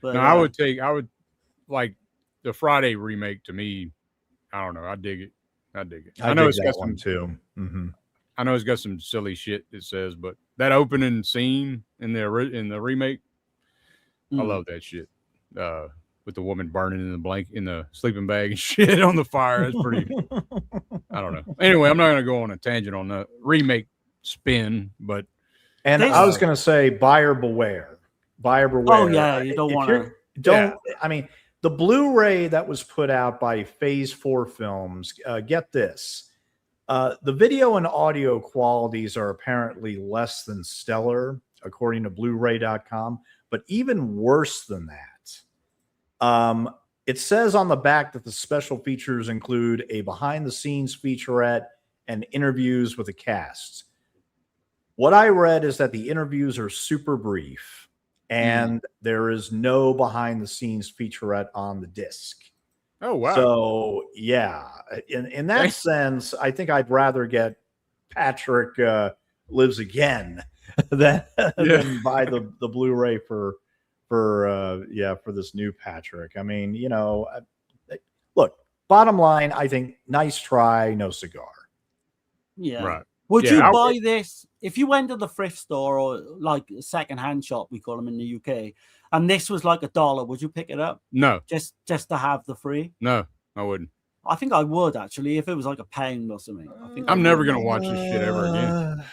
But, I would like the Friday remake. To me, I don't know. I dig it. I know it's got some too. I know it's got some silly shit it says, but that opening scene in the remake, I love that shit. With the woman burning in the sleeping bag and shit on the fire. It's pretty. I don't know. Anyway, I'm not going to go on a tangent on the remake spin, but. And I was going to say, buyer beware. Buyer beware. Oh yeah, you don't want to. Don't. I mean, the Blu-ray that was put out by Phase 4 Films. Get this. The video and audio qualities are apparently less than stellar, according to Blu-ray.com. But even worse than that. It says on the back that the special features include a behind-the-scenes featurette and interviews with the cast. What I read is that the interviews are super brief, and there is no behind-the-scenes featurette on the disc. Oh, wow. So, yeah, in that sense, I think I'd rather get Patrick Lives Again than buy the Blu-ray for this new Patrick. I mean, look, bottom line, I think nice try, no cigar. Yeah. Right. Would Yeah, you I- buy this if you went to the thrift store or like a second-hand shop, we call them in the UK, and this was like $1? Would you pick it up No, just to have the free? no, I wouldn't. I think I would actually if it was like £1 or something. I think I'm I never would. gonna watch this shit ever again.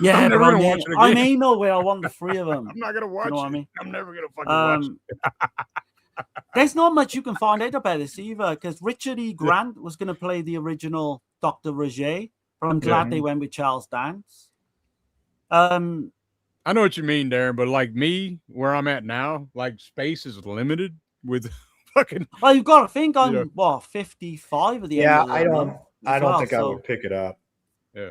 Yeah, I'm never but gonna watch it I'm again. anal where I want the three of them. I'm not gonna watch You know what I it. mean? I'm never gonna fucking watch it. There's not much you can find out about this either, because Richard E. Grant was going to play the original Dr. Roger, but I'm glad they went with Charles Dance. I know what you mean, Darren, but like me, where I'm at now, like space is limited with fucking. Well, you've got to think I'm Yeah. what 55 at the Yeah, end of the I don't. month I as don't well, think I so would pick it up. Yeah.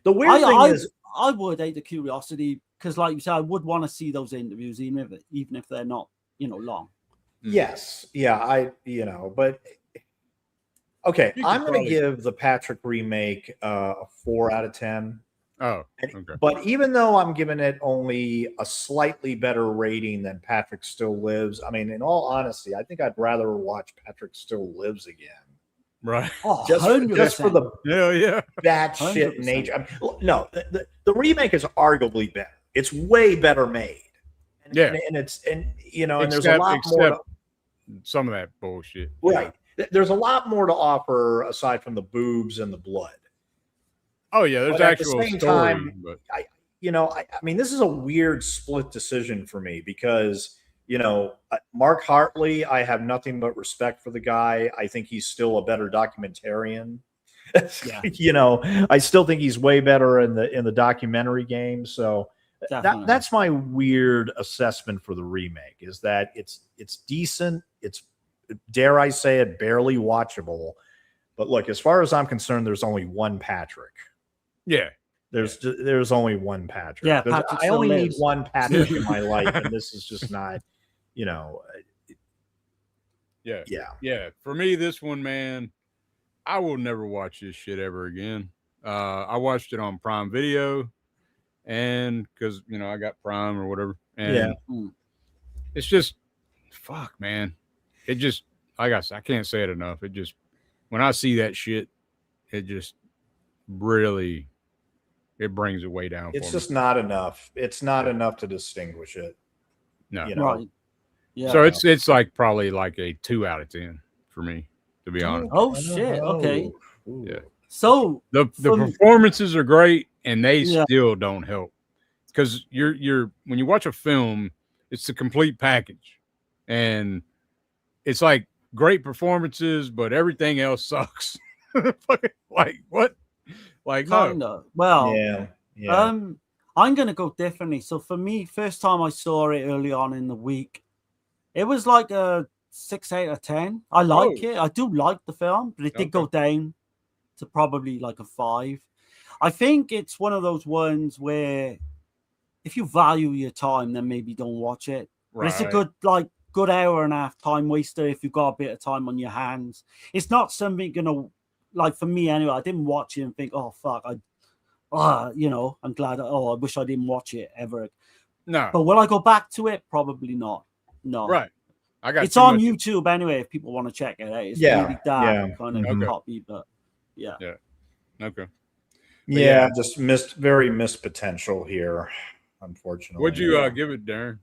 The weird thing is, I would out of curiosity, because like you said, I would want to see those interviews, even if they're not long. yes, yeah, but okay, You could I'm going to probably- give the Patrick remake a 4 out of 10. Oh, And- okay. But even though I'm giving it only a slightly better rating than Patrick Still Lives, I mean, in all honesty, I think I'd rather watch Patrick Still Lives again. Right. Oh, Just for 100%. the Yeah. bad shit 100%. nature. I mean, no, the remake is arguably better. It's way better made. And, Yeah. and there's a lot more. Except some of that bullshit. Right. There's a lot more to offer aside from the boobs and the blood. Oh yeah, there's But at the actual same story, time, but I mean, this is a weird split decision for me because, Mark Hartley, I have nothing but respect for the guy. I think he's still a better documentarian. Yeah. I still think he's way better in the documentary game. So Definitely. that's my weird assessment for the remake is that it's decent. It's, dare I say it, barely watchable. But look, as far as I'm concerned, there's only one Patrick. yeah. There's only one Patrick. Yeah, Patrick I only still need lives. one Patrick in my life, and this is just not, Yeah. yeah. Yeah. For me, this one, man, I will never watch this shit ever again. I watched it on Prime Video, and because I got Prime or whatever, and it's just fuck, man. It just, like I said, I can't say it enough. It just, when I see that shit, it just really, it brings it way down. It's for just me. not enough. It's not enough to distinguish it. No. Right. Yeah. So it's like probably like a 2 out of 10 for me, to be honest. Oh shit. Okay. Ooh. Yeah. So The from- performances are great, and they Yeah. still don't help because you're when you watch a film, it's the complete package, and it's like great performances, but everything else sucks. Like what? Like no. kind of. Well, Yeah. I'm gonna go differently. So for me, first time I saw it early on in the week, it was like a 6 out of 10. I like it. I do like the film, but it did go down to probably like a 5. I think it's one of those ones where if you value your time, then maybe don't watch it. But it's a good hour and a half time waster if you've got a bit of time on your hands. It's not something like for me anyway. I didn't watch it and think, oh fuck, I'm glad. I wish I didn't watch it ever. No. But will I go back to it? Probably not. No. Right. I got It's too on much- YouTube anyway. If people want to check it out, it's Yeah, really dark, yeah. kind of Okay. copy, but yeah. Okay. Yeah, just very missed potential here, unfortunately. Would you give it, Darren?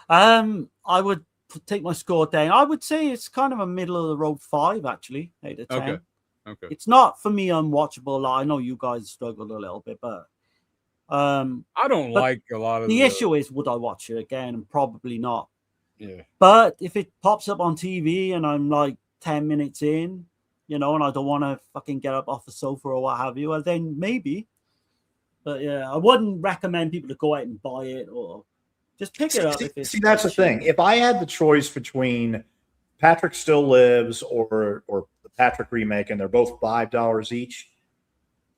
I would take my score down. I would say it's kind of a middle of the road 5 actually out of 10. Okay. It's not for me unwatchable. I know you guys struggled a little bit, but I don't but like a lot of the issue is, would I watch it again? And probably not. Yeah. But if it pops up on TV and I'm like 10 minutes in, and I don't want to fucking get up off the sofa or what have you, well, then maybe. But yeah, I wouldn't recommend people to go out and buy it or just pick it up. See, that's the thing. If I had the choice between Patrick Still Lives or the Patrick remake, and they're both $5 each,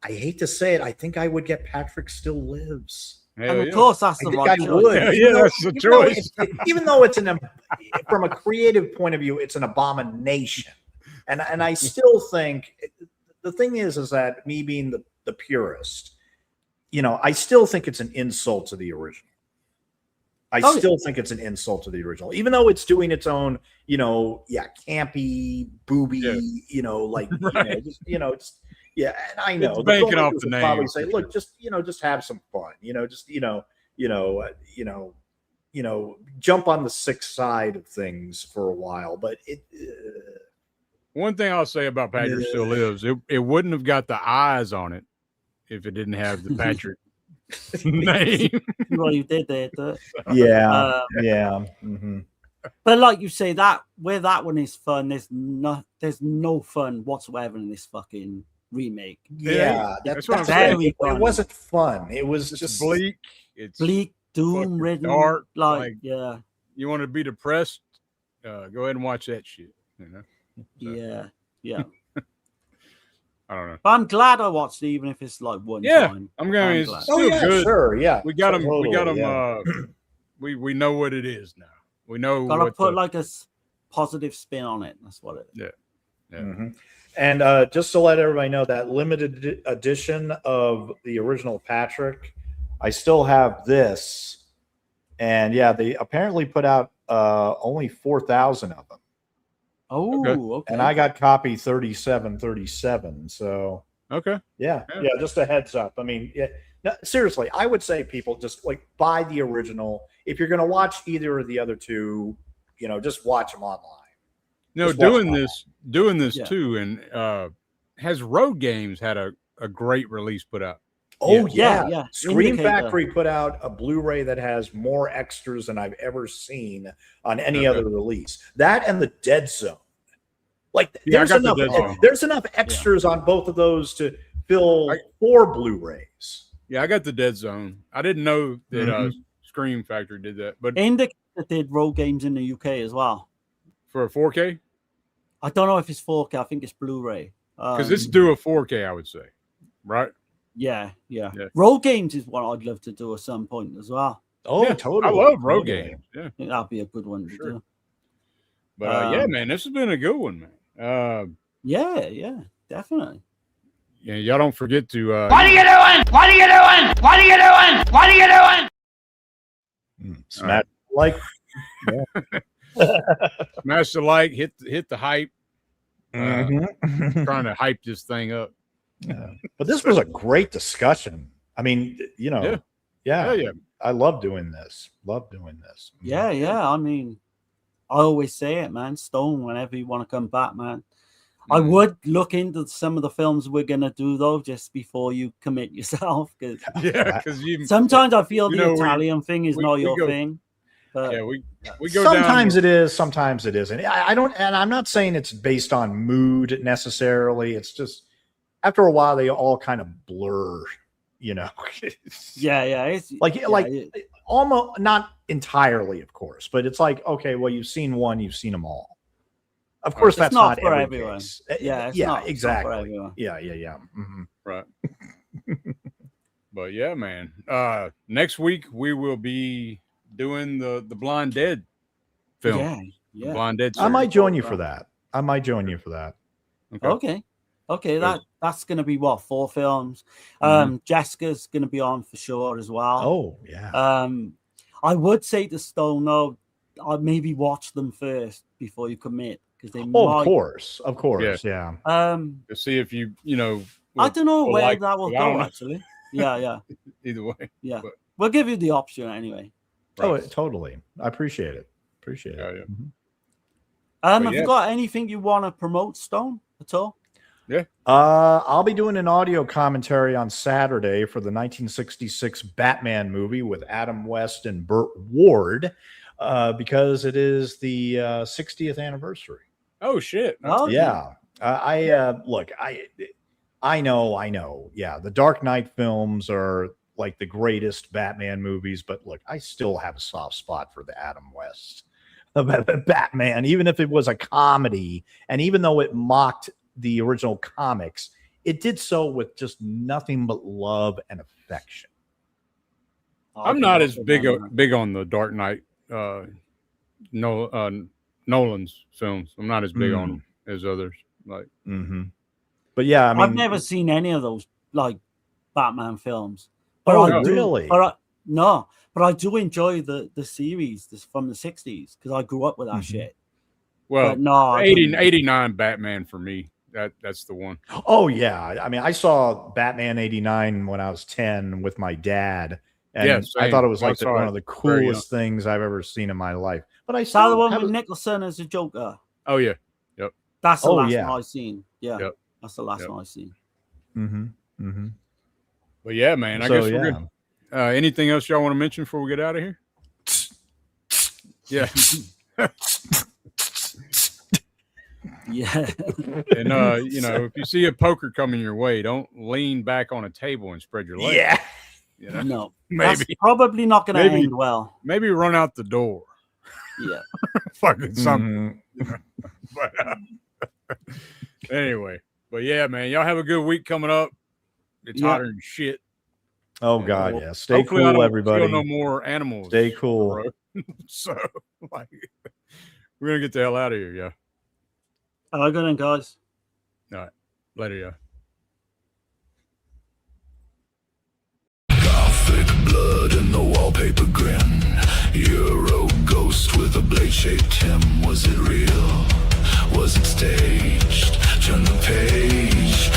I hate to say it, I think I would get Patrick Still Lives. And of course, that's the I think right I choice. would. Yeah, that's the choice. Even though it's from a creative point of view, it's an abomination. And I still think the thing is that me being the purist, I still think it's an insult to the original. I still think it's an insult to the original, even though it's doing its own, campy, booby, Right. just Yeah, and I know It's the banking off filmmakers the will probably name, say, for "Look, just have some fun, jump on the sick side of things for a while." But One thing I'll say about Patrick Still Lives, it wouldn't have got the eyes on it if it didn't have the Patrick name. Well, you did there. yeah, mhm. But like you say, that where that one is fun, there's no fun whatsoever in this fucking remake. Yeah, That's what I'm that's saying. it. It wasn't fun. It was It's just bleak. It's Bleak, doom fucking ridden, dark. like yeah, You want to be depressed? Go ahead and watch that shit. You know. So, yeah. I don't know. But I'm glad I watched it, even if it's like one Yeah, time. I'm going. glad. It's still good. sure, yeah. We got them. We got them. Totally, We know what it is now. We know. Gotta what put the, like a positive spin on it. That's what it is. Yeah. Mhm. And just to let everybody know, that limited edition of the original Patrick, I still have this. And yeah, they apparently put out only 4,000 of them. Oh, okay. And I got copy 3737. So Okay. yeah, just a heads up. I mean, yeah, no, seriously, I would say people just like buy the original. If you're going to watch either of the other two, just watch them online. No, Just watch doing this Yeah. too, and has Road Games had a great release put out? Oh Yeah. Scream Indicator. Factory put out a Blu-ray that has more extras than I've ever seen on any other release. That and the Dead Zone. Like Yeah, there's I got the enough. Dead Zone. There's enough extras on both of those to fill 4 Blu-rays. Yeah, I got the Dead Zone. I didn't know that Mhm. Scream Factory did that, but Indicator did Road Games in the UK as well. for a 4K, I don't know if it's 4K. I think it's Blu-ray. because it's due a 4K, I would say, right? Yeah. Yeah. Road Games is what I'd love to do at some point as well. Oh, Yeah, totally. I love Road Totally. Games. Yeah, I think that'd be a good one to Sure. do. but yeah, man, this has been a good one, man. Yeah, definitely. Yeah, y'all don't forget to What are you doing? What are you doing? What are you doing? What are you doing? Smash like smash the like, hit the hype. Mhm. Trying to hype this thing up. Yeah. But this was a great discussion. I mean, Yeah. yeah. I love doing this. Love doing this. Yeah. I mean, I always say it, man. Stone, whenever you want to come back, man. I would look into some of the films we're gonna do though, just before you commit yourself, because Yeah, because sometimes I feel you the know, Italian thing is we not go- your thing. But yeah, we go Sometimes down. it is, sometimes it isn't. I don't, and I'm not saying it's based on mood necessarily. It's just after a while they all kind of blur, yeah, it's like almost not entirely, of course, but it's like, okay, well, you've seen one, you've seen them all. Of course, It's that's not not for every everyone. case. Yeah, it's yeah, not for exactly. everyone. Yeah. Mhm. Right. But yeah, man. Next week we will be doing the Blind Dead film. The Yeah. Blind Dead. I might series. join you for that. I might join you for that. Okay. Okay. That's gonna be what, 4 films. Jessica's gonna be on for sure as well. Oh yeah. I would say to Stone, no, I'd maybe watch them first before you commit, because they might. Of course, yeah. To see if you I don't know will where like- that will I don't go know. actually. Yeah. Either way. Yeah. But- We'll give you the option anyway. Oh, totally. I appreciate it. Appreciate it. Yeah. Mhm. But Have yeah. you got anything you want to promote, Stone, at all? I'll be doing an audio commentary on Saturday for the 1966 Batman movie with Adam West and Burt Ward, because it is the 60th anniversary. Oh shit. Oh, Yeah. Look, I know. Yeah, the Dark Knight films are like the greatest Batman movies, but look, I still have a soft spot for the Adam West Batman, even if it was a comedy, and even though it mocked the original comics, it did so with just nothing but love and affection. I'm not as big on the Dark Knight Nolan's films. I'm not as big on them as others. Like But yeah, I mean, I've never seen any of those like Batman films. But Oh, I do, really? But I do enjoy the series from the 60s because I grew up with that shit. well, But no, I 80, don't- 89 Batman for me. That's the one. Oh yeah, I mean, I saw Batman '89 when I was 10 with my dad, and Yeah, I same. thought it was I like saw one it of the very young. coolest things I've ever seen in my life. But I Is that the still one have with a- Nicholson as a Joker? Oh yeah. Yep. That's the Oh, last yeah. one I've seen. Yeah, Yep. that's the last Yep. one I've seen. But yeah, man. I So, guess we're yeah. good. Anything else y'all want to mention before we get out of here? Yeah. Yeah. And you know, if you see a poker coming your way, don't lean back on a table and spread your legs. Yeah. You know? No, Maybe. that's probably not going to Maybe. end well. Maybe run out the door. Yeah. Fucking something. Mhm. But, anyway, but yeah, man, y'all have a good week coming up. It's Yeah. hotter than shit. Oh And, God, well, yeah. Stay hopefully I cool, don't everybody. kill no more animals. Stay on the cool. road. So, like, we're gonna get the hell out of here, yeah. All right, good then, guys. All right, later, yeah. Gothic blood in the wallpaper grin. Euro ghost with a blade-shaped Tim. Was it real? Was it staged? Turn the page.